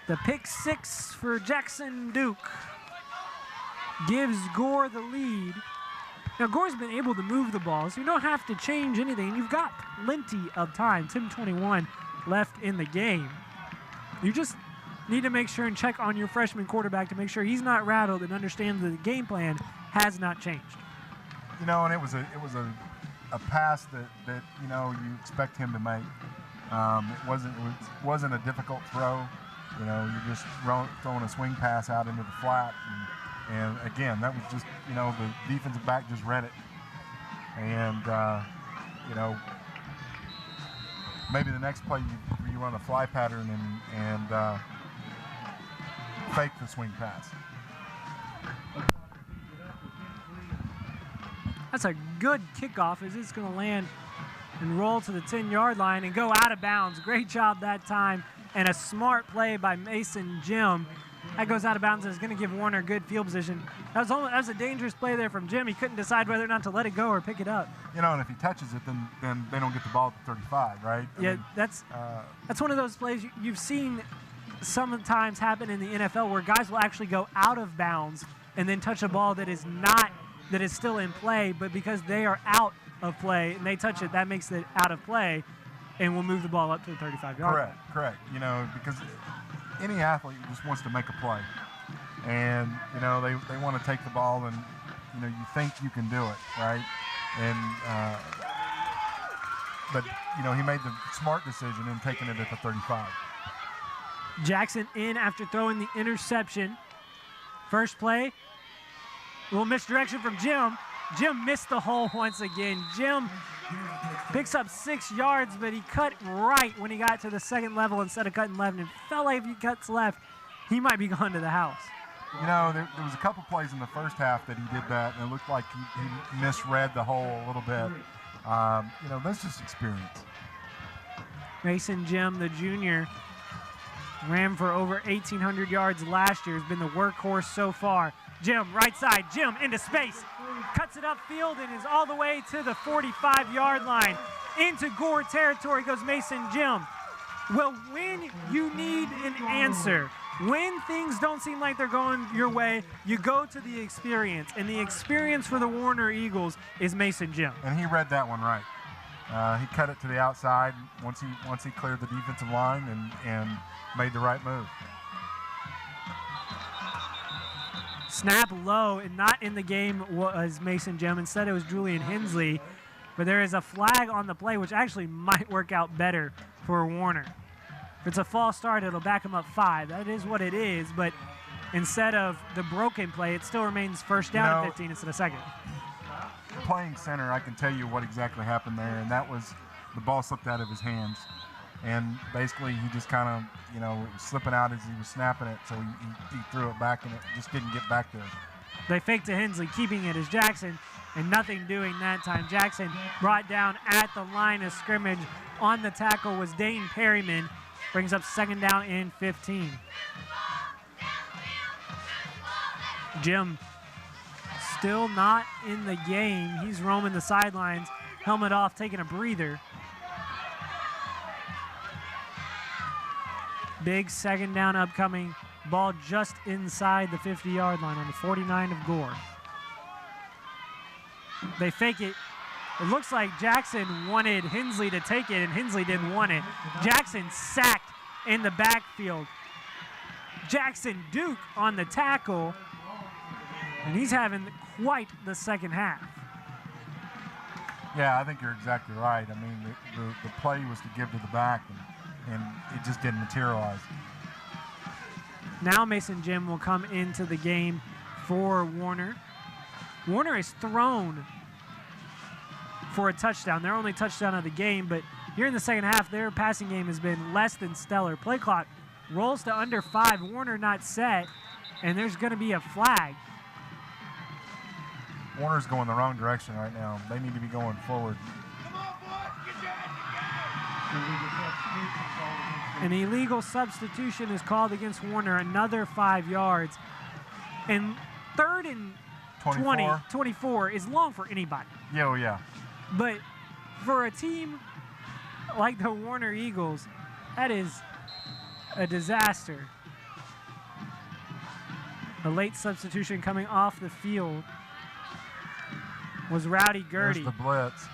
S3: The pick 6 for Jackson Duke gives Gore the lead. Now, Gore's been able to move the ball, so you don't have to change anything. You've got plenty of time. 10:21 left in the game. You just need to make sure and check on your freshman quarterback to make sure he's not rattled and understands that the game plan has not changed.
S4: You know, and it was a pass that you know you expect him to make. It wasn't a difficult throw. You know, you're just throwing a swing pass out into the flat. And again, that was just, you know, the defensive back just read it. And, you know, maybe the next play you run a fly pattern and fake the swing pass.
S3: That's a good kickoff as it's going to land and roll to the 10-yard line and go out of bounds. Great job that time, and a smart play by Mason Jim. That goes out of bounds and is going to give Warner good field position. That was a dangerous play there from Jim. He couldn't decide whether or not to let it go or pick it up.
S4: You know, and if he touches it, then they don't get the ball at the 35, right? I mean,
S3: that's one of those plays you've seen sometimes happen in the NFL where guys will actually go out of bounds and then touch a ball that is still in play, but because they are out of play and they touch it, that makes it out of play and will move the ball up to the 35-yard.
S4: Correct. You know, because any athlete just wants to make a play, and you know they want to take the ball, and you know you think you can do it, right? And but you know he made the smart decision in taking it at the 35.
S3: Jackson in after throwing the interception. First play, a little misdirection from Jim. Jim missed the hole once again. Jim picks up 6 yards, but he cut right when he got to the second level instead of cutting left. And it felt like if he cuts left, he might be going to the house.
S4: You know, there was a couple plays in the first half that he did that, and it looked like he misread the hole a little bit. You know, that's just experience.
S3: Mason Jim, the junior, ran for over 1,800 yards last year. Has been the workhorse so far. Jim, right side, Jim into space. Cuts it upfield and is all the way to the 45-yard line. Into Gore territory goes Mason Jim. Well, when you need an answer, when things don't seem like they're going your way, you go to the experience. And the experience for the Warner Eagles is Mason Jim.
S4: And he read that one right. He cut it to the outside once he cleared the defensive line and made the right move.
S3: Snap low, and not in the game was Mason Jim. Instead, it was Julian Hensley. But there is a flag on the play, which actually might work out better for Warner. If it's a false start, it'll back him up 5. That is what it is, but instead of the broken play, it still remains first down at 15 instead of second.
S4: Playing center, I can tell you what exactly happened there, and that was the ball slipped out of his hands. And basically, he just kind of, it was slipping out as he was snapping it, so he threw it back, and it just didn't get back there.
S3: They faked to Hensley, keeping it as Jackson, and nothing doing that time. Jackson brought down at the line of scrimmage. On the tackle was Dane Perryman. Brings up second down and 15. Jim still not in the game. He's roaming the sidelines, helmet off, taking a breather. Big second down upcoming. Ball just inside the 50-yard line on the 49 of Gore. They fake it. It looks like Jackson wanted Hensley to take it, and Hensley didn't want it. Jackson sacked in the backfield. Jackson Duke on the tackle, and he's having quite the second half.
S4: Yeah, I think you're exactly right. I mean, the play was to give to the back, and it just didn't materialize.
S3: Now Mason Jim will come into the game for Warner. Warner is thrown for a touchdown. Their only touchdown of the game, but here in the second half, their passing game has been less than stellar. Play clock rolls to under 5. Warner not set, and there's going to be a flag.
S4: Warner's going the wrong direction right now. They need to be going forward.
S3: An illegal substitution is called against Warner, another 5 yards. And 3rd and 24 is long for anybody.
S4: Yeah, oh yeah.
S3: But for a team like the Warner Eagles, that is a disaster. A late substitution coming off the field was Rowdy Gertie.
S4: There's the blitz.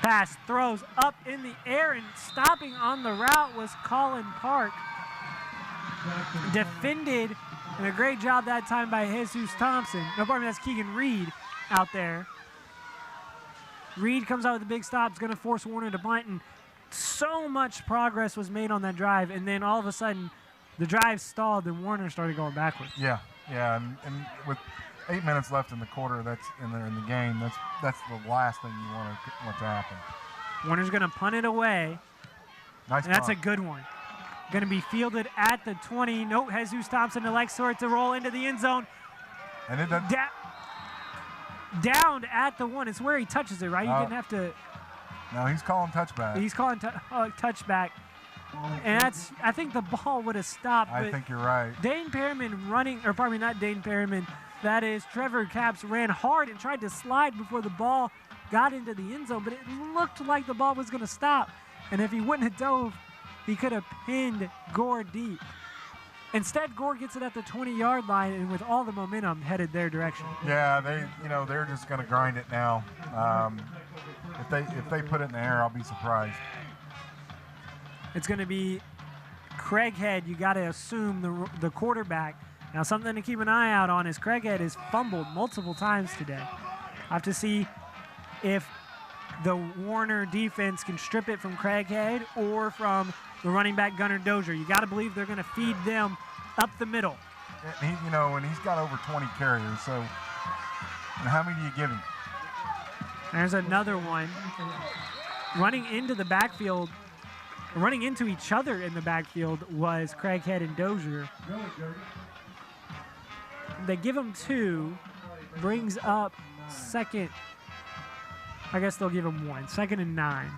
S3: Pass throws up in the air, and stopping on the route was Colin Park. Defended, and a great job that time by Jesus Thompson. No, pardon me, that's Keegan Reed out there. Reed comes out with a big stop. It's going to force Warner to punt, and so much progress was made on that drive, and then all of a sudden the drive stalled, and Warner started going backwards.
S4: Yeah, and with 8 minutes left in the quarter, that's in the game. That's the last thing you want to happen.
S3: Warner's going to punt it away.
S4: Nice.
S3: And that's a good one. Going to be fielded at the 20. Nope, Jesus Thompson elects for it to roll into the end zone.
S4: And it doesn't.
S3: Down at the 1. It's where he touches it, right? You didn't have to.
S4: No, he's calling touchback.
S3: He's calling touchback. And that's, I think the ball would have stopped.
S4: I think you're right.
S3: Dane Perryman running, or pardon me, not Dane Perryman. That is Trevor Capps ran hard and tried to slide before the ball got into the end zone, but it looked like the ball was going to stop. And if he wouldn't have dove, he could have pinned Gore deep. Instead, Gore gets it at the 20-yard line, and with all the momentum headed their direction.
S4: Yeah, they're just going to grind it now. If they put it in the air, I'll be surprised.
S3: It's going to be Craighead. You got to assume the quarterback. Now, something to keep an eye out on is Craighead has fumbled multiple times today. I have to see if the Warner defense can strip it from Craighead or from the running back Gunnar Dozier. You got to believe they're going to feed them up the middle.
S4: And he's got over 20 carriers, so how many do you give him?
S3: There's another one. Running into the backfield, running into each other in the backfield was Craighead and Dozier. They give him 2, brings up second. I guess they'll give him 1. 2nd and 9.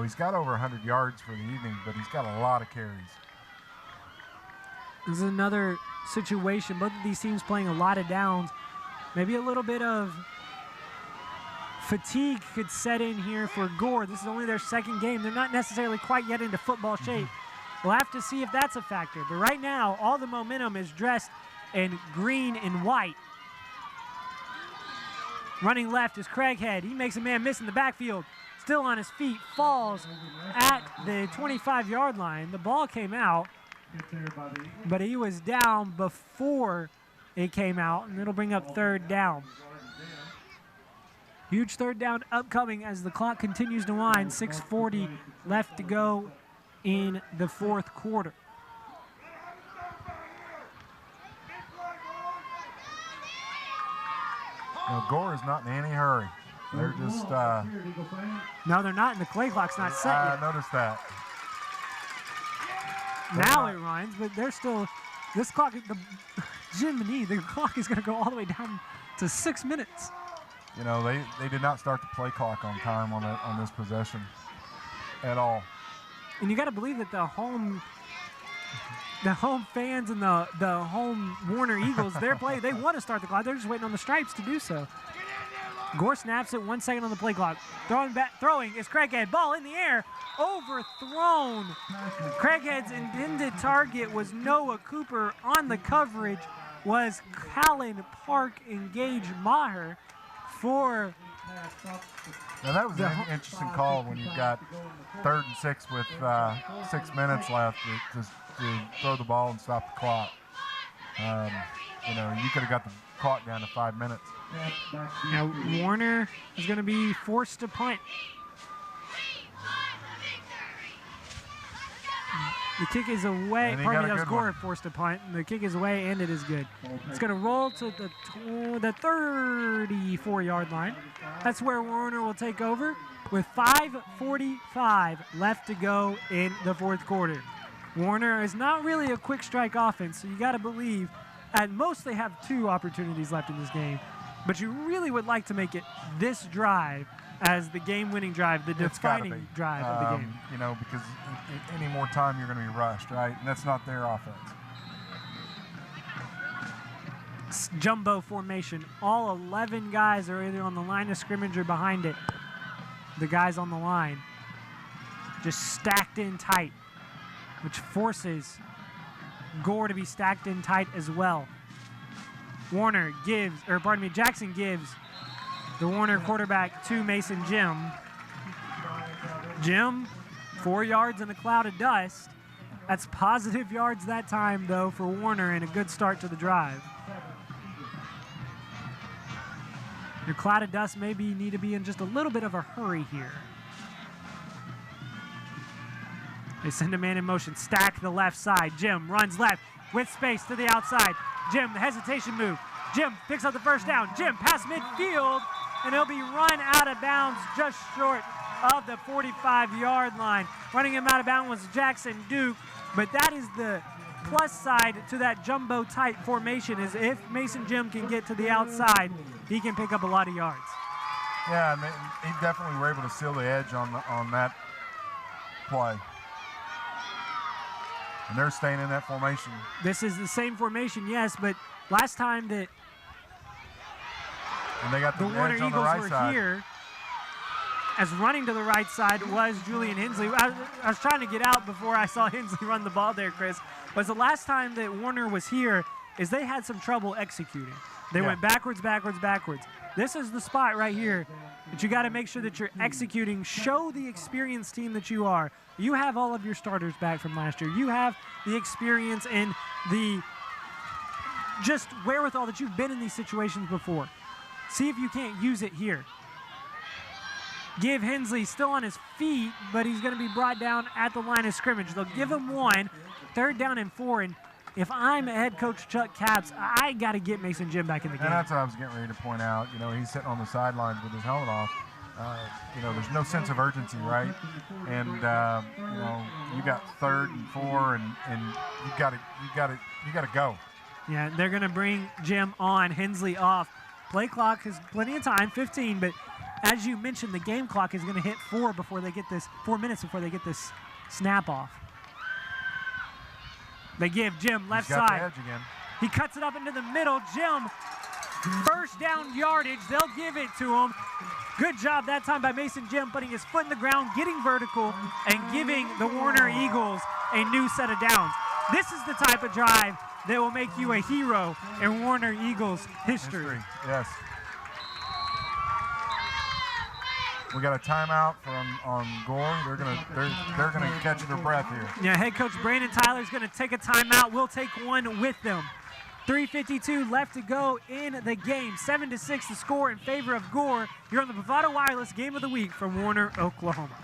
S4: He's got over 100 yards for the evening, but he's got a lot of carries.
S3: This is another situation. Both of these teams playing a lot of downs. Maybe a little bit of fatigue could set in here for Gore. This is only their second game. They're not necessarily quite yet into football shape. We'll have to see if that's a factor. But right now, all the momentum is dressed in green and white. Running left is Craighead. He makes a man miss in the backfield. Still on his feet, falls at the 25-yard line. The ball came out, but he was down before it came out, and it'll bring up third down. Huge third down upcoming as the clock continues to wind. 6:40 left to go in the fourth quarter.
S4: Now, Gore is not in any hurry. They're just...
S3: No, they're not, and the play clock's not set yet.
S4: I noticed that.
S3: Now it runs, but they're still... This clock, Jiminy, the clock is going to go all the way down to 6 minutes.
S4: You know, they did not start the play clock on time on this possession at all.
S3: And you got to believe that the home fans and the home Warner Eagles, they want to start the clock. They're just waiting on the stripes to do so. Gore snaps it, 1 second on the play clock. Throwing is Craighead. Ball in the air, overthrown. Craighead's intended target was Noah Cooper. On the coverage was Callan Park Engage Maher for...
S4: Now that was an interesting call when you've got 3rd and 6 with 6 minutes left to throw the ball and stop the clock. You know, you could have got the clock down to 5 minutes.
S3: Now Warner is going to be forced to punt. The kick is away. Pardon me, that was Gore forced to punt. The kick is away, and it is good. It's going to roll to the 34-yard line. That's where Warner will take over with 5:45 left to go in the fourth quarter. Warner is not really a quick strike offense, so you got to believe at most they have 2 opportunities left in this game. But you really would like to make it this drive as the game-winning drive, the defining drive of the game.
S4: You know, because any more time you're going to be rushed, right? And that's not their offense.
S3: Jumbo formation. All 11 guys are either on the line of scrimmage or behind it. The guys on the line just stacked in tight, which forces Gore to be stacked in tight as well. Jackson gives the Warner quarterback to Mason Jim. Jim, 4 yards in a cloud of dust. That's positive yards that time, though, for Warner, and a good start to the drive. Your cloud of dust maybe you need to be in just a little bit of a hurry here. They send a man in motion, stack the left side. Jim runs left with space to the outside. Jim, the hesitation move. Jim picks up the first down. Jim past midfield, and he'll be run out of bounds just short of the 45-yard line. Running him out of bounds was Jackson Duke, but that is the plus side to that jumbo tight formation is if Mason Jim can get to the outside, he can pick up a lot of yards.
S4: Yeah, and he definitely were able to seal the edge on that play. And they're staying in that formation.
S3: This is the same formation, yes, but last time that
S4: and they got the
S3: Warner
S4: edge on
S3: Eagles
S4: the right
S3: were
S4: side.
S3: here, as running to the right side was Julian Hensley. I was trying to get out before I saw Hensley run the ball there, Chris. Was the last time that Warner was here is they had some trouble executing. They went backwards, backwards, backwards. This is the spot right here that you got to make sure that you're executing. Show the experienced team that you are. You have all of your starters back from last year. You have the experience and the just wherewithal that you've been in these situations before. See if you can't use it here. Give Hensley still on his feet, but he's going to be brought down at the line of scrimmage. They'll give him 1, 3rd down and 4, and if I'm head coach Chuck Capps, I got to get Mason Jim back in the game.
S4: And that's what I was getting ready to point out. You know, he's sitting on the sidelines with his helmet off. You know, there's no sense of urgency, right? And you know, you got 3rd and 4, and you got to go.
S3: Yeah, they're going to bring Jim on, Hensley off. Play clock has plenty of time, 15, but as you mentioned, the game clock is going to hit 4 minutes before they get this snap off. They give Jim left
S4: got
S3: side.
S4: the edge again.
S3: He cuts it up into the middle. Jim, first down yardage. They'll give it to him. Good job that time by Mason Jim, putting his foot in the ground, getting vertical, and giving the Warner Eagles a new set of downs. This is the type of drive that will make you a hero in Warner Eagles history.
S4: Yes. We got a timeout on Gore. They're gonna catch their breath here.
S3: Yeah, head coach Brandon Tyler's gonna take a timeout. We'll take one with them. 3:52 left to go in the game. 7-6 the score in favor of Gore. You're on the Bravado Wireless Game of the Week from Warner, Oklahoma.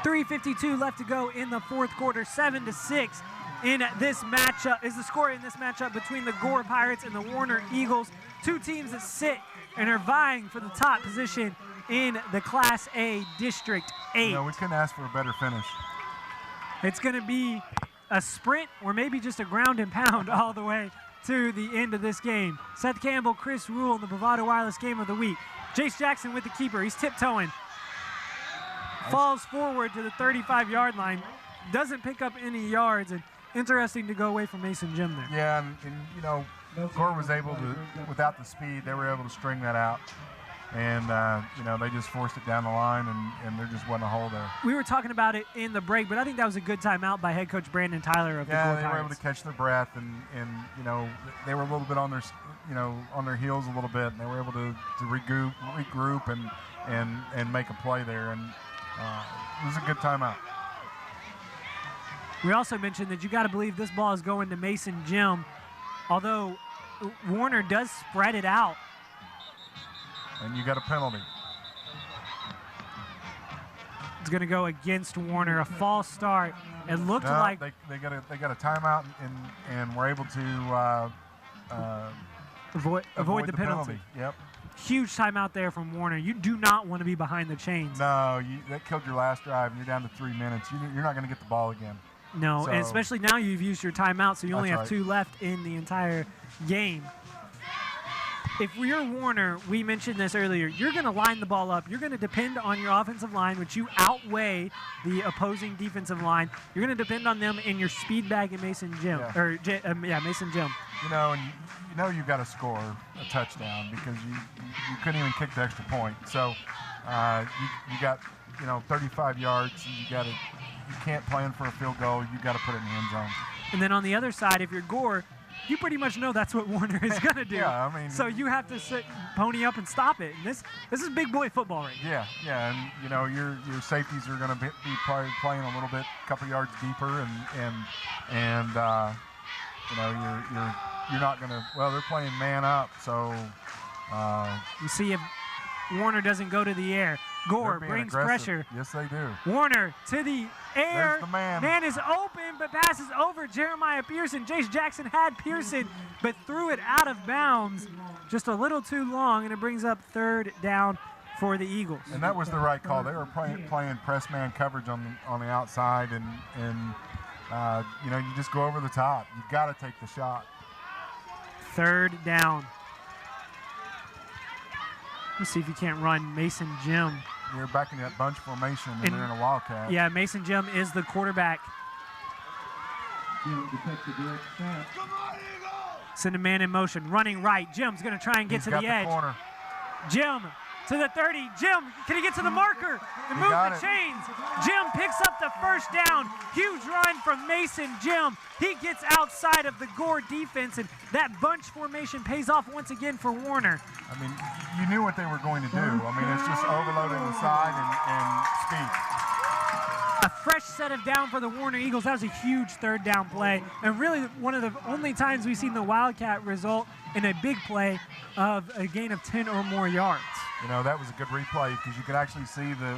S3: 3:52 left to go in the fourth quarter. 7-6 in this matchup is the score in this matchup between the Gore Pirates and the Warner Eagles. Two teams that sit and are vying for the top position in the Class A District 8.
S4: No, we couldn't ask for a better finish.
S3: It's going to be a sprint or maybe just a ground and pound all the way to the end of this game. Seth Campbell, Chris Rule, the Bravado Wireless Game of the Week. Jace Jackson with the keeper. He's tiptoeing. Falls forward to the 35-yard line. Doesn't pick up any yards. And interesting to go away from Mason Jim there.
S4: Yeah, and you know, Gore was able to, without the speed, they were able to string that out. And, you know, they just forced it down the line, and there just wasn't a hole there.
S3: We were talking about it in the break, but I think that was a good timeout by head coach Brandon Tyler of the Gore Pirates.
S4: They were able to catch their breath, and you know, they were a little bit on their, you know, on their heels a little bit, and they were able to regroup and make a play there, and it was a good timeout.
S3: We also mentioned that you got to believe this ball is going to Mason Jim, although Warner does spread it out.
S4: And you got a penalty.
S3: It's going to go against Warner, a false start. It looked like
S4: they got a timeout, and we're able to
S3: avoid the penalty.
S4: Yep.
S3: Huge timeout there from Warner. You do not want to be behind the chains.
S4: No, that killed your last drive, and you're down to 3 minutes. You're not going to get the ball again.
S3: No, and especially now you've used your timeout, so you only have 2 left in the entire game. If you're Warner, we mentioned this earlier, you're going to line the ball up. You're going to depend on your offensive line, which you outweigh the opposing defensive line. You're going to depend on them in your speed bag and Mason Jim.
S4: Yeah.
S3: Mason Jim.
S4: You know, and you know you've got to score a touchdown because you couldn't even kick the extra point. So you got, you know, 35 yards. You can't plan for a field goal. You got to put it in the end zone.
S3: And then on the other side, if you're Gore, you pretty much know that's what Warner is going to do.
S4: Yeah, I mean,
S3: so you have to pony up and stop it. And this is big boy football right now.
S4: Yeah, and you know your safeties are going to be probably playing a little bit, a couple yards deeper, and you know you're not going to. Well, they're playing man up, so
S3: you see if Warner doesn't go to the air. Gore brings pressure.
S4: Yes, they do.
S3: Warner to the air.
S4: There's the man.
S3: Man is open, but passes over Jeremiah Pearson. Jace Jackson had Pearson, but threw it out of bounds just a little too long, and it brings up 3rd down for the Eagles.
S4: And that was the right call. They were playing press man coverage on the outside, and you know, you just go over the top. You got to take the shot.
S3: 3rd down. Let's see if you can't run Mason Jim.
S4: You're back in that bunch formation, and they're in a wildcat.
S3: Yeah, Mason Jim is the quarterback. Send a man in motion, running right. Jim's going to try and get to the edge.
S4: Corner.
S3: Jim to the 30. Jim, can he get to the marker and move the chains? Jim picks up the 1st down. Huge run from Mason Jim. He gets outside of the Gore defense, and that bunch formation pays off once again for Warner.
S4: I mean, you knew what they were going to do. I mean, it's just overloading the side and speed.
S3: A fresh set of down for the Warner Eagles. That was a huge third down play. And really one of the only times we've seen the Wildcat result in a big play of a gain of 10 or more yards.
S4: You know, that was a good replay because you could actually see the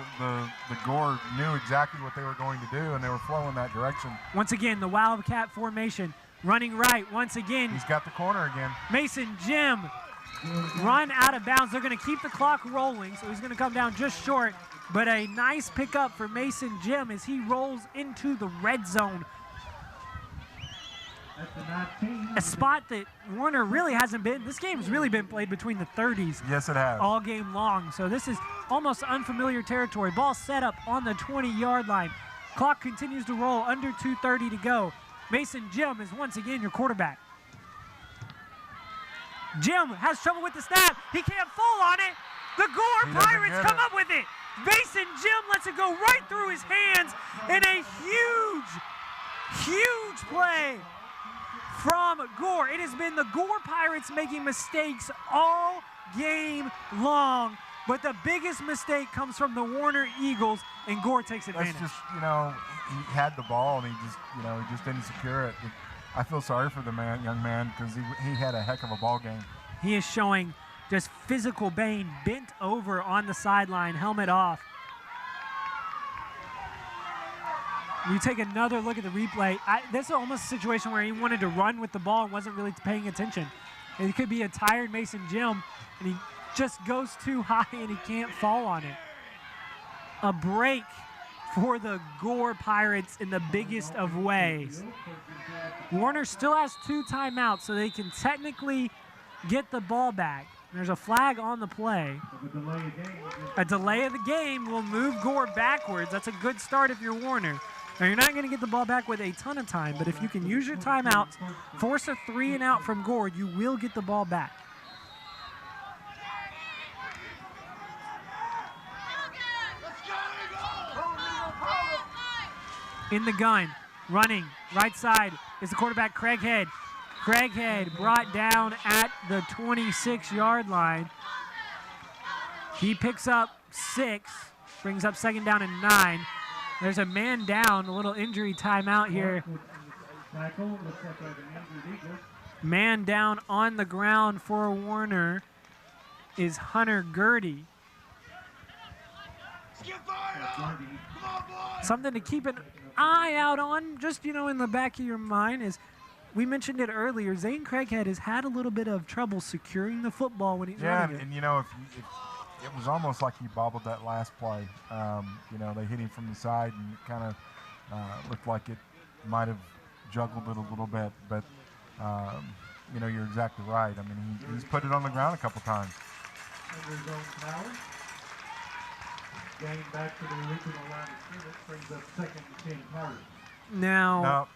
S4: Gore knew exactly what they were going to do, and they were flowing that direction.
S3: Once again, the Wildcat formation running right. Once again,
S4: he's got the corner again.
S3: Mason Jim run out of bounds. They're going to keep the clock rolling, so he's going to come down just short. But a nice pickup for Mason Jim as he rolls into the red zone. A spot that Warner really hasn't been. This game's really been played between the 30s.
S4: Yes, it has.
S3: All game long. So this is almost unfamiliar territory. Ball set up on the 20-yard line. Clock continues to roll, under 2:30 to go. Mason Jim is once again your quarterback. Jim has trouble with the snap. He can't fall on it. The Gore Pirates come up with it. Mason Jim lets it go right through his hands in a huge play from Gore. It has been the Gore Pirates making mistakes all game long, but the biggest mistake comes from the Warner Eagles, and Gore takes advantage.
S4: That's just, you know, he had the ball and he just didn't secure it. I feel sorry for the young man because he had a heck of a ball game.
S3: He is showing just physical pain, bent over on the sideline, helmet off. You take another look at the replay. This is almost a situation where he wanted to run with the ball and wasn't really paying attention. It could be a tired Mason Jim, and he just goes too high and he can't fall on it. A break for the Gore Pirates in the biggest of ways. Warner still has 2 timeouts, so they can technically get the ball back. There's a flag on the play. A delay of the game will move Gore backwards. That's a good start if you're Warner. Now, you're not going to get the ball back with a ton of time, but if you can use your timeouts, force a 3 and out from Gore, you will get the ball back. In the gun, running, right side is the quarterback, Craighead. Craighead brought down at the 26-yard line. He picks up 6, brings up 2nd down and 9. There's a man down, a little injury timeout here. Man down on the ground for Warner is Hunter Gertie. Something to keep an eye out on, just, in the back of your mind, is we mentioned it earlier. Zane Craighead has had a little bit of trouble securing the football when he's running it.
S4: And if it was almost like he bobbled that last play. They hit him from the side and it kind of looked like it might have juggled it a little bit. But, you're exactly right. I mean, he's put it on the ground a couple times.
S1: Getting back to the original line of scrimmage brings up 2nd and 10 Pirates.
S3: Now,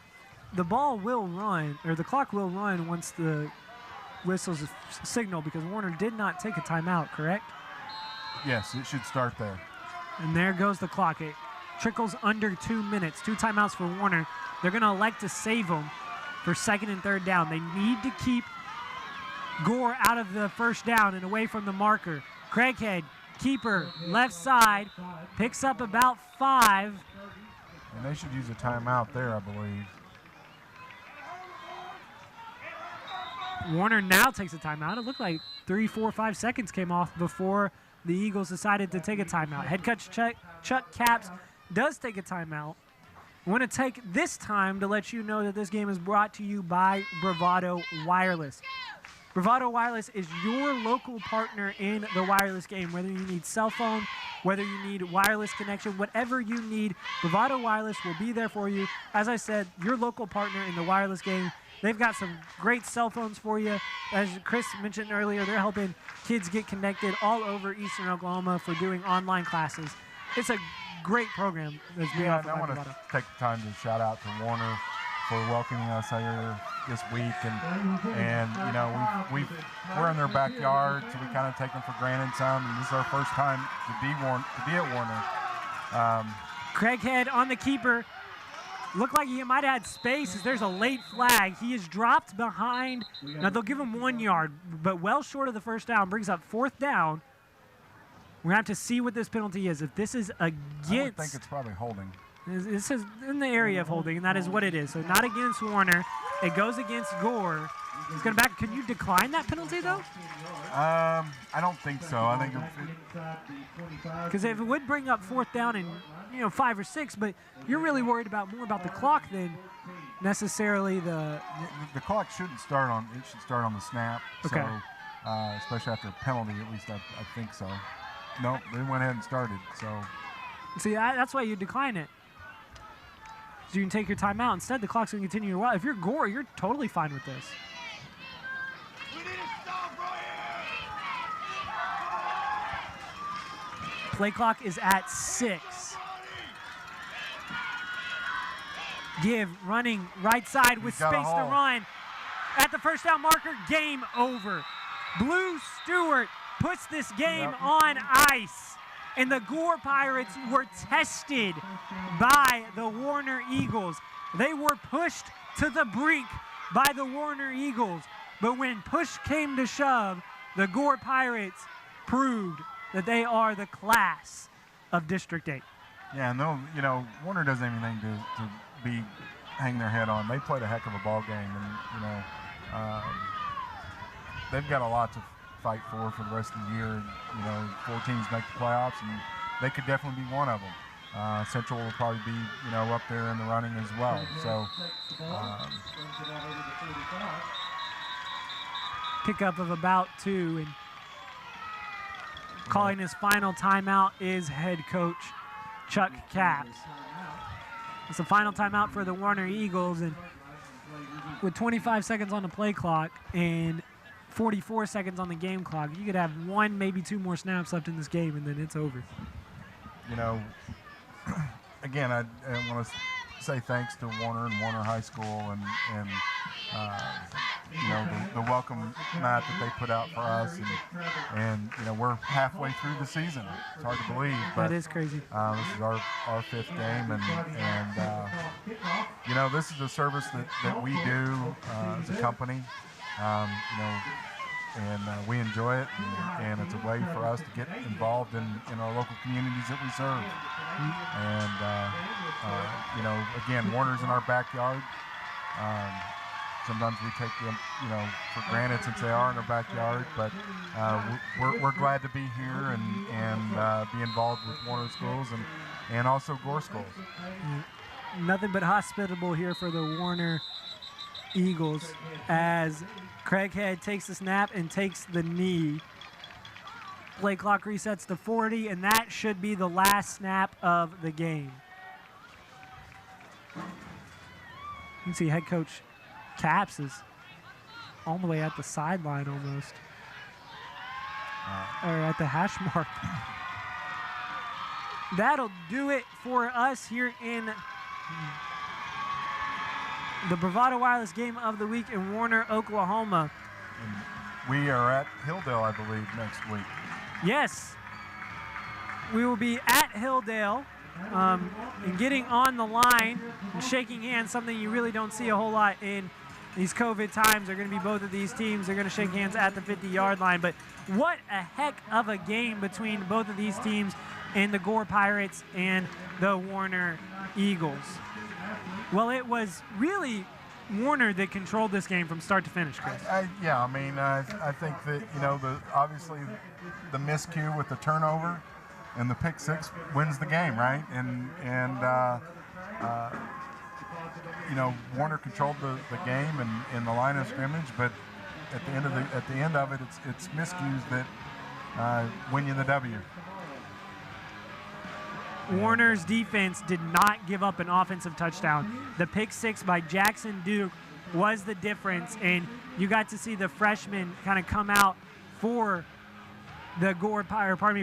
S3: the ball will run, or the clock will run once the whistle's signal, because Warner did not take a timeout, correct?
S4: Yes, it should start there.
S3: And there goes the clock. It trickles under 2 minutes. 2 timeouts for Warner. They're going to elect to save them for 2nd and 3rd down. They need to keep Gore out of the 1st down and away from the marker. Craighead, keeper, left side, picks up about 5.
S4: And they should use a timeout there, I believe.
S3: Warner now takes a timeout. It looked like 3, 4, 5 seconds came off before the Eagles decided to take a timeout. Head coach Chuck Capps does take a timeout. I want to take this time to let you know that this game is brought to you by Bravado Wireless. Bravado Wireless is your local partner in the wireless game. Whether you need cell phone, whether you need wireless connection, whatever you need, Bravado Wireless will be there for you. As I said, your local partner in the wireless game. They've got some great cell phones for you. As Chris mentioned earlier, they're helping kids get connected all over Eastern Oklahoma for doing online classes. It's a great program that's being offered by Bravado.
S4: I want to take the time to shout out to Warner for welcoming us here this week, and we're in their backyard, so we kind of take them for granted some. And this is our first time to be at Warner.
S3: Craighead on the keeper. Looked like he might have had space as there's a late flag. He is dropped behind. Now they'll give him 1 yard, but well short of the 1st down. Brings up 4th down. We're going to have to see what this penalty is. If this is against...
S4: I would think it's probably holding.
S3: This is in the area of holding, and that is what it is. So not against Warner. It goes against Gore. He's going back. Can you decline that penalty, though?
S4: I don't think so. I think
S3: because if it would bring up 4th down and 5 or 6, but you're really worried more about the clock than necessarily the
S4: clock shouldn't start on. It should start on the snap.
S3: Okay.
S4: So, especially after a penalty, at least I think so. Nope, they went ahead and started. So.
S3: See, that's why you decline it. So you can take your timeout. Instead, the clock's going to continue to run. If you're Gore, you're totally fine with this. Play clock is at 6. Give, running right side with space to run. At the first down marker, game over. Blue Stewart puts this game on ice. And the Gore Pirates were tested by the Warner Eagles. They were pushed to the brink by the Warner Eagles. But when push came to shove, the Gore Pirates proved that they are the class of District 8.
S4: Yeah, no, Warner doesn't have anything to hang their head on. They played a heck of a ball game, and they've got a lot to fight for the rest of the year. 4 teams make the playoffs, and they could definitely be one of them. Central will probably be up there in the running as well. So
S3: pickup of about 2, and calling his final timeout is head coach Chuck Capps. It's the final timeout for the Warner Eagles, and with 25 seconds on the play clock and 44 seconds on the game clock, you could have 1, maybe 2 more snaps left in this game, and then it's over.
S4: Again, I want to say thanks to Warner and Warner High School and the welcome mat that they put out for us, and we're halfway through the season. It's hard to believe, but
S3: that is crazy.
S4: This is our 5th game, and this is a service that we do as a company, and we enjoy it, and it's a way for us to get involved in our local communities that we serve. And again, Warner's in our backyard. Sometimes we take them, for granted since they are in our backyard, but we're glad to be here and be involved with Warner schools and also Gore schools.
S3: Nothing but hospitable here for the Warner Eagles as Craighead takes the snap and takes the knee. Play clock resets to 40, and that should be the last snap of the game. You can see head coach Capps is all the way at the sideline almost, or at the hash mark. That'll do it for us here in the Bravado Wireless Game of the Week in Warner, Oklahoma.
S4: And we are at Hilldale, I believe, next week.
S3: Yes, we will be at Hilldale and getting on the line and shaking hands, something you really don't see a whole lot in these COVID times. They're going to be both of these teams. They're going to shake hands at the 50-yard line. But what a heck of a game between both of these teams and the Gore Pirates and the Warner Eagles. Well, it was really Warner that controlled this game from start to finish, Chris.
S4: I think that, obviously the miscue with the turnover and the pick 6 wins the game, right? And Warner controlled the game and in the line of scrimmage, but at the end of it, it's miscues that win you the W.
S3: Warner's defense did not give up an offensive touchdown. The pick 6 by Jackson Duke was the difference, and you got to see the freshman kind of come out for the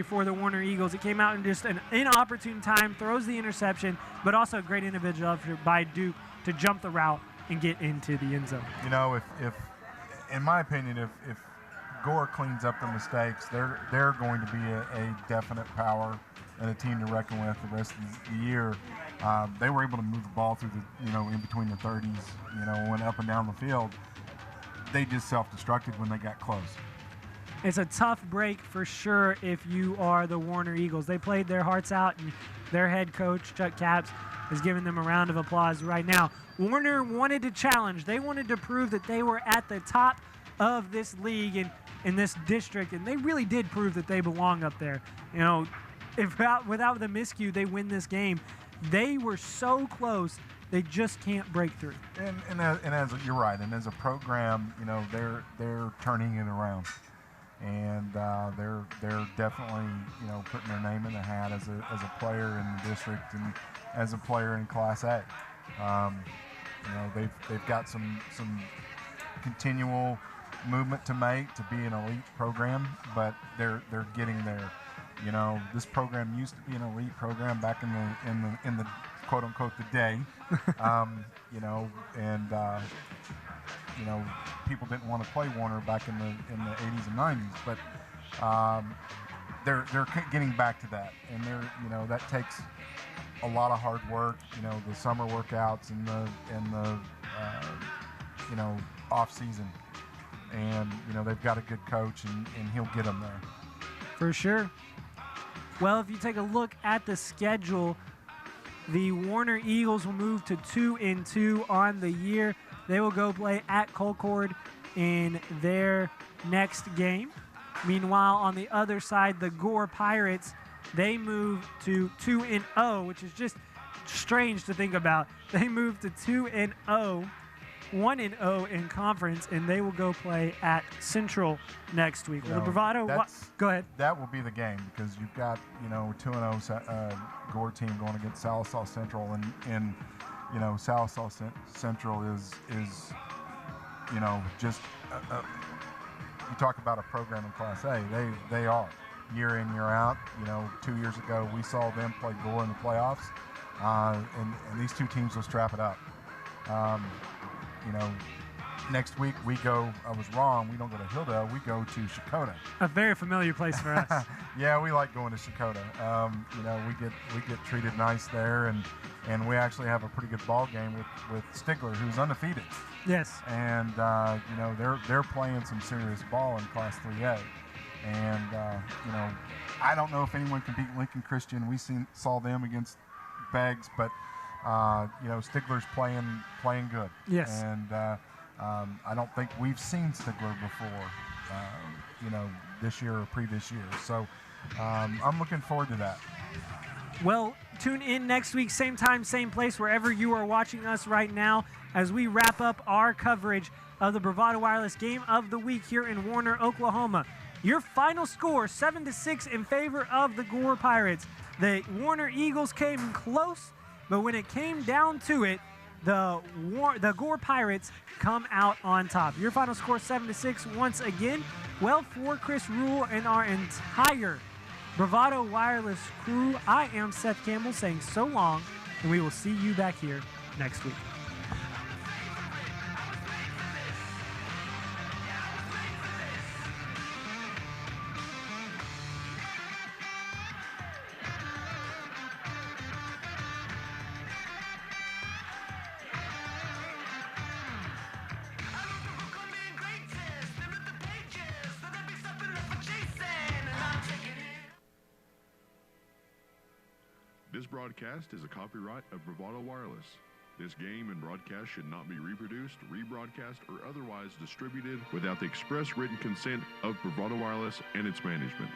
S3: for the Warner Eagles. It came out in just an inopportune time, throws the interception, but also a great individual effort by Duke to jump the route and get into the end zone.
S4: If in my opinion, if Gore cleans up the mistakes, they're going to be a definite power and a team to reckon with the rest of the year. They were able to move the ball through in between the 30s, went up and down the field. They just self-destructed when they got close.
S3: it's a tough break for sure if you are the Warner Eagles. They played their hearts out, and their head coach, Chuck Capps, is giving them a round of applause right now. Warner wanted to challenge. They wanted to prove that they were at the top of this league and in this district, and they really did prove that they belong up there. You know, without the miscue, they win this game. They were so close, they just can't break through.
S4: And as you're right, and as a program, you know, they're turning it around, and they're definitely, you know, putting their name in the hat as a player in the district and as a player in Class A. You know, they've got some continual movement to make to be an elite program, but they're getting there. You know, this program used to be an elite program back in the quote unquote the day. You know, and you know, people didn't want to play Warner back in the 80s and 90s, but they're getting back to that, and you know, that takes a lot of hard work. You know, the summer workouts and the you know, off season, and you know, they've got a good coach, and he'll get them there
S3: for sure. Well, if you take a look at the schedule, the Warner Eagles will move to 2-2 on the year. They will go play at Concord in their next game. Meanwhile, on the other side, the Gore Pirates, they move to 2-0, which is just strange to think about. They move to 2-0, 1-0 in conference, and they will go play at Central next week. Well, the Bravado, go ahead.
S4: That will be the game, because you've got, you know, 2-0 Gore team going against Salisaw Central, and you know, Salisaw Central is you know, just you talk about a program in Class A. They are year in, year out. You know, 2 years ago we saw them play Gore in the playoffs, and these two teams will strap it up. You know, next week we go, I was wrong, we don't go to Hilldale, we go to Shakota.
S3: A very familiar place for us.
S4: Yeah, we like going to Shakota. You know, we get treated nice there, and we actually have a pretty good ball game with Stigler, who's undefeated.
S3: Yes.
S4: And you know, they're playing some serious ball in Class 3A. And you know, I don't know if anyone can beat Lincoln Christian. We saw them against Beggs, but you know, Stigler's playing good.
S3: Yes.
S4: And I don't think we've seen Stigler before, you know, this year or previous years. So I'm looking forward to that.
S3: Well, tune in next week, same time, same place, wherever you are watching us right now, as we wrap up our coverage of the Bravado Wireless Game of the Week here in Warner, Oklahoma. Your final score, 7-6 in favor of the Gore Pirates. The Warner Eagles came close, but when it came down to it, the Gore Pirates come out on top. Your final score, 7-6 once again. Well, for Chris Rule and our entire Bravado Wireless crew, I am Seth Campbell saying so long, and we will see you back here next week.
S14: This broadcast is a copyright of Bravado Wireless. This game and broadcast should not be reproduced, rebroadcast, or otherwise distributed without the express written consent of Bravado Wireless and its management.